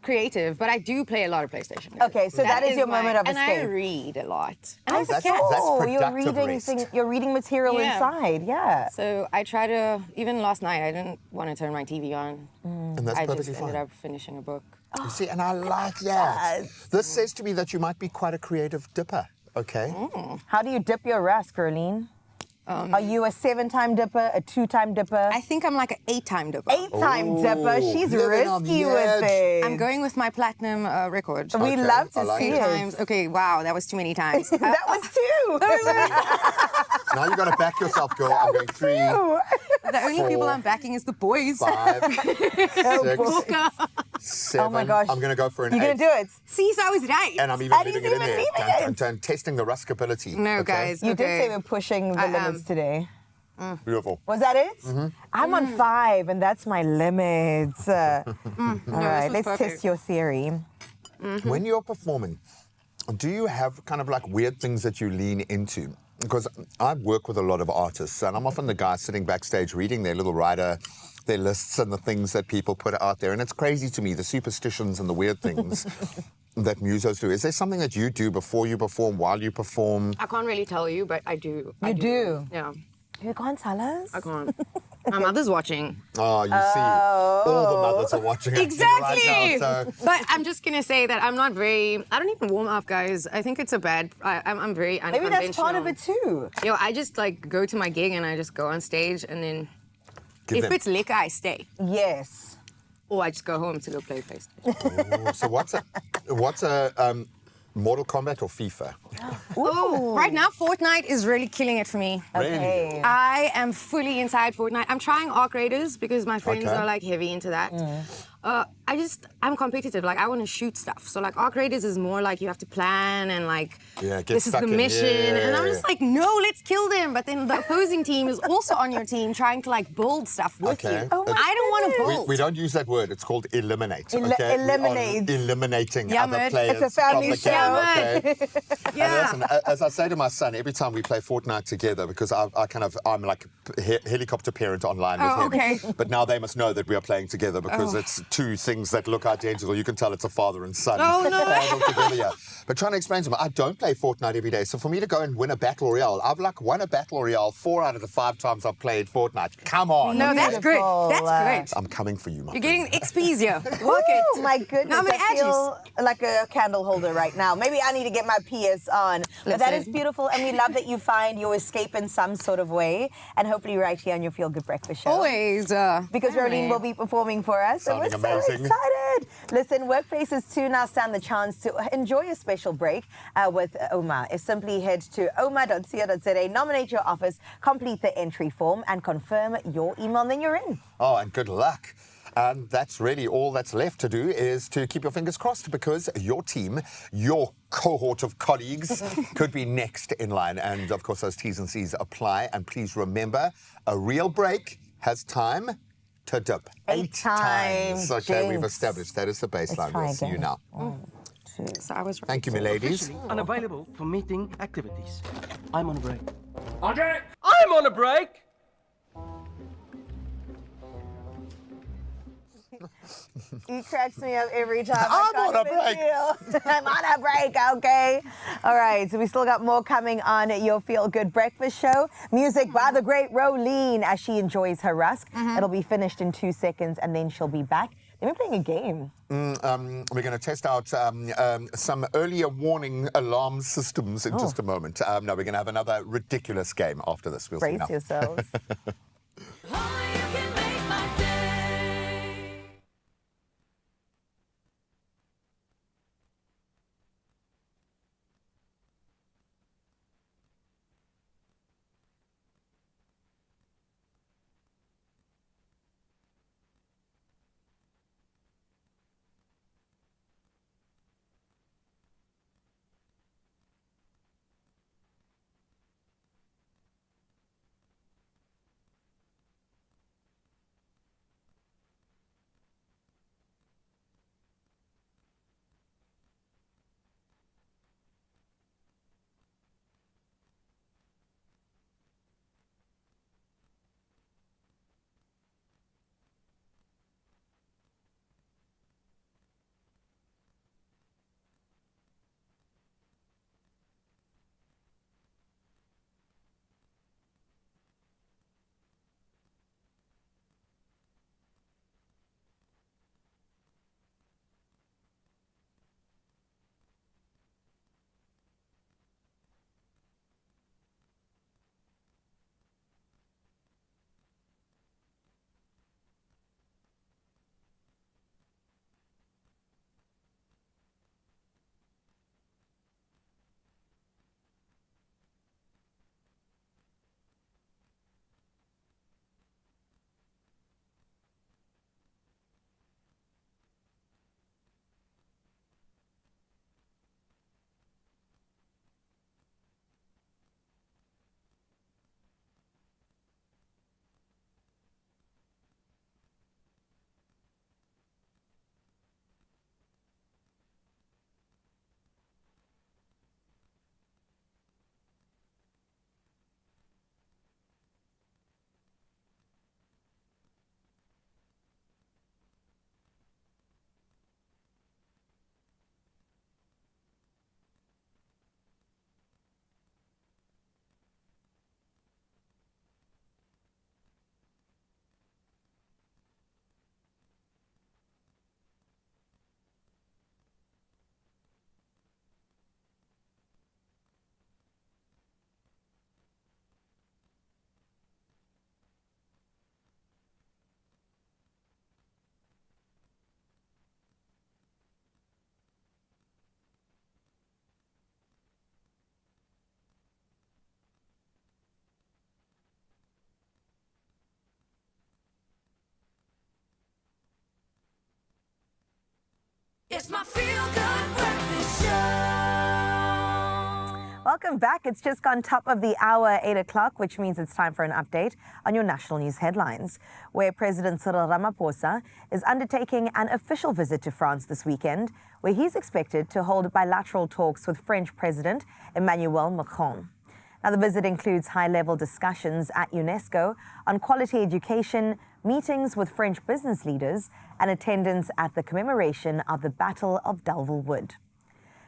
creative, but I do play a lot of PlayStation. Okay, so that is your moment of and escape. I read a lot. And that's you're reading you're reading material inside, yeah. So I try to, even last night, I didn't want to turn my TV on. And that's I perfectly just fine. ended up finishing a book. You see, and I like that. This says to me that you might be quite a creative dipper, okay? How do you dip your rest, Gerline? Are you a 7-time dipper, a 2-time dipper? I think I'm like an 8-time dipper. 8-time dipper. She's risky with it. I'm going with my platinum record. We love to see it. Times. Okay, wow, that was too many times. That was 2. Now you got to back yourself, girl. I'm going 3. The only people I'm backing is the boys. 5, 6, 7. Oh my gosh. I'm going to go for an 8. You're going to do it. See, so I was right. And I'm even leaving it in there. I'm testing the ruskability. No, guys. You did say we're pushing the limits today. Beautiful. Was that it? I'm on 5, and that's my limit. All right, let's test your theory. When you're performing, do you have kind of like weird things that you lean into? Because I work with a lot of artists, and I'm often the guy sitting backstage reading their little writer, their lists and the things that people put out there. And it's crazy to me, the superstitions and the weird things that musos do. Is there something that you do before you perform, while you perform? I can't really tell you, but I do. You do? Yeah. You can't tell us? I can't. My mother's watching. Oh, you see, all the mothers are watching Exactly. right now. So. But I'm just going to say that I'm not very, I don't even warm up, guys. I think it's a bad, I'm very unconventional. Maybe that's part of it too. Yo, I just like go to my gig and I just go on stage and then if it's liquor, I stay. Yes. Or I just go home to go play PlayStation. So what's a Mortal Kombat or FIFA? Ooh. Right now, Fortnite is really killing it for me. Okay. Really? I am fully inside Fortnite. I'm trying Arc Raiders because my friends are like heavy into that. I'm competitive. Like I want to shoot stuff. So like Arc Raiders is more like you have to plan and like this is the mission. And I'm just like, no, let's kill them. But then the opposing team is also on your team trying to like build stuff with you. Oh my I don't want to build. We don't use that word. It's called eliminate. Okay? Eliminate. Eliminating Yeah, other man. players. It's a family from the game, show. okay? Yeah. And listen, as I say to my son, every time we play Fortnite together, because I'm like helicopter parent online with him. Okay. But now they must know that we are playing together because it's 2 things that look identical. You can tell it's a father and son. Oh, no. playing all together here. But trying to explain to them, I don't play Fortnite every day. So for me to go and win a battle royale, I've like won a battle royale 4 out of the 5 times I've played Fortnite. Come on. No, that's great. That's great. I'm coming for you, my You're getting XPs here. Work Oh it. my goodness, Now I'm gonna I add you. feel like a candle holder right now. Maybe I need to get my PS on. But that is Listen. beautiful, and we love that you find your escape in some sort of way, and hopefully right here on your Feel Good Breakfast Show. Always. Because Rolene will be performing for us, so we're Sounding so amazing. excited. Listen, workplaces too now stand the chance to enjoy a special break with Omar. Simply head to omar.co.za, nominate your office, complete the entry form, and confirm your email, and then you're in. Oh, and good luck. And that's really all that's left to do is to keep your fingers crossed because your team, your cohort of colleagues could be next in line. And of course, those T's and C's apply. And please remember, a real break has time to dip. 8 times. Okay, we've Jinx. established that is the baseline. Let's try We'll see you again. now. 1, too. So I was right. Thank you, my ladies. Officially unavailable for meeting activities. I'm on a break. Andre, I'm on a break. He cracks me up every time. I'm I on a break. I'm on a break, okay? All right, so we still got more coming on your Feel Good Breakfast Show. Music by the great Rolene as she enjoys her rusk. It'll be finished in 2 seconds and then she'll be back. Then we're playing a game. We're going to test out some earlier warning alarm systems in just a moment. No, we're going to have another ridiculous game after this. We'll see now. Brace yourselves. It's my Feel Good Breakfast Show. Welcome back. It's just gone top of the hour, 8 o'clock, which means it's time for an update on your national news headlines, where President Cyril Ramaphosa is undertaking an official visit to France this weekend, where he's expected to hold bilateral talks with French President Emmanuel Macron. Now, the visit includes high-level discussions at UNESCO on quality education, meetings with French business leaders, and attendance at the commemoration of the Battle of Delville Wood.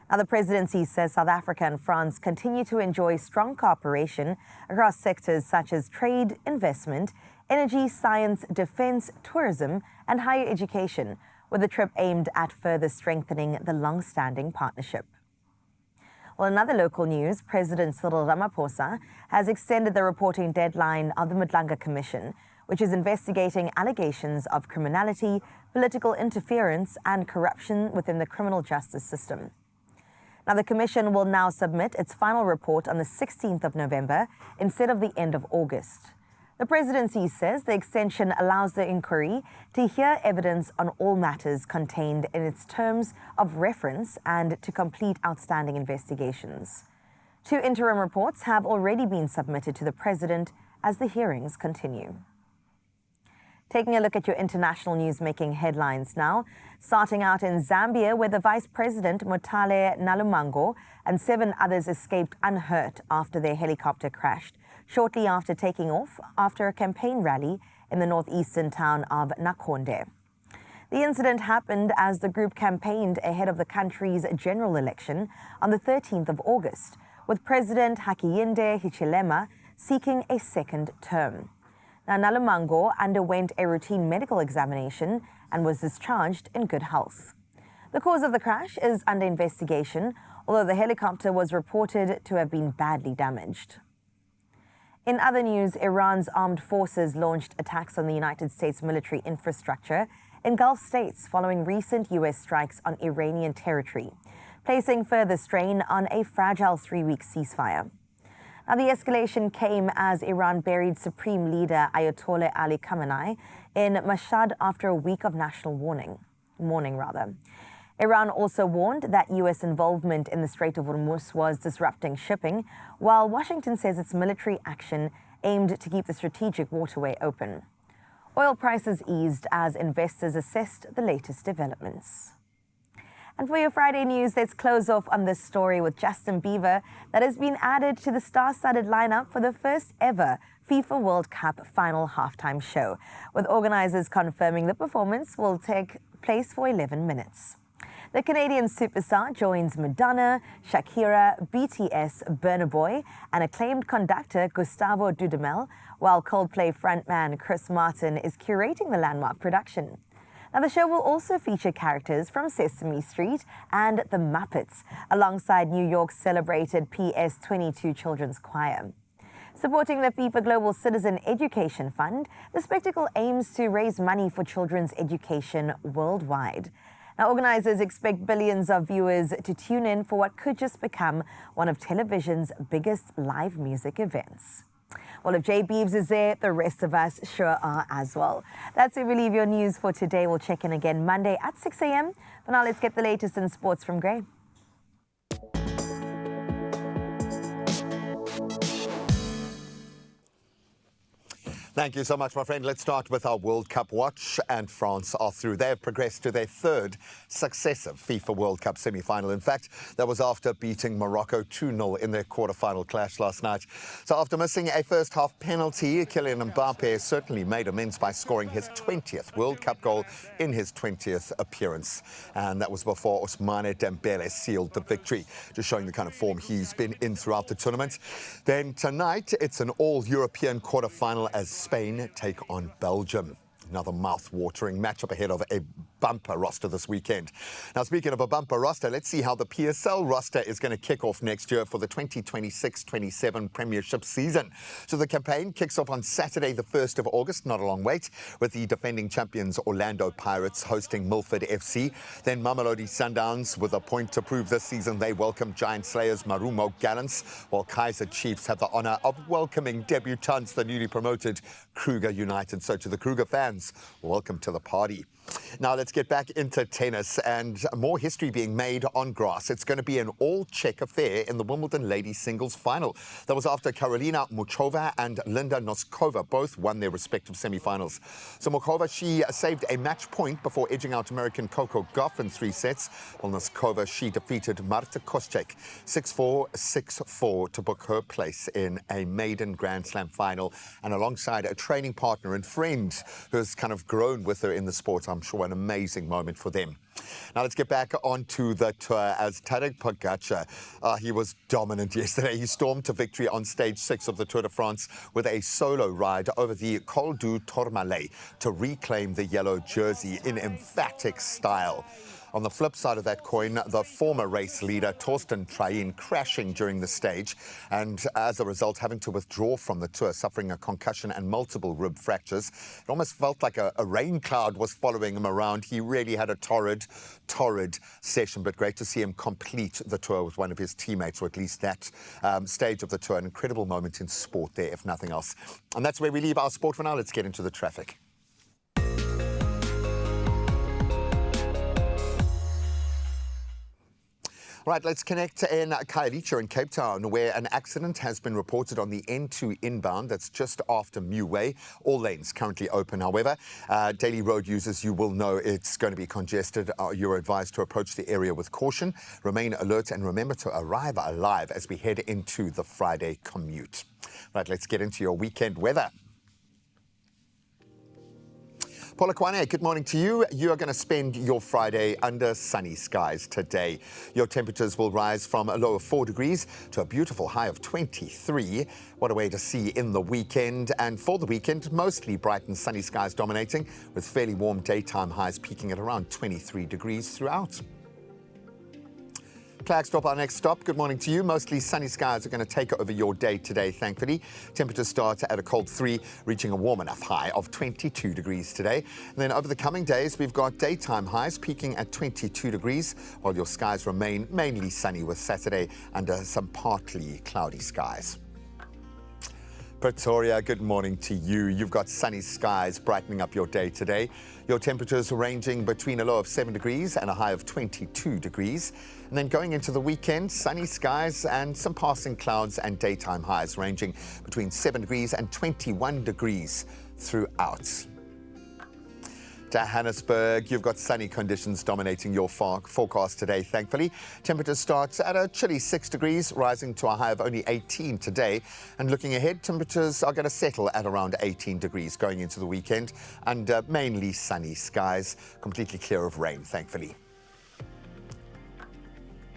Now, the presidency says South Africa and France continue to enjoy strong cooperation across sectors such as trade, investment, energy, science, defense, tourism, and higher education, with the trip aimed at further strengthening the long-standing partnership. Well, in other local news, President Cyril Ramaphosa has extended the reporting deadline of the Madlanga Commission, which is investigating allegations of criminality, political interference, and corruption within the criminal justice system. Now, the Commission will now submit its final report on the 16th of November instead of the end of August. The presidency says the extension allows the inquiry to hear evidence on all matters contained in its terms of reference and to complete outstanding investigations. 2 interim reports have already been submitted to the president as the hearings continue. Taking a look at your international news making headlines now. Starting out in Zambia, where the Vice President Motale Nalumango and 7 others escaped unhurt after their helicopter crashed, shortly after taking off after a campaign rally in the northeastern town of Nakonde. The incident happened as the group campaigned ahead of the country's general election on the 13th of August, with President Hakainde Hichilema seeking a second term. Now, Nalumango underwent a routine medical examination and was discharged in good health. The cause of the crash is under investigation, although the helicopter was reported to have been badly damaged. In other news, Iran's armed forces launched attacks on the United States military infrastructure in Gulf states following recent U.S. strikes on Iranian territory, placing further strain on a fragile 3-week ceasefire. Now, the escalation came as Iran buried Supreme Leader Ayatollah Ali Khamenei in Mashhad after a week of national mourning. Iran also warned that U.S. involvement in the Strait of Hormuz was disrupting shipping, while Washington says its military action aimed to keep the strategic waterway open. Oil prices eased as investors assessed the latest developments. And for your Friday news, let's close off on this story with Justin Bieber that has been added to the star-studded lineup for the first ever FIFA World Cup final halftime show, with organizers confirming the performance will take place for 11 minutes. The Canadian superstar joins Madonna, Shakira, BTS, Burna Boy, and acclaimed conductor Gustavo Dudamel, while Coldplay frontman Chris Martin is curating the landmark production. Now, the show will also feature characters from Sesame Street and The Muppets, alongside New York's celebrated PS22 Children's Choir. Supporting the FIFA Global Citizen Education Fund, the spectacle aims to raise money for children's education worldwide. Now, organizers expect billions of viewers to tune in for what could just become one of television's biggest live music events. Well, if Jay Beeves is there, the rest of us sure are as well. That's where we leave your news for today. We'll check in again Monday at 6 a.m. For now, let's get the latest in sports from Gray. Thank you so much, my friend. Let's start with our World Cup watch. And France are through. They have progressed to their 3rd successive FIFA World Cup semi-final. In fact, that was after beating Morocco 2-0 in their quarter-final clash last night. So after missing a first-half penalty, Kylian Mbappe certainly made amends by scoring his 20th World Cup goal in his 20th appearance. And that was before Ousmane Dembele sealed the victory, just showing the kind of form he's been in throughout the tournament. Then tonight, it's an all-European quarter-final as Spain take on Belgium. Another mouth-watering matchup ahead of a bumper roster this weekend. Now, speaking of a bumper roster, let's see how the PSL roster is going to kick off next year for the 2026-27 Premiership season. So the campaign kicks off on Saturday, the 1st of August, not a long wait, with the defending champions Orlando Pirates hosting Milford FC. Then Mamelodi Sundowns, with a point to prove this season, they welcome Giant Slayers Marumo Gallants, while Kaizer Chiefs have the honour of welcoming debutants, the newly promoted Kruger United. So to the Kruger fans, welcome to the party. Now let's get back into tennis and more history being made on grass. It's going to be an all-Czech affair in the Wimbledon ladies singles final. That was after Karolina Muchova and Linda Noskova both won their respective semi-finals. So Muchova, she saved a match point before edging out American Coco Gauff in 3 sets, while Noskova, she defeated Marta Koscheck 6-4, 6-4 to book her place in a maiden Grand Slam final, and alongside a training partner and friend who has kind of grown with her in the sport. I'm sure an amazing moment for them. Now let's get back onto the tour as Tadej Pogačar, he was dominant yesterday. He stormed to victory on stage 6 of the Tour de France with a solo ride over the Col du Tourmalet to reclaim the yellow jersey in emphatic style. On the flip side of that coin, the former race leader, Torsten Train, crashing during the stage and as a result having to withdraw from the tour, suffering a concussion and multiple rib fractures. It almost felt like a rain cloud was following him around. He really had a torrid session, but great to see him complete the tour with one of his teammates, or at least that stage of the tour. An incredible moment in sport there, if nothing else. And that's where we leave our sport for now. Let's get into the traffic. Right, let's connect in Khayelitsha in Cape Town, where an accident has been reported on the N2 inbound. That's just after Mew Way. All lanes currently open, however. Daily road users, you will know it's going to be congested. You're advised to approach the area with caution, remain alert, and remember to arrive alive as we head into the Friday commute. Right, let's get into your weekend weather. Polokwane, good morning to you. You are going to spend your Friday under sunny skies today. Your temperatures will rise from a low of 4 degrees to a beautiful high of 23. What a way to see in the weekend. And for the weekend, mostly bright and sunny skies dominating, with fairly warm daytime highs peaking at around 23 degrees throughout. Klerksdorp, our next stop. Good morning to you. Mostly sunny skies are going to take over your day today, thankfully. Temperatures start at a cold 3, reaching a warm enough high of 22 degrees today. And then over the coming days, we've got daytime highs peaking at 22 degrees, while your skies remain mainly sunny with Saturday under some partly cloudy skies. Pretoria, good morning to you. You've got sunny skies brightening up your day today. Your temperatures ranging between a low of 7 degrees and a high of 22 degrees. And then going into the weekend, sunny skies and some passing clouds and daytime highs ranging between 7 degrees and 21 degrees throughout. Johannesburg, you've got sunny conditions dominating your forecast today, thankfully. Temperatures start at a chilly 6 degrees, rising to a high of only 18 today. And looking ahead, temperatures are going to settle at around 18 degrees going into the weekend, under mainly sunny skies, completely clear of rain, thankfully.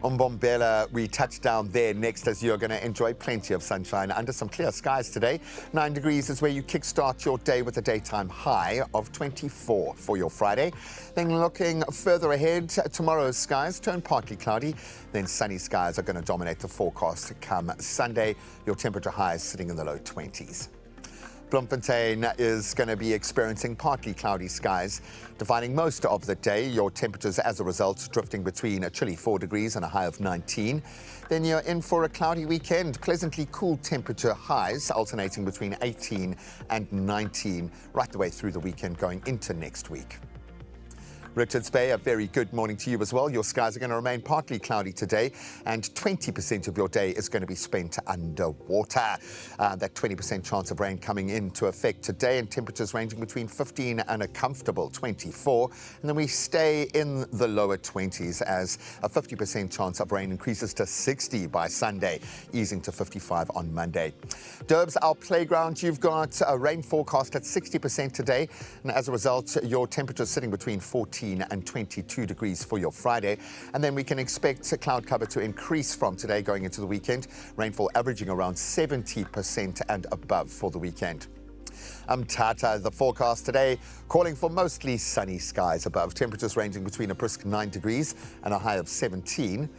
Umbombela, we touch down there next as you're going to enjoy plenty of sunshine under some clear skies today. 9 degrees is where you kickstart your day with a daytime high of 24 for your Friday. Then looking further ahead, tomorrow's skies turn partly cloudy. Then sunny skies are going to dominate the forecast come Sunday. Your temperature highs sitting in the low 20s. Bloemfontein is going to be experiencing partly cloudy skies, defining most of the day. Your temperatures, as a result, drifting between a chilly 4 degrees and a high of 19. Then you're in for a cloudy weekend. Pleasantly cool temperature highs, alternating between 18 and 19 right the way through the weekend going into next week. Richards Bay, a very good morning to you as well. Your skies are going to remain partly cloudy today, and 20% of your day is going to be spent underwater. That 20% chance of rain coming into effect today, and temperatures ranging between 15 and a comfortable 24. And then we stay in the lower 20s as a 50% chance of rain increases to 60 by Sunday, easing to 55 on Monday. Durbs, our playground, you've got a rain forecast at 60% today, and as a result, your temperatures sitting between 14 and 22 degrees for your Friday. And then we can expect cloud cover to increase from today going into the weekend. Rainfall averaging around 70% and above for the weekend. Tata, the forecast today, calling for mostly sunny skies above. Temperatures ranging between a brisk 9 degrees and a high of 17.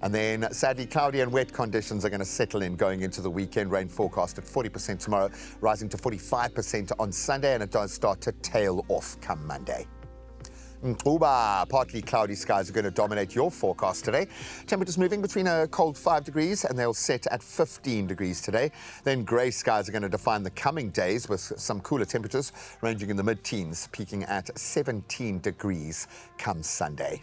And then, sadly, cloudy and wet conditions are going to settle in going into the weekend. Rain forecast at 40% tomorrow, rising to 45% on Sunday, and it does start to tail off come Monday. Uba, partly cloudy skies are going to dominate your forecast today. Temperatures moving between a cold 5 degrees and they'll set at 15 degrees today. Then grey skies are going to define the coming days with some cooler temperatures ranging in the mid-teens, peaking at 17 degrees come Sunday.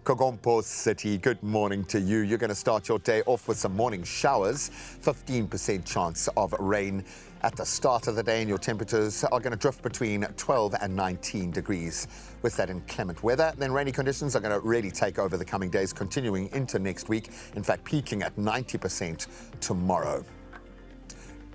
Kogompo City, good morning to you. You're going to start your day off with some morning showers, 15% chance of rain at the start of the day, and your temperatures are going to drift between 12 and 19 degrees. With that inclement weather, then rainy conditions are going to really take over the coming days, continuing into next week, in fact peaking at 90% tomorrow.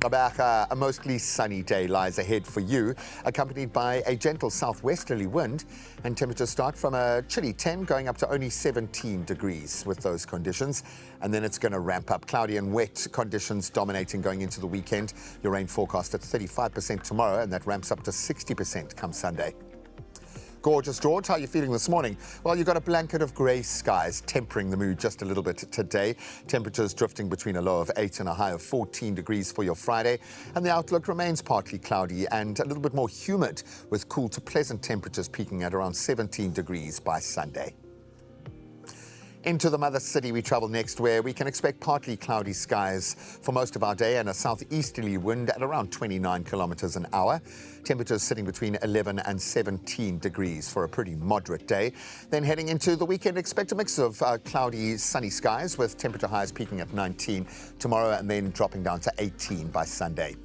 A mostly sunny day lies ahead for you, accompanied by a gentle southwesterly wind, and temperatures start from a chilly 10 going up to only 17 degrees with those conditions. And then it's going to ramp up. Cloudy and wet conditions dominating going into the weekend. Your rain forecast at 35% tomorrow, and that ramps up to 60% come Sunday. Gorgeous George, how are you feeling this morning? Well, you've got a blanket of grey skies tempering the mood just a little bit today. Temperatures drifting between a low of 8 and a high of 14 degrees for your Friday. And the outlook remains partly cloudy and a little bit more humid, with cool to pleasant temperatures peaking at around 17 degrees by Sunday. Into the mother city we travel next, where we can expect partly cloudy skies for most of our day and a southeasterly wind at around 29 kilometers an hour. Temperatures sitting between 11 and 17 degrees for a pretty moderate day. Then heading into the weekend, expect a mix of cloudy, sunny skies with temperature highs peaking at 19 tomorrow and then dropping down to 18 by Sunday.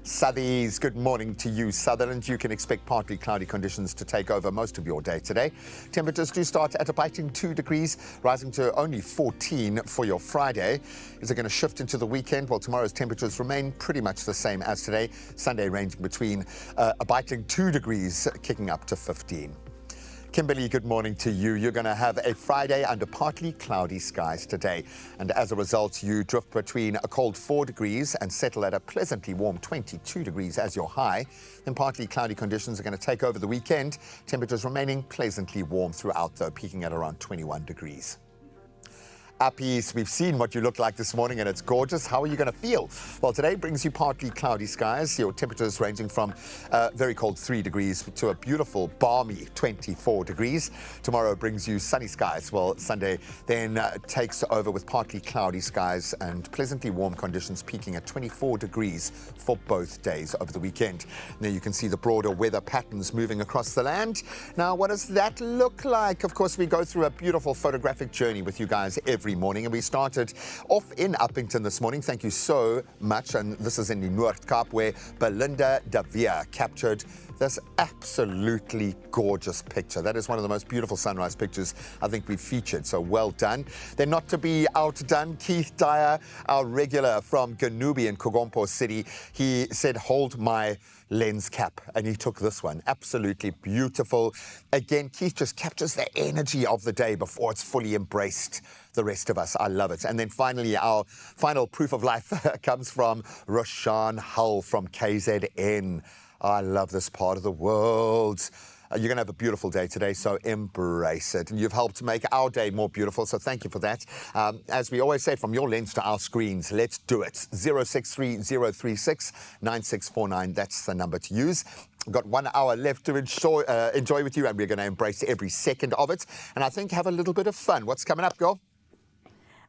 Southies, good morning to you, Sutherland. You can expect partly cloudy conditions to take over most of your day today. Temperatures do start at a biting 2 degrees, rising to only 14 for your Friday. Is it going to shift into the weekend? Well, tomorrow's temperatures remain pretty much the same as today. Sunday ranging between a biting 2 degrees, kicking up to 15. Kimberly, good morning to you. You're going to have a Friday under partly cloudy skies today. And as a result, you drift between a cold 4 degrees and settle at a pleasantly warm 22 degrees as your high. Then partly cloudy conditions are going to take over the weekend. Temperatures remaining pleasantly warm throughout, though, peaking at around 21 degrees. Up east, we've seen what you look like this morning and it's gorgeous. How are you going to feel? Well, today brings you partly cloudy skies. Your temperatures ranging from very cold 3 degrees to a beautiful balmy 24 degrees. Tomorrow brings you sunny skies. Well, Sunday then takes over with partly cloudy skies and pleasantly warm conditions peaking at 24 degrees for both days over the weekend. Now you can see the broader weather patterns moving across the land. Now, what does that look like? Of course, we go through a beautiful photographic journey with you guys every morning, and we started off in Uppington this morning. Thank you so much. And this is in the Noord-Kaap, where Belinda de Vere captured this absolutely gorgeous picture. That is one of the most beautiful sunrise pictures I think we've featured, so well done. Then, not to be outdone, Keith Dyer, our regular from Ganubi in Kogompo City, he said, hold my lens cap, and he took this one. Absolutely beautiful. Again, Keith just captures the energy of the day before it's fully embraced the rest of us. I love it. And then finally, our final proof of life comes from Roshan Hull from KZN. I love this part of the world. You're going to have a beautiful day today, so embrace it. And you've helped make our day more beautiful, so thank you for that. As we always say, from your lens to our screens, let's do it. 063-036-9649. That's the number to use. We've got 1 hour left to enjoy with you, and we're going to embrace every second of it. And I think have a little bit of fun. What's coming up, girl?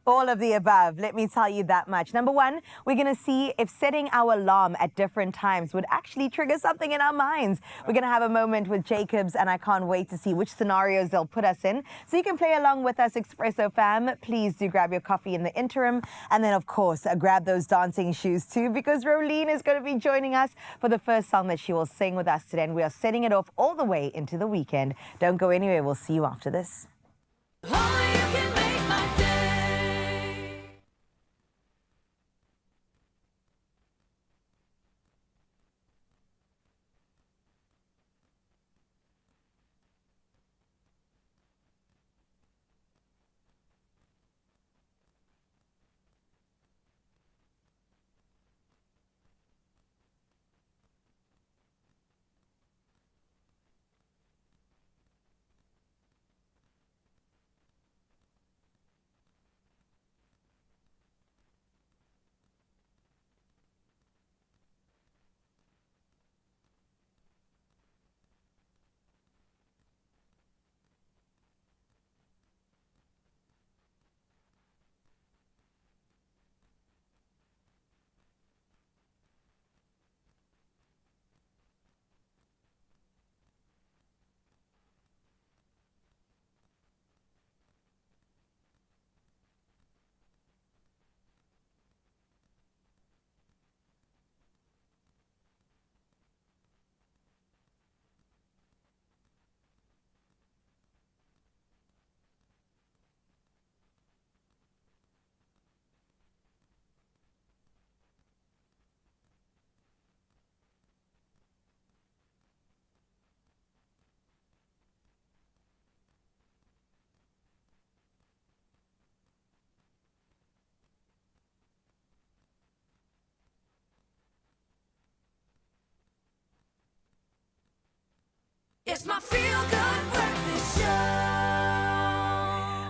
All of the above, let me tell you that much. Number one, we're going to see if setting our alarm at different times would actually trigger something in our minds. We're going to have a moment with Jacobs, and I can't wait to see which scenarios they'll put us in. So you can play along with us, Expresso fam. Please do grab your coffee in the interim. And then, of course, grab those dancing shoes too, because Rolene is going to be joining us for the first song that she will sing with us today. And we are setting it off all the way into the weekend. Don't go anywhere. We'll see you after this. It's my feel-good breakfast show.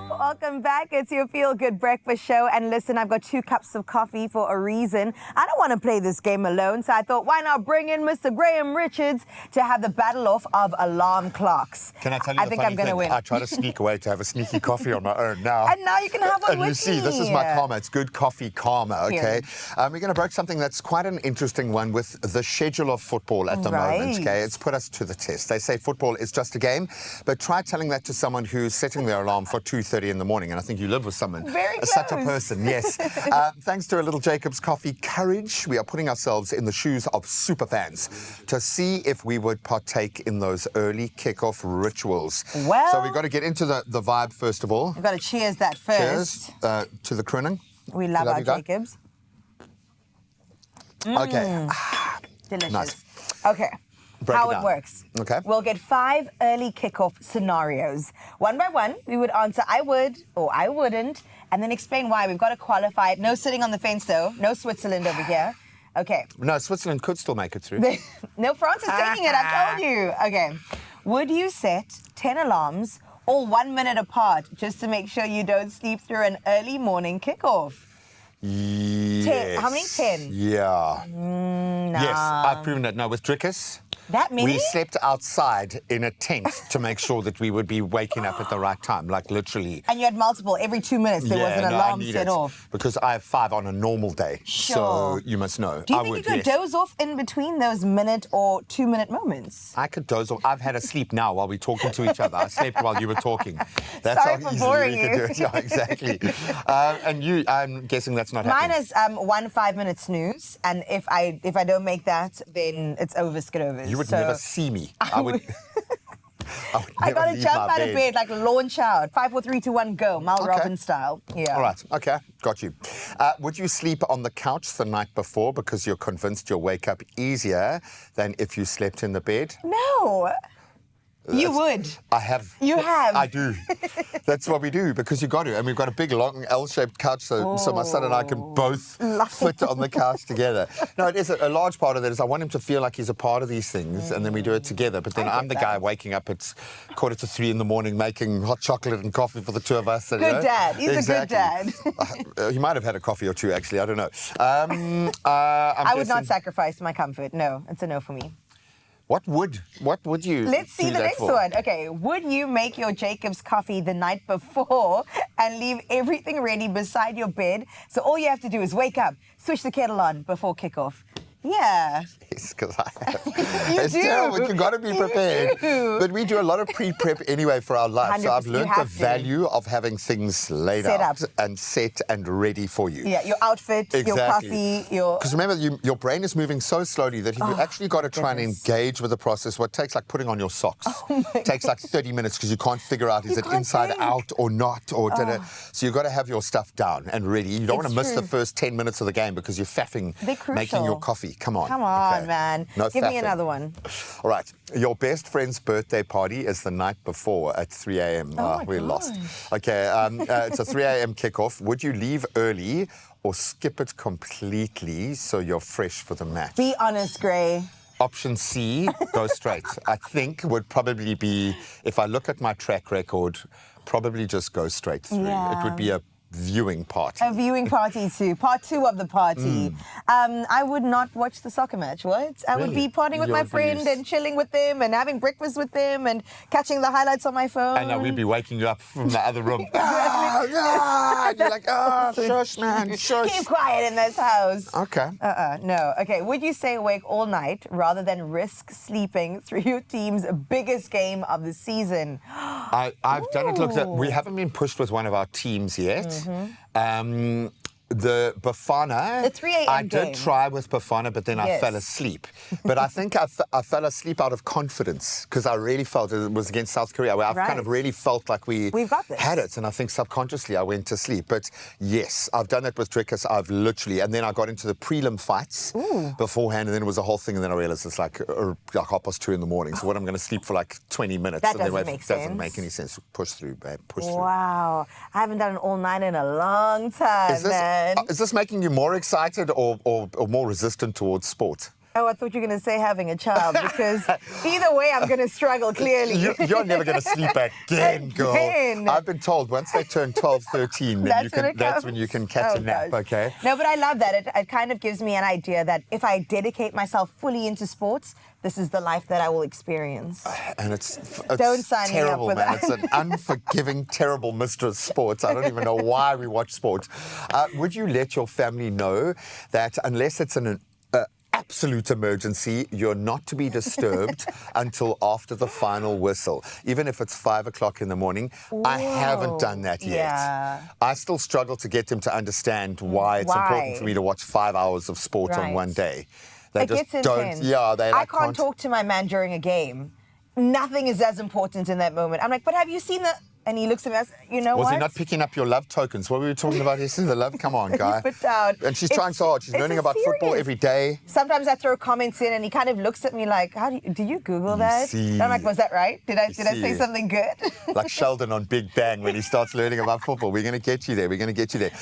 For all Welcome back. It's your Feel Good Breakfast Show. And listen, I've got 2 cups of coffee for a reason. I don't want to play this game alone, so I thought, why not bring in Mr. Graham Richards to have the battle off of alarm clocks? Can I tell you I the think funny I'm going to thing? win. I try to sneak away to have a sneaky coffee on my own now. And now you can have one and with you see, me. this is my karma. It's good coffee karma, okay? Here. We're going to break something that's quite an interesting one with the schedule of football at the moment, okay? It's put us to the test. They say football is just a game, but try telling that to someone who's setting their alarm for 2:30 in the morning, and I think you live with someone. Very close. Such a person, yes. Thanks to a little Jacob's Coffee courage, we are putting ourselves in the shoes of superfans to see if we would partake in those early kickoff rituals. Well, so we've got to get into the vibe first of all. We've got to cheers that first. Cheers to the crooning. We love our Jacobs. Okay. Delicious. Nice. Okay. Break How it it down. works. Okay. We'll get 5 early kickoff scenarios. One by one, we would answer I would or I wouldn't, and then explain why. We've got to qualify it. No sitting on the fence, though. No Switzerland over here. Okay. No, Switzerland could still make it through. No, France is taking it. I've told you. Okay. Would you set 10 alarms all 1 minute apart just to make sure you don't sleep through an early morning kickoff? Yes. 10. How many? 10? Yeah. Nah. Yes, I've proven that. No, with Drickus, That many? we slept outside in a tent to make sure that we would be waking up at the right time, like literally. And you had multiple. Every 2 minutes there was an no, alarm I need set it, off. because I have 5 on a normal day. Sure. So you must know. Do you I think would, you could yes. doze off in between those minute or 2 minute moments? I could doze off. I've had a sleep now while we're talking to each other. I slept while you were talking. That's Sorry how for easily boring we could you. do it. Yeah, exactly. And you, I'm guessing that's not Mine happening. is 1 5-minute snooze, and if I don't make that, then it's over, skidovers. You would So never see me. I would I never gotta leave jump my out of bed, like launch out. 5, 4, 3, 2, 1, go. Mal Robbins style. Yeah. All right, okay, got you. Would you sleep on the couch the night before because you're convinced you'll wake up easier than if you slept in the bed? No. You would. I have. You have. I do. That's what we do, because you got to. And we've got a big, long, L-shaped couch, so my son and I can both fit on the couch together. No, it is a large part of it is I want him to feel like he's a part of these things, and then we do it together. But then I'm the guy waking up at 2:45 in the morning, making hot chocolate and coffee for the 2 of us. And, Good dad. He's a good dad. He might have had a coffee or 2, actually. I don't know. I would not sacrifice my comfort. No, it's a no for me. What would you Let's see do the that next for? one. Okay, would you make your Jacob's coffee the night before and leave everything ready beside your bed? So all you have to do is wake up, switch the kettle on before kickoff. Yeah. Yes, because I have. You It's do. terrible. You've got to be prepared. You do. But we do a lot of pre-prep anyway for our life. So I've 100%, learned you the have to. value of having things laid Set out up. and set and ready for you. Yeah, your outfit, your Exactly. coffee, your... Because remember, your brain is moving so slowly that if you actually got to try and engage with the process, what takes like putting on your socks takes like 30 minutes because you can't figure out is it can't inside think. out or not, or did it. So you've got to have your stuff down and ready. You don't want It's to miss the true. first 10 minutes of the game because you're faffing They're crucial. making your coffee. Come on. Come on, Okay. man. No Give me faffing. another one. All right. Your best friend's birthday party is the night before at 3 a.m. We're lost. Okay. It's a 3 a.m. kickoff. Would you leave early or skip it completely so you're fresh for the match? Be honest, Gray. Option C, go straight. I think would probably be, if I look at my track record, probably just go straight through. Yeah. It would be a viewing party. A viewing party too. Part 2 of the party. I would not watch the soccer match. What? I would Really? be partying with You my would be friend used- and chilling with them and having breakfast with them and catching the highlights on my phone. And we'd be waking you up from the other room. And you're like, shush, man, shush. Keep quiet in this house. Okay. No. Okay. Would you stay awake all night rather than risk sleeping through your team's biggest game of the season? I've done it. Look, we haven't been pushed with one of our teams yet. The Bafana, The 3 a.m. I did game. try with Bafana, but then I Yes. fell asleep. But I think I fell asleep out of confidence because I really felt it was against South Korea, where I've kind of Right. really felt like We've got this. had it. And I think subconsciously I went to sleep. But yes, I've done it with Drickus. I've literally, and then I got into the prelim fights beforehand, and then it was a whole thing. And then I realized it's like 2:30 in the morning. So what, I'm going to sleep for like 20 minutes. That and then doesn't wait, make doesn't sense. make any sense. Push through, babe. Push through. Wow. I haven't done an all-night in a long time, man. Is this making you more excited or more resistant towards sport? Oh, I thought you were going to say having a child, because either way, I'm going to struggle, clearly. You're never going to sleep again, girl. Again. I've been told once they turn 12, 13, then that's when you can catch a nap, okay? No, but I love that. It kind of gives me an idea that if I dedicate myself fully into sports, this is the life that I will experience. And it's Don't sign terrible, me up for man. that. It's an unforgiving, terrible mistress sports. I don't even know why we watch sports. Would you let your family know that unless it's an absolute emergency, you're not to be disturbed until after the final whistle, even if it's 5 o'clock in the morning? I haven't done that yet. Yeah. I still struggle to get them to understand why it's important for me to watch 5 hours of sport on one day. They It just gets don't. intense. Yeah, they I can't talk to my man during a game. Nothing is as important in that moment. I'm like, but have you seen the... And he looks at me and says, you know Was what? he not picking up your love tokens? What were we talking about yesterday? The love? Come on, guy. Put down. And she's trying so hard. She's learning about football every day. Sometimes I throw comments in and he kind of looks at me like, did you Google that? see. And I'm like, was that right? Did I say see. something good? Like Sheldon on Big Bang when he starts learning about football. We're going to get you there. We're going to get you there.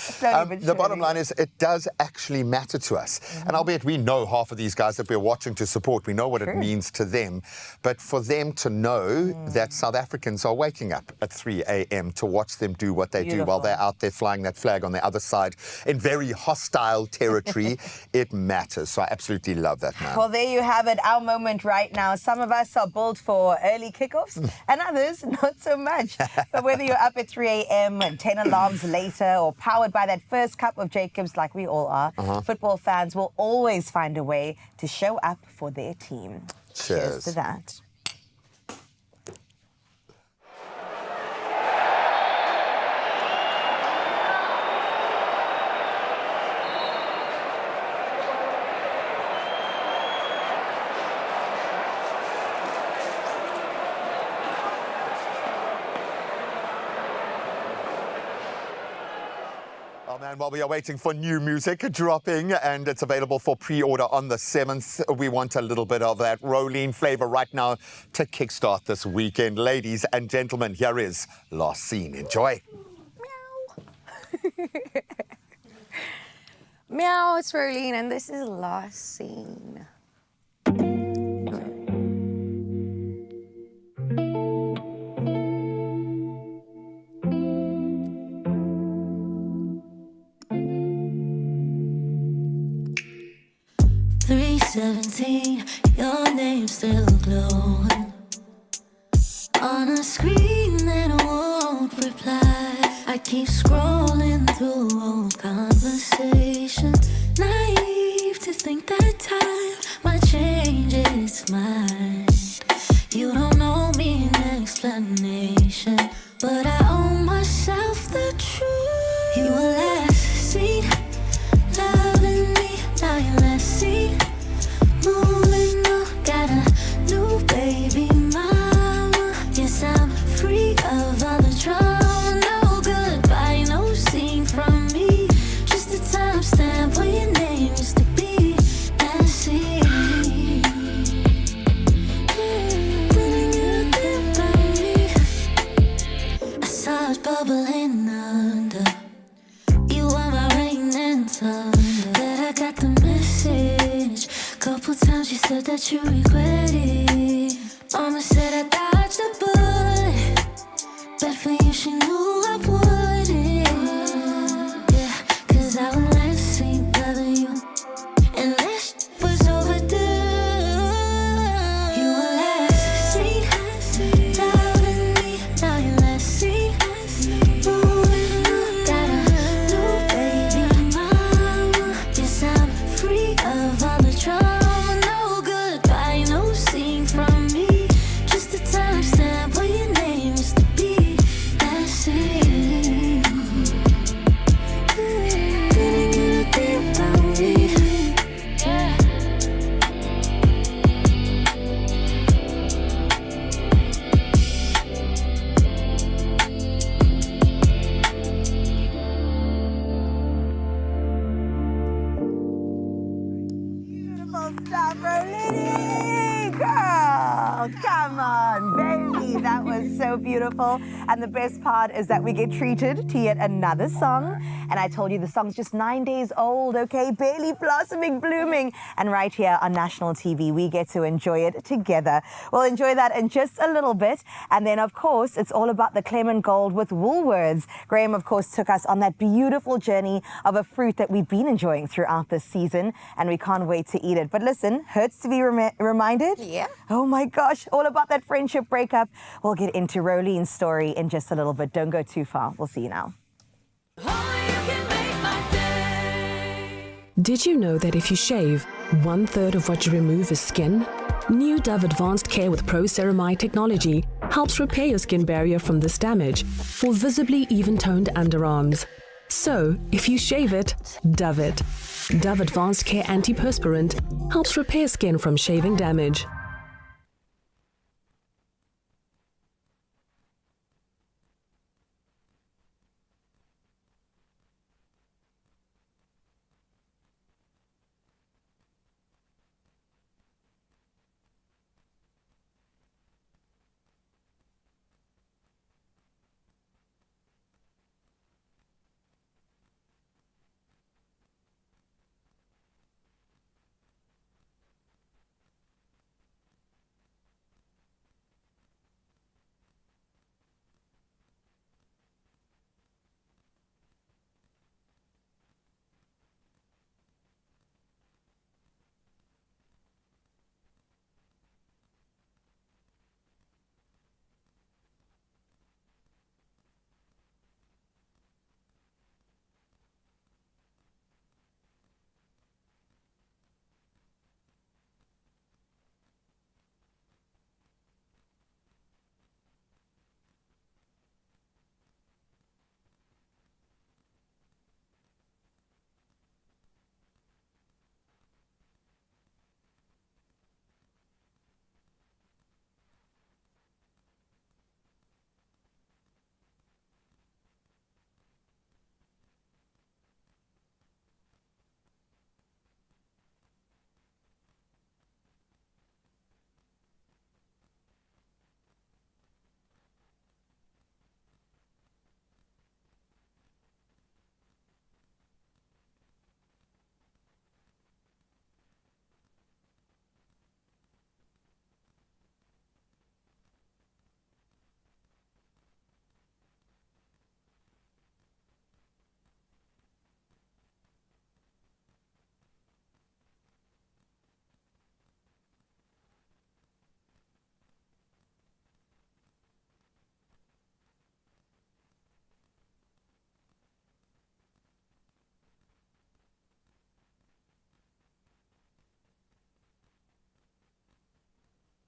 The bottom line is it does actually matter to us. And albeit we know half of these guys that we're watching to support, we know what it means to them. But for them to know that South Africans are waking up at 3 a.m. to watch them do what they do while they're out there flying that flag on the other side in very hostile territory, it matters. So I absolutely love that, man. Well, there you have it, our moment right now. Some of us are built for early kickoffs and others not so much. But whether you're up at 3 a.m. and 10 alarms later or powered by that first cup of Jacobs like we all are, football fans will always find a way to show up for their team. Cheers to that. Oh man, while we are waiting for new music dropping, and it's available for pre-order on the 7th, we want a little bit of that Rolene flavor right now to kickstart this weekend. Ladies and gentlemen, here is Last Scene. Enjoy. Meow, it's Rolene, and this is Last Scene. 317, your name's still glowing on a screen that won't reply. I keep scrolling through old conversations, naive to think that time might change its mind. You don't know me an explanation, but I owe myself the truth. You were last seen loving me, now you're last seen moving on. Got a new baby mama. Yes, I'm free of all the drama. No goodbye, no scene from me. Just a timestamp where your name used to be. And see. I saw it bubbling under. You are my rain and thunder. That I got the message. Couple times you said that you regret it. Mama said I dodged a bullet, but for you she knew I wouldn't. Yeah, 'cause I was last seen loving you, and that was overdue. You were last seen loving me, now you're last seen moving on. Got a new baby mama. Yes, I'm free of all the trouble. Come on, baby. That was so beautiful. And the best part is that we get treated to yet another song. And I told you the song's just 9 days old, okay? Barely blossoming, blooming. And right here on national TV, we get to enjoy it together. We'll enjoy that in just a little bit. And then, of course, it's all about the Clement Gold with Woolworths. Graham, of course, took us on that beautiful journey of a fruit that we've been enjoying throughout this season. And we can't wait to eat it. But listen, hurts to be reminded. Yeah. Oh my gosh, all about that friendship breakup. We'll get into Rolene's story in just a little bit. Don't go too far. We'll see you now. Did you know that if you shave, 1/3 of what you remove is skin? New Dove Advanced Care with Pro Ceramide technology helps repair your skin barrier from this damage for visibly even-toned underarms. So, if you shave it, Dove it. Dove Advanced Care Antiperspirant helps repair skin from shaving damage.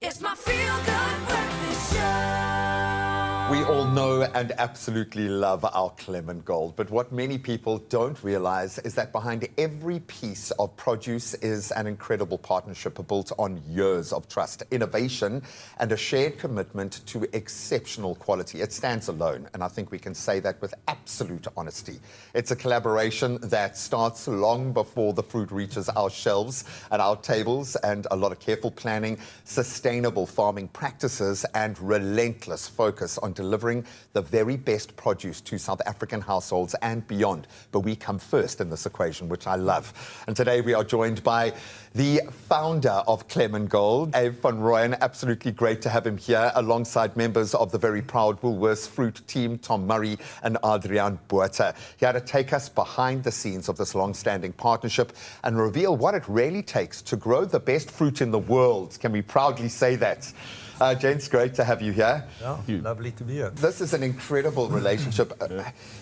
It's my feel-good breakfast show. We all know and absolutely love our Clement Gold, but what many people don't realize is that behind every piece of produce is an incredible partnership built on years of trust, innovation, and a shared commitment to exceptional quality. It stands alone, and I think we can say that with absolute honesty. It's a collaboration that starts long before the fruit reaches our shelves and our tables, and a lot of careful planning, sustainable farming practices, and relentless focus on delivering the very best produce to South African households and beyond. But we come first in this equation, which I love. And today we are joined by the founder of Clement Gold, Abe van Rooyen. Absolutely great to have him here, alongside members of the very proud Woolworths fruit team, Tom Murray and Adriaan Botha, here to take us behind the scenes of this long-standing partnership and reveal what it really takes to grow the best fruit in the world. Can we proudly say that? Gents, great to have you here. Yeah, lovely to be here. This is an incredible relationship.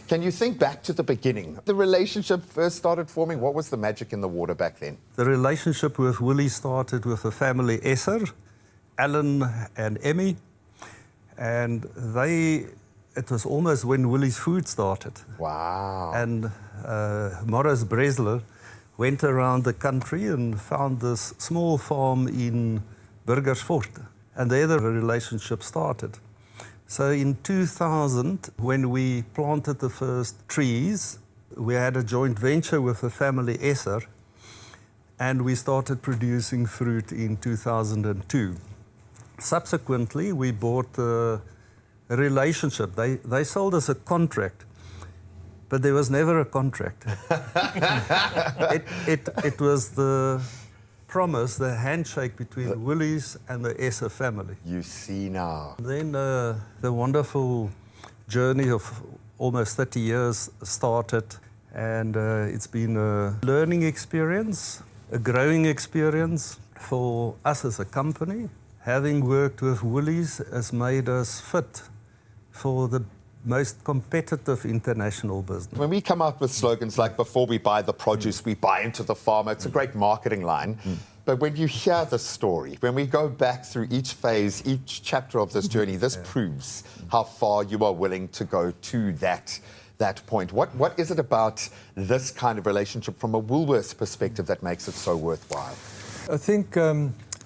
Can you think back to the beginning? The relationship first started forming. What was the magic in the water back then? The relationship with Willie started with the family Esser, Alan and Emmy. And it was almost when Willie's Food started. Wow. And Morris Bresler went around the country and found this small farm in Burgersfort. And there the relationship started. So in 2000, when we planted the first trees, we had a joint venture with the family Esser, and we started producing fruit in 2002. subsequently, we bought a relationship. They sold us a contract, but there was never a contract. It was the promise, the handshake between Woolies and the Esser family. You see now. Then the wonderful journey of almost 30 years started, and it's been a learning experience, a growing experience for us as a company. Having worked with Woolies has made us fit for the most competitive international business. When we come up with slogans like before we buy the produce, we buy into the farmer, it's a great marketing line. But when you hear the story, when we go back through each phase, each chapter of this journey, this proves how far you are willing to go to that point. What is it about this kind of relationship from a Woolworths perspective that makes it so worthwhile? I think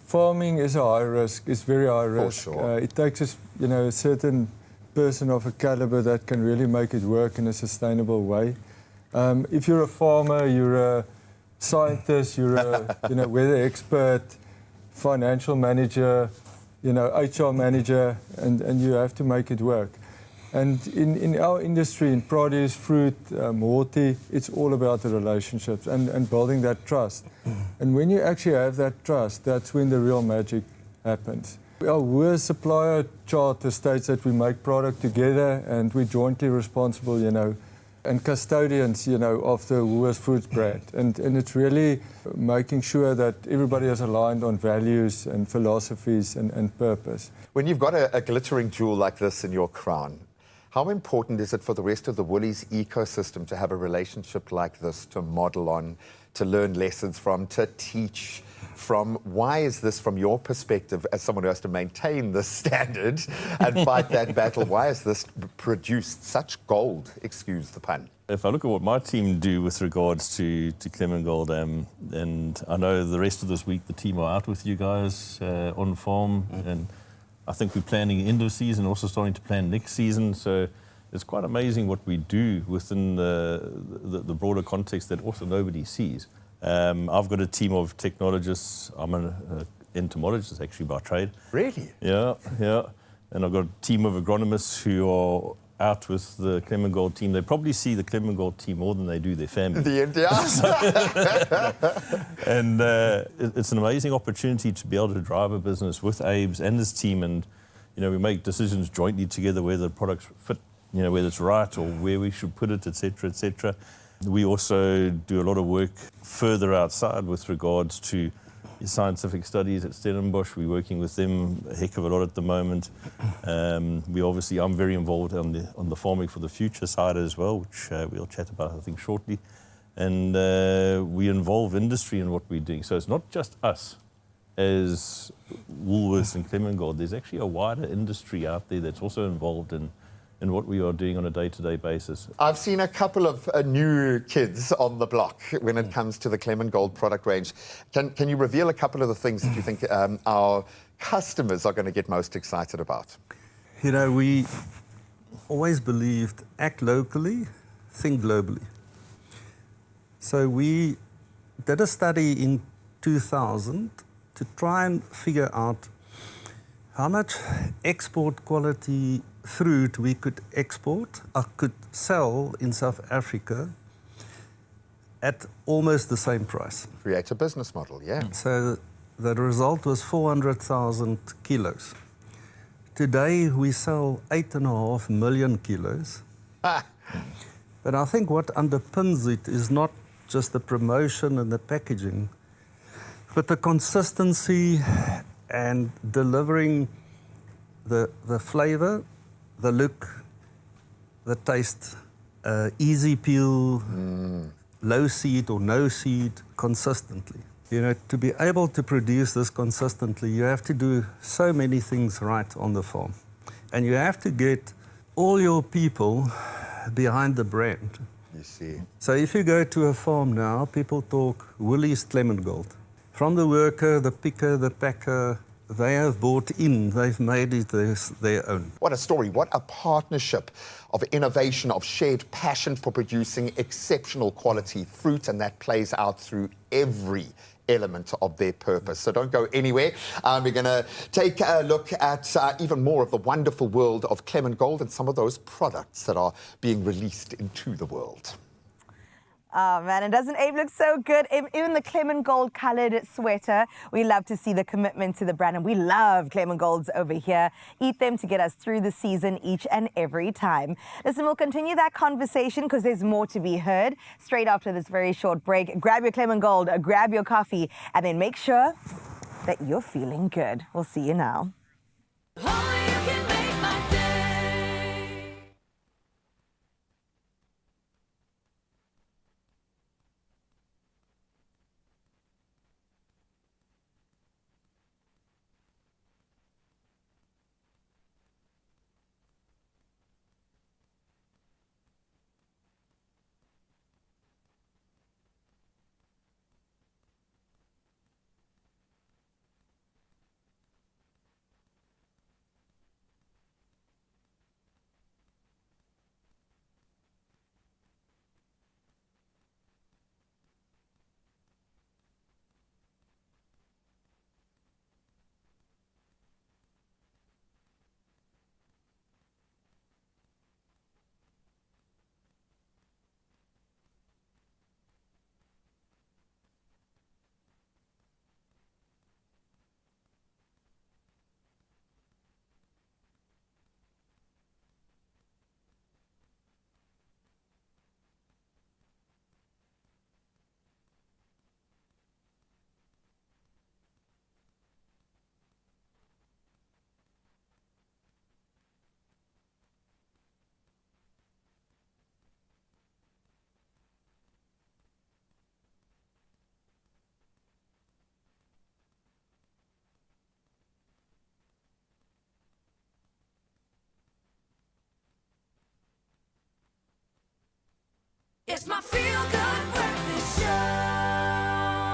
farming is a high risk, it's very high risk. For sure. It takes us, a certain person of a caliber that can really make it work in a sustainable way. If you're a farmer, you're a scientist, you're a weather expert, financial manager, HR manager, and you have to make it work. And in our industry, in produce, fruit, horti, it's all about the relationships and building that trust. And when you actually have that trust, that's when the real magic happens. Our Woolworths supplier charter states that we make product together and we're jointly responsible, and custodians, of the Woolworths Fruits brand. And it's really making sure that everybody is aligned on values and philosophies and purpose. When you've got a glittering jewel like this in your crown, how important is it for the rest of the Woolies ecosystem to have a relationship like this to model on, to learn lessons from, to teach from? Why is this, from your perspective, as someone who has to maintain this standard and fight that battle, why has this produced such gold, excuse the pun? If I look at what my team do with regards to Clemengold, and I know the rest of this week the team are out with you guys on farm, and I think we're planning end of season, also starting to plan next season. So it's quite amazing what we do within the broader context that also nobody sees. I've got a team of technologists. I'm an entomologist actually by trade. Really? Yeah. And I've got a team of agronomists who are out with the Clemengold team. They probably see the Clemengold team more than they do their family. And it's an amazing opportunity to be able to drive a business with Abe's and his team, and we make decisions jointly together whether the products fit, whether it's right or where we should put it, etc., etc. We also do a lot of work further outside with regards to scientific studies at Stellenbosch. We're working with them a heck of a lot at the moment. I'm very involved on the Farming for the Future side as well, which we'll chat about, I think, shortly. And we involve industry in what we're doing. So it's not just us as Woolworths and Clemengold. There's actually a wider industry out there that's also involved in what we are doing on a day-to-day basis. I've seen a couple of new kids on the block when it comes to the Clemengold product range. Can you reveal a couple of the things that you think our customers are going to get most excited about? We always believed act locally, think globally. So we did a study in 2000 to try and figure out how much export quality fruit we could export or could sell in South Africa at almost the same price. Create a business model, yeah. So the result was 400,000 kilos. Today we sell 8.5 million kilos. But I think what underpins it is not just the promotion and the packaging, but the consistency and delivering the flavor, the look, the taste, easy peel, low seed or no seed, consistently. To be able to produce this consistently, you have to do so many things right on the farm. And you have to get all your people behind the brand. You see. So if you go to a farm now, people talk Woolies Clemengold. From the worker, the picker, the packer, they have bought in, they've made it their own. What a story, what a partnership of innovation, of shared passion for producing exceptional quality fruit, and that plays out through every element of their purpose. So don't go anywhere. We're going to take a look at even more of the wonderful world of Clement Gold and some of those products that are being released into the world. Oh man, and doesn't Abe look so good? Even the Clement Gold coloured sweater. We love to see the commitment to the brand, and we love Clement Golds over here. Eat them to get us through the season each and every time. Listen, we'll continue that conversation because there's more to be heard straight after this very short break. Grab your Clement Gold, grab your coffee, and then make sure that you're feeling good. We'll see you now. It's my feel-good breakfast show.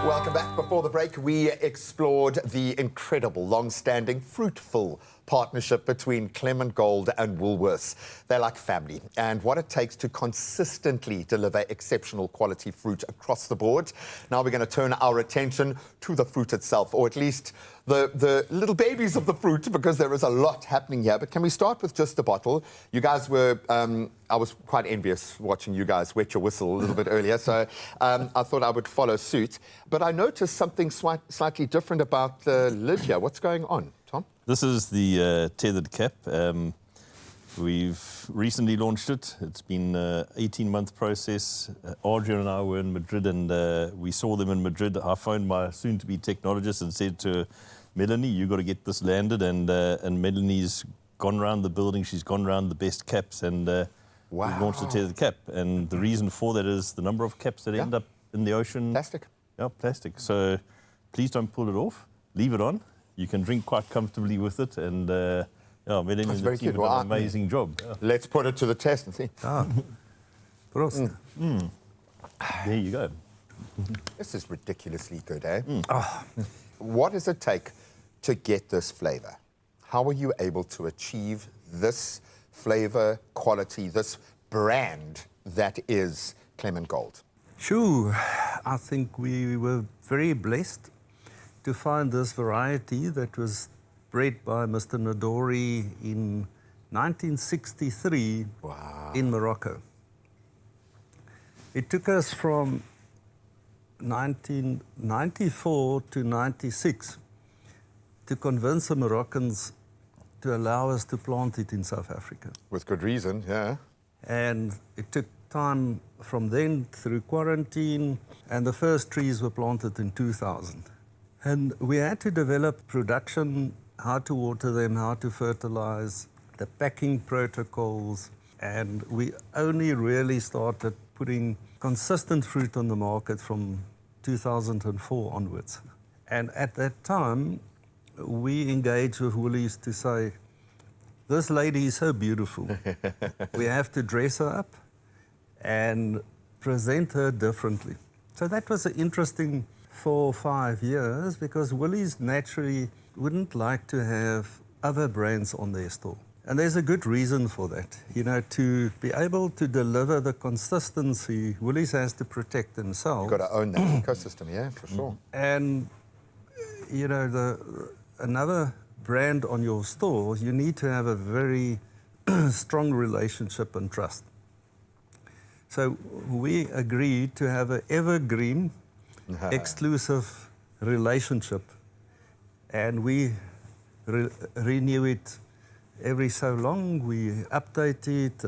Welcome back. Before the break, we explored the incredible, long-standing, fruitful partnership between Clement Gold and Woolworths. They're like family, and what it takes to consistently deliver exceptional quality fruit across the board. Now we're going to turn our attention to the fruit itself, or at least the little babies of the fruit, because there is a lot happening here. But can we start with just the bottle? You guys were, I was quite envious watching you guys wet your whistle a little bit earlier, so I thought I would follow suit. But I noticed something slightly different about the lid here. What's going on, Tom? This is the tethered cap. We've recently launched it. It's been an 18-month process. Adrian and I were in Madrid, and we saw them in Madrid. I phoned my soon-to-be technologist and said to Melanie, you got to get this landed. And Melanie's gone around the building. She's gone around the best caps, and we launched the tethered cap. And the reason for that is the number of caps that end up in the ocean. Plastic. Yeah, plastic. So please don't pull it off. Leave it on. You can drink quite comfortably with it, and Melanie and the team have done an amazing job. Yeah. Let's put it to the test and see. Prost. There you go. This is ridiculously good, eh? What does it take to get this flavour? How are you able to achieve this flavour, quality, this brand that is Clement Gold? Sure. I think we were very blessed to find this variety that was bred by Mr. Nadori in 1963 in Morocco. It took us from 1994 to 96 to convince the Moroccans to allow us to plant it in South Africa. With good reason, yeah. And it took time from then through quarantine, and the first trees were planted in 2000. And we had to develop production, how to water them, how to fertilize, the packing protocols, and we only really started putting consistent fruit on the market from 2004 onwards. And at that time, we engaged with Woolies to say, this lady is so beautiful. We have to dress her up and present her differently. So that was an interesting 4 or 5 years, because Woolies naturally wouldn't like to have other brands on their store. And there's a good reason for that. You know, to be able to deliver the consistency, Woolies has to protect themselves. You've got to own that ecosystem, yeah, for sure. And, you know, another brand on your store, you need to have a very strong relationship and trust. So we agreed to have an evergreen, exclusive relationship, and we renew it every so long. We update it,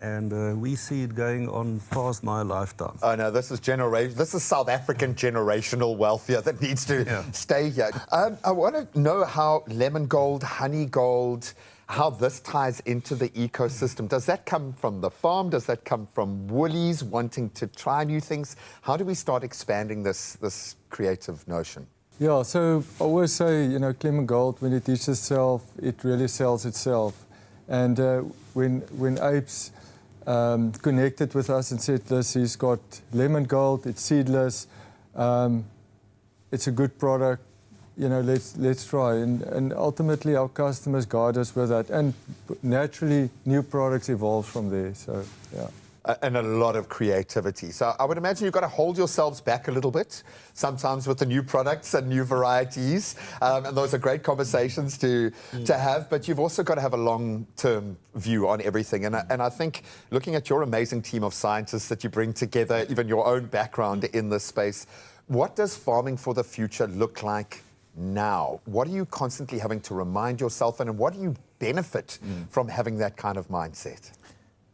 and we see it going on past my lifetime. Oh no, this is South African generational wealth here that needs to stay here. I want to know how lemon gold, honey gold, how this ties into the ecosystem. Does that come from the farm? Does that come from Woolies wanting to try new things? How do we start expanding this creative notion? Yeah, so I always say, you know, lemon gold, when it is itself, it really sells itself. And when Apes connected with us and said, "This, he's got lemon gold, it's seedless, it's a good product, you know, let's try." And ultimately, our customers guide us with that. And naturally, new products evolve from there. So, yeah. And a lot of creativity. So I would imagine you've got to hold yourselves back a little bit, sometimes with the new products and new varieties. And those are great conversations to have, but you've also got to have a long-term view on everything. And I think looking at your amazing team of scientists that you bring together, even your own background in this space, what does farming for the future look like now? What are you constantly having to remind yourself, and what do you benefit from having that kind of mindset?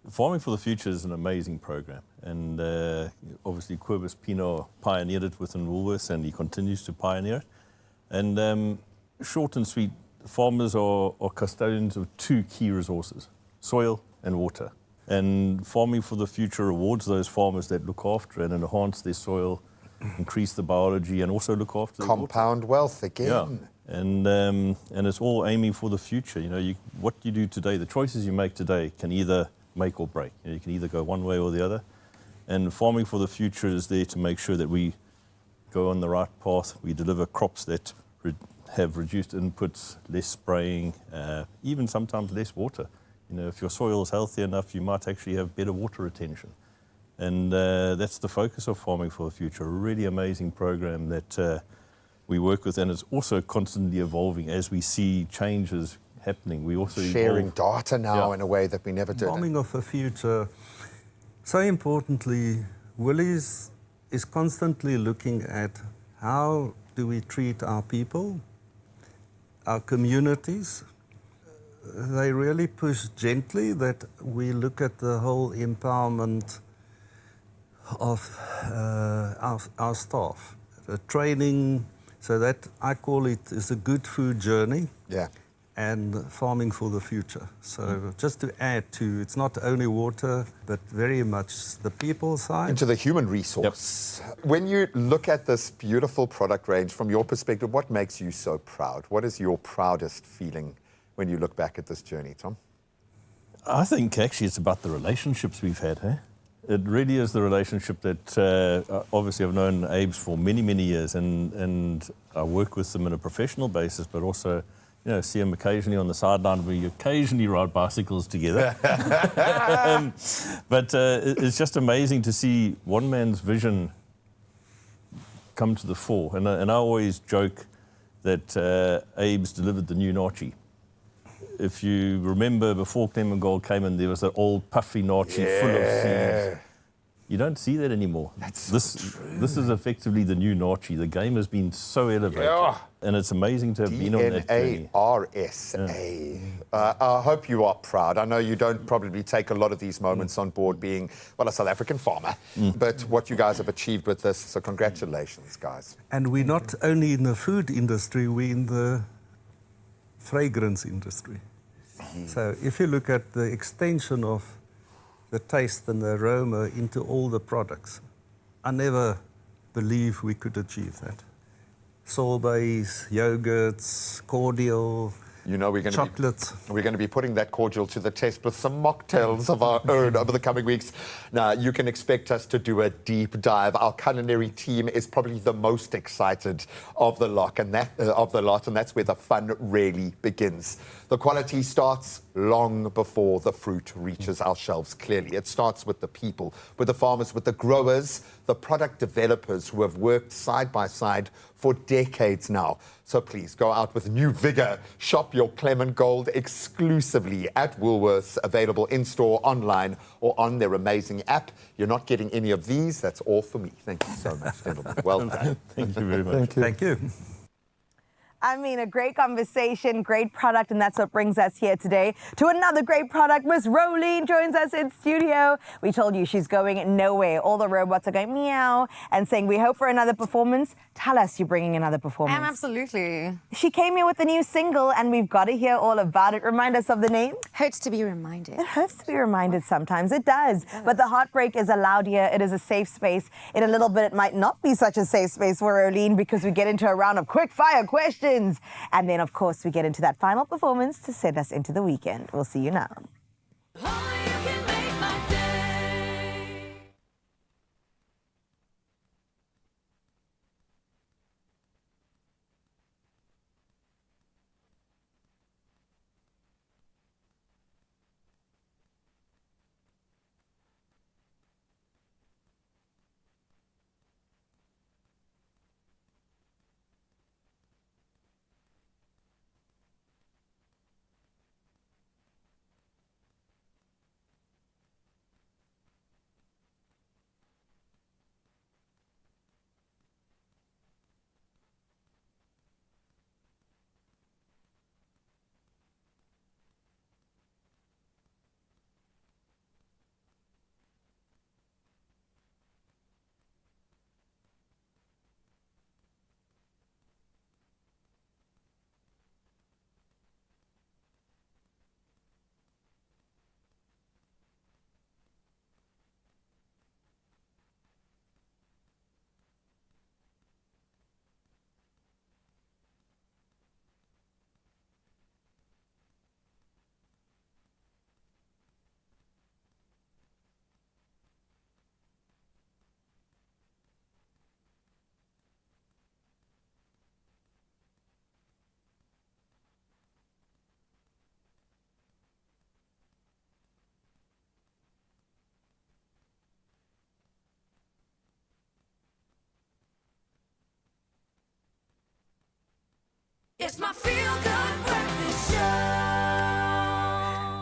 Farming for the Future is an amazing program, and obviously Quibus Pino pioneered it within Woolworths, and he continues to pioneer it. And short and sweet, farmers are custodians of two key resources, soil and water. And Farming for the Future rewards those farmers that look after and enhance their soil, increase the biology, and also look after the compound water. Wealth again. Yeah. And it's all aiming for the future. You know, what you do today, the choices you make today can either make or break. You know, you can either go one way or the other. And Farming for the Future is there to make sure that we go on the right path. We deliver crops that have reduced inputs, less spraying, even sometimes less water. You know, if your soil is healthy enough, you might actually have better water retention. And that's the focus of Farming for the Future, a really amazing program that we work with, and it's also constantly evolving as we see changes happening. We also sharing data now in a way that we never did. Farming of the Future. So importantly, Woolies is constantly looking at how do we treat our people, our communities. They really push gently that we look at the whole empowerment of our staff, the training, so that I call it is a good food journey. Yeah. And Farming for the Future. So just to add to, it's not only water, but very much the people side. Into the human resource. Yep. When you look at this beautiful product range, from your perspective, what makes you so proud? What is your proudest feeling when you look back at this journey, Tom? I think actually it's about the relationships we've had, eh? It really is the relationship that obviously I've known Abe's for many, many years, and I work with them on a professional basis, but also, you know, see them occasionally on the sideline. We occasionally ride bicycles together. But it's just amazing to see one man's vision come to the fore. And I always joke that Abe's delivered the new Naartjie. If you remember, before Lemon Gold came in, there was that old puffy Naartjie full of seeds. You don't see that anymore. This is effectively the new Naartjie. The game has been so elevated. And it's amazing to have been on that journey. DNARSA. I hope you are proud. I know you don't probably take a lot of these moments on board being, well, a South African farmer, but what you guys have achieved with this, so congratulations, guys. And we're not only in the food industry, we're in the fragrance industry. So if you look at the extension of the taste and the aroma into all the products, I never believed we could achieve that. Sorbets, yogurts, cordial, You know we're going Chocolate. to be putting that cordial to the test with some mocktails of our own over the coming weeks. Now, you can expect us to do a deep dive. Our culinary team is probably the most excited of the lot, and that's where the fun really begins. The quality starts long before the fruit reaches our shelves, clearly. It starts with the people, with the farmers, with the growers, the product developers who have worked side by side for decades now. So please go out with new vigor. Shop your Clement Gold exclusively at Woolworths, available in-store, online, or on their amazing app. You're not getting any of these. That's all for me. Thank you so much, gentlemen. Well done. Thank you very much. Thank you. I mean, a great conversation, great product, and that's what brings us here today to another great product. Miss Rolene joins us in studio. We told you she's going nowhere. All the robots are going meow and saying, we hope for another performance. Tell us you're bringing another performance. Absolutely. She came here with a new single, and we've got to hear all about it. Remind us of the name. Hurts to be reminded. It hurts to be reminded sometimes. It does. But the heartbreak is allowed here. It is a safe space. In a little bit, it might not be such a safe space for Rolene because we get into a round of quick fire questions. And then, of course, we get into that final performance to send us into the weekend. We'll see you now. It's my feel-good breakfast show.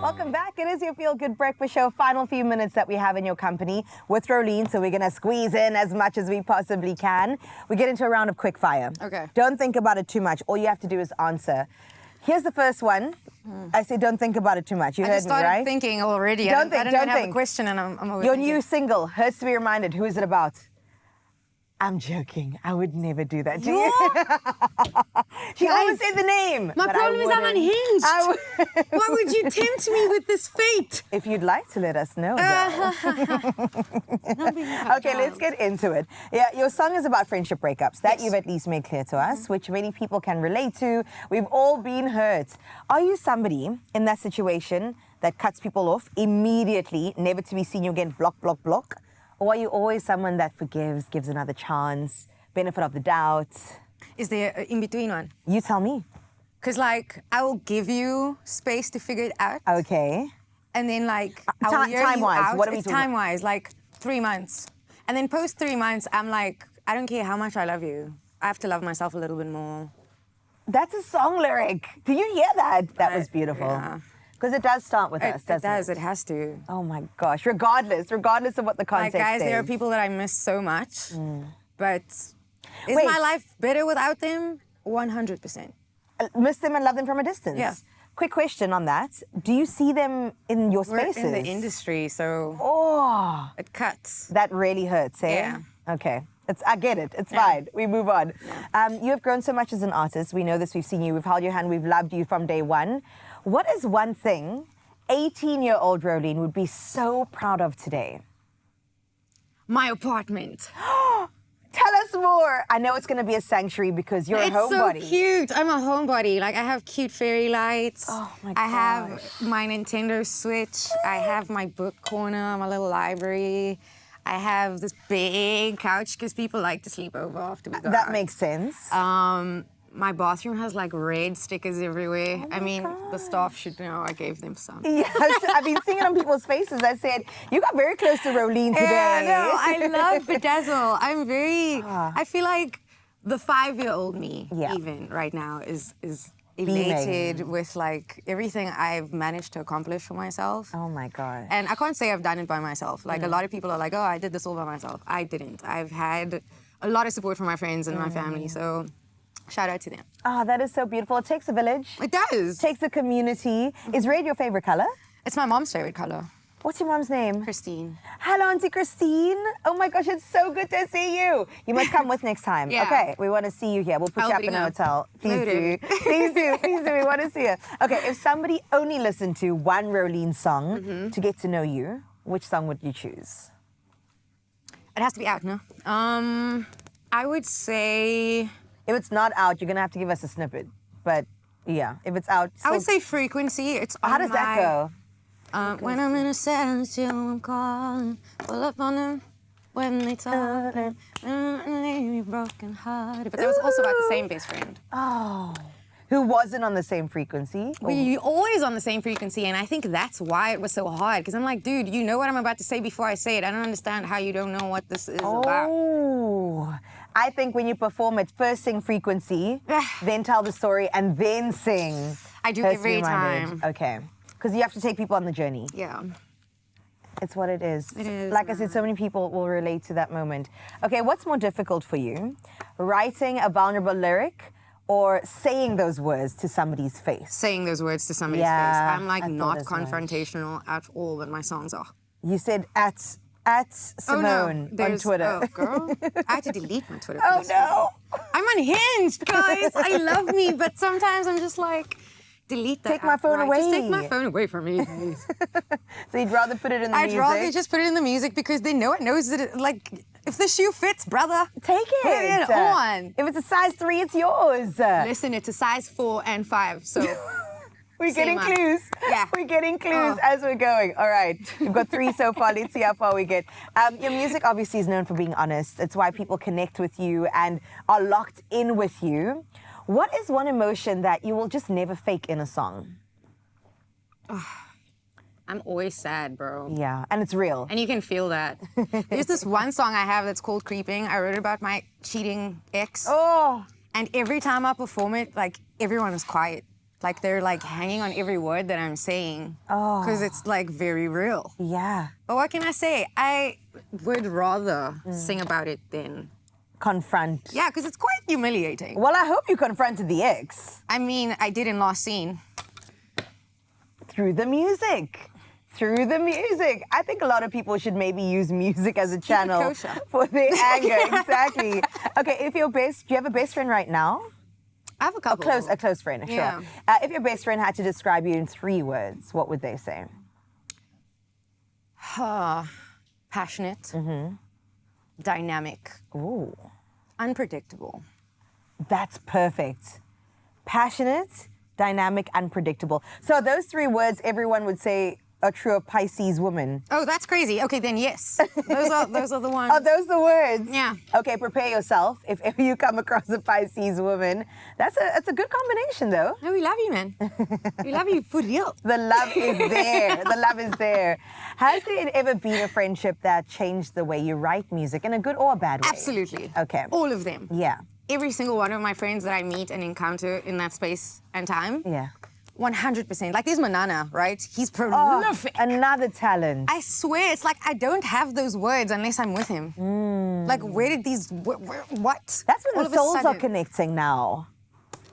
Welcome back. It is your Feel Good Breakfast Show. Final few minutes that we have in your company with Rolene, so we're going to squeeze in as much as we possibly can. We get into a round of quick fire. Okay. Don't think about it too much. All you have to do is answer. Here's the first one. I say don't think about it too much. You I heard just me, started right? thinking already. Don't I think, don't don't even have think. a question and I'm overthinking. Your new single, Hurts to Be Reminded. Who is it about? I'm joking. I would never do that to you. She always said the name. My but problem is I'm unhinged. Why would you tempt me with this fate? If you'd like to let us know, Okay, let's get into it. Yeah, your song is about friendship breakups. That you've at least made clear to us, which many people can relate to. We've all been hurt. Are you somebody in that situation that cuts people off immediately, never to be seen you again, block, block, block? Or are you always someone that forgives, gives another chance, benefit of the doubt? Is there an in-between one? You tell me. Because, like, I will give you space to figure it out. Okay. And then, like, I will hear time-wise, you out. what are we It's talking about? time-wise, like 3 months. And then post 3 months, I'm like, I don't care how much I love you. I have to love myself a little bit more. That's a song lyric. Do you hear that? That was beautiful. Yeah. Because it does start with us, doesn't It does, it has to. Oh my gosh, regardless of what the context Like, guys, is. there are people that I miss so much, but is Wait. my life better without them? 100%. Miss them and love them from a distance. Yeah. Quick question on that. Do you see them in your spaces? We're in the industry, so it cuts. That really hurts, eh? Yeah. Okay. I get it. It's fine. We move on. You have grown so much as an artist. We know this. We've seen you. We've held your hand. We've loved you from day one. What is one thing 18-year-old Rolene would be so proud of today? My apartment. Tell Tell us more. I know it's going to be a sanctuary because you're a homebody. It's so cute. I'm a homebody. Like, I have cute fairy lights. Oh my I have my Nintendo Switch. I have my book corner, my little library. I have this big couch because people like to sleep over after we go That out. makes sense. My bathroom has like red stickers everywhere. Oh I mean, the staff should know I gave them some. Yes, I've been seeing it on people's faces. I said, you got very close to Rolene today. Yeah, no, I love Bedazzle. I'm very, I feel like the 5-year-old me, even right now, is elated with like everything I've managed to accomplish for myself. Oh my God. And I can't say I've done it by myself. Like a lot of people are like, oh, I did this all by myself. I didn't. I've had a lot of support from my friends and my family. So shout out to them. Ah, that is so beautiful. It takes a village. It does. Takes a community. Is red your favorite color? It's my mom's favorite color. What's your mom's name? Christine. Hello, Auntie Christine. Oh my gosh, it's so good to see you. You must come with next time. Yeah. Okay, we want to see you here. We'll put you up in a hotel. Please do. Please do. Please do. We want to see you. Okay, if somebody only listened to one Rolene song to get to know you, which song would you choose? It has to be out, no? I would say... If it's not out, you're going to have to give us a snippet. But yeah, if it's out... I would say Frequency. It's on How does that go? When I'm in a sadness, I'm calling. Pull up on them when they talk. Leave me broken hearted. But that was also about the same best friend. Oh. Who wasn't on the same frequency? We always on the same frequency, and I think that's why it was so hard. Because I'm like, dude, you know what I'm about to say before I say it. I don't understand how you don't know what this is about. Oh. I think when you perform it, first sing Frequency, then tell the story, and then sing. I do Personally every Minded. time. Okay. Because you have to take people on the journey. Yeah. It's what it is. It is. Like I said, so many people will relate to that moment. Okay, what's more difficult for you? Writing a vulnerable lyric or saying those words to somebody's face? Saying those words to somebody's face. I'm like not confrontational at all, but my songs are. You said at Simone on Twitter. Oh, girl. I had to delete my Twitter. Oh, no. I'm unhinged, guys. I love me, but sometimes I'm just like, delete that. Take my phone away. Just take my phone away from me, please. So you'd rather put it in the music? I'd rather just put it in the music because they know it knows that, if the shoe fits, brother. Take it. Put it on. If it's a size 3, it's yours. Listen, it's a size 4 and 5, so... We're getting clues. Yeah. We're getting clues as we're going. All right. We've got 3 so far. Let's see how far we get. Your music obviously is known for being honest. It's why people connect with you and are locked in with you. What is one emotion that you will just never fake in a song? I'm always sad, bro. Yeah, and it's real. And you can feel that. There's this one song I have that's called Creeping. I wrote about my cheating ex. Oh. And every time I perform it, like, everyone is quiet. Like, they're, like, hanging on every word that I'm saying. Oh. Because it's, like, very real. Yeah. But what can I say? I would rather sing about it than... confront. Yeah, because it's quite humiliating. Well, I hope you confronted the ex. I mean, I did in Last Scene. Through the music. Through the music. I think a lot of people should maybe use music as a channel for their anger. Exactly. Okay, do you have a best friend right now? I have a couple. A close friend, sure. Yeah. If your best friend had to describe you in 3 words, what would they say? Passionate. Dynamic. Ooh. Unpredictable. That's perfect. Passionate, dynamic, unpredictable. So those 3 words everyone would say are true of Pisces women. Oh, that's crazy. Okay, then yes. Those are the ones. Oh, those the words? Yeah. Okay, prepare yourself. If ever you come across a Pisces woman, that's a good combination, though. No, we love you, man. We love you for real. The love is there. The love is there. Has there ever been a friendship that changed the way you write music in a good or a bad way? Absolutely. Okay. All of them. Yeah. Every single one of my friends that I meet and encounter in that space and time. Yeah. 100%. Like, there's Manana, right? He's prolific. Oh, another talent. I swear, it's like I don't have those words unless I'm with him. Like, where did these... what? That's when All the of a souls are sudden. connecting now.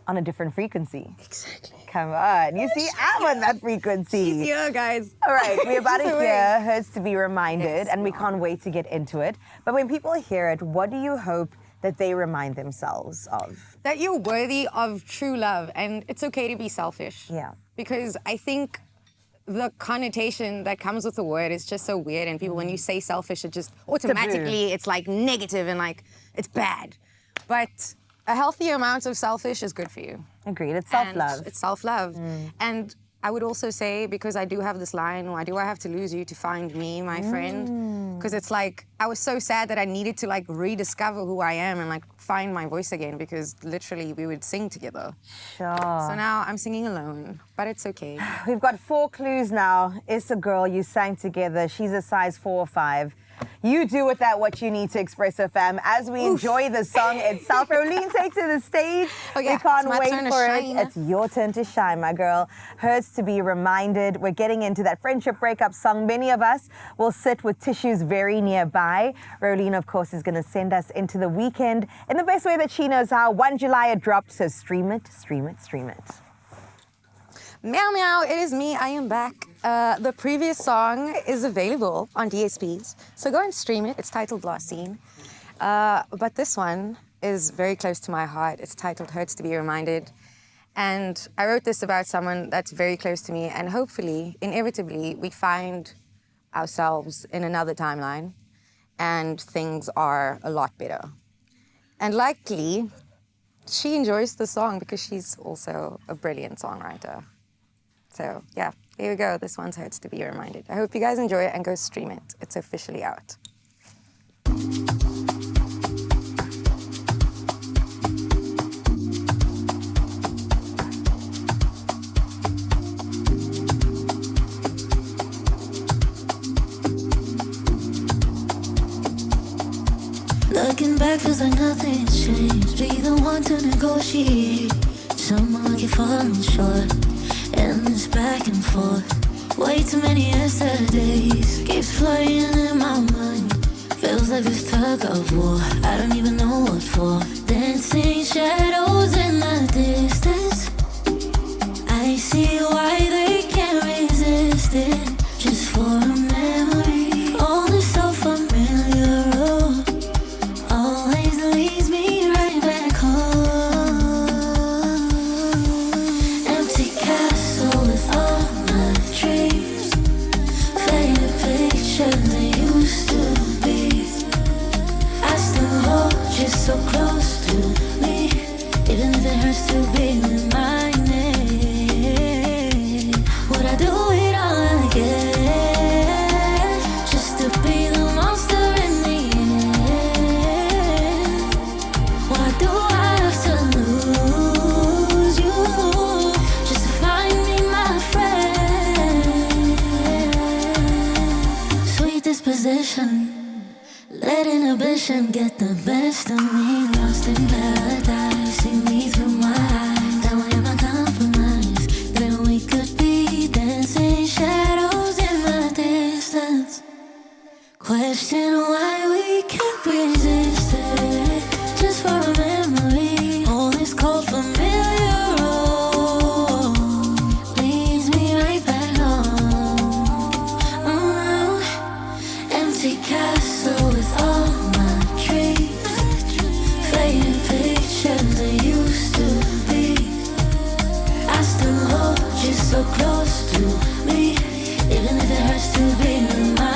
On a different frequency. Exactly. Come on. You see, I'm on that frequency. She's here, guys. All right, we're about to hear Hurts to Be Reminded, and we can't wait to get into it. But when people hear it, what do you hope that they remind themselves of? That you're worthy of true love, and it's okay to be selfish. Yeah. Because I think the connotation that comes with the word is just so weird, and people, when you say selfish, it just automatically, it's like negative and like, it's bad. But a healthy amount of selfish is good for you. Agreed, it's self-love. And it's self-love. And I would also say, because I do have this line, why do I have to lose you to find me, my friend? Because it's like, I was so sad that I needed to like rediscover who I am and like find my voice again, because literally we would sing together. Sure. So now I'm singing alone, but it's okay. We've got 4 clues now. It's a girl, you sang together. She's a size 4 or 5. You do with that what you need to Expresso fam. As we enjoy the song itself, Rolene, take to the stage. We can't wait for it. It's your turn to shine, my girl. Hurts to be reminded. We're getting into that friendship breakup song. Many of us will sit with tissues very nearby. Rolene, of course, is going to send us into the weekend in the best way that she knows how. 1 July it dropped, so stream it, stream it, stream it. Meow meow, it is me, I am back. The previous song is available on DSPs, so go and stream it. It's titled Last Scene. But this one is very close to my heart. It's titled Hurts to be Reminded. And I wrote this about someone that's very close to me, and hopefully, inevitably, we find ourselves in another timeline and things are a lot better. And likely, she enjoys the song because she's also a brilliant songwriter. So yeah, here we go. This one's Hurts to be Reminded. I hope you guys enjoy it and go stream it. It's officially out. Looking back feels like nothing's changed. Be the one to negotiate. Someone keep falling short. And it's back and forth. Way too many yesterdays. Keeps flying in my mind. Feels like this tug of war. I don't even know what for. Dancing shadows in the distance. I see why they can't resist it. Just for a memory. All this so familiar. Always leads me right back home. Empty castle with all my dreams. Faded pictures they used to be. I still hold you so close to me. Even if it hurts to be reminded. Would I do it all again? Just to be the monster in the end. Why do I have to lose you? Just to find me, my friend. Sweet disposition. Let inhibition get the best of me. Lost in paradise. See me through my eyes. That way I'm not compromised. Then we could be dancing shadows in the distance. Question why we can't resist it. Just for a memory. All this cold familiar road leads me right back home. Empty castle with all my dreams. Faded pictures they used to be. I still hold you so close to me. Even if it hurts to be reminded.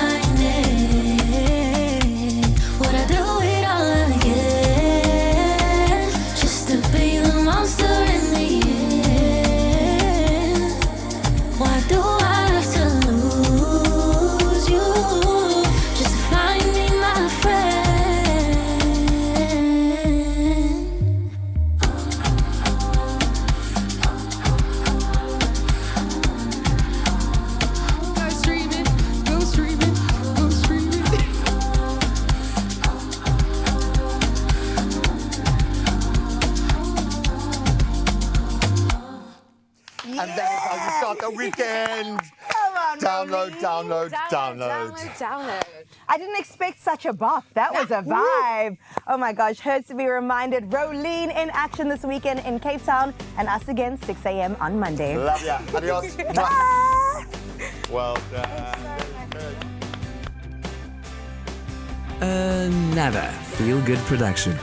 Would I do it all again? Just to be the monster in the end. Why do I have to lose you? Just to find me, my friend. Go stream it, go stream it, go stream it. And that's how you start the weekend. Come on, Download, Rolene. download. I didn't expect such a bop. That was a vibe. Oh my gosh, hurts to be reminded. Rolene in action this weekend in Cape Town, and us again 6 a.m. on Monday. Love ya. Adios. Bye. Well done. Another feel-good production.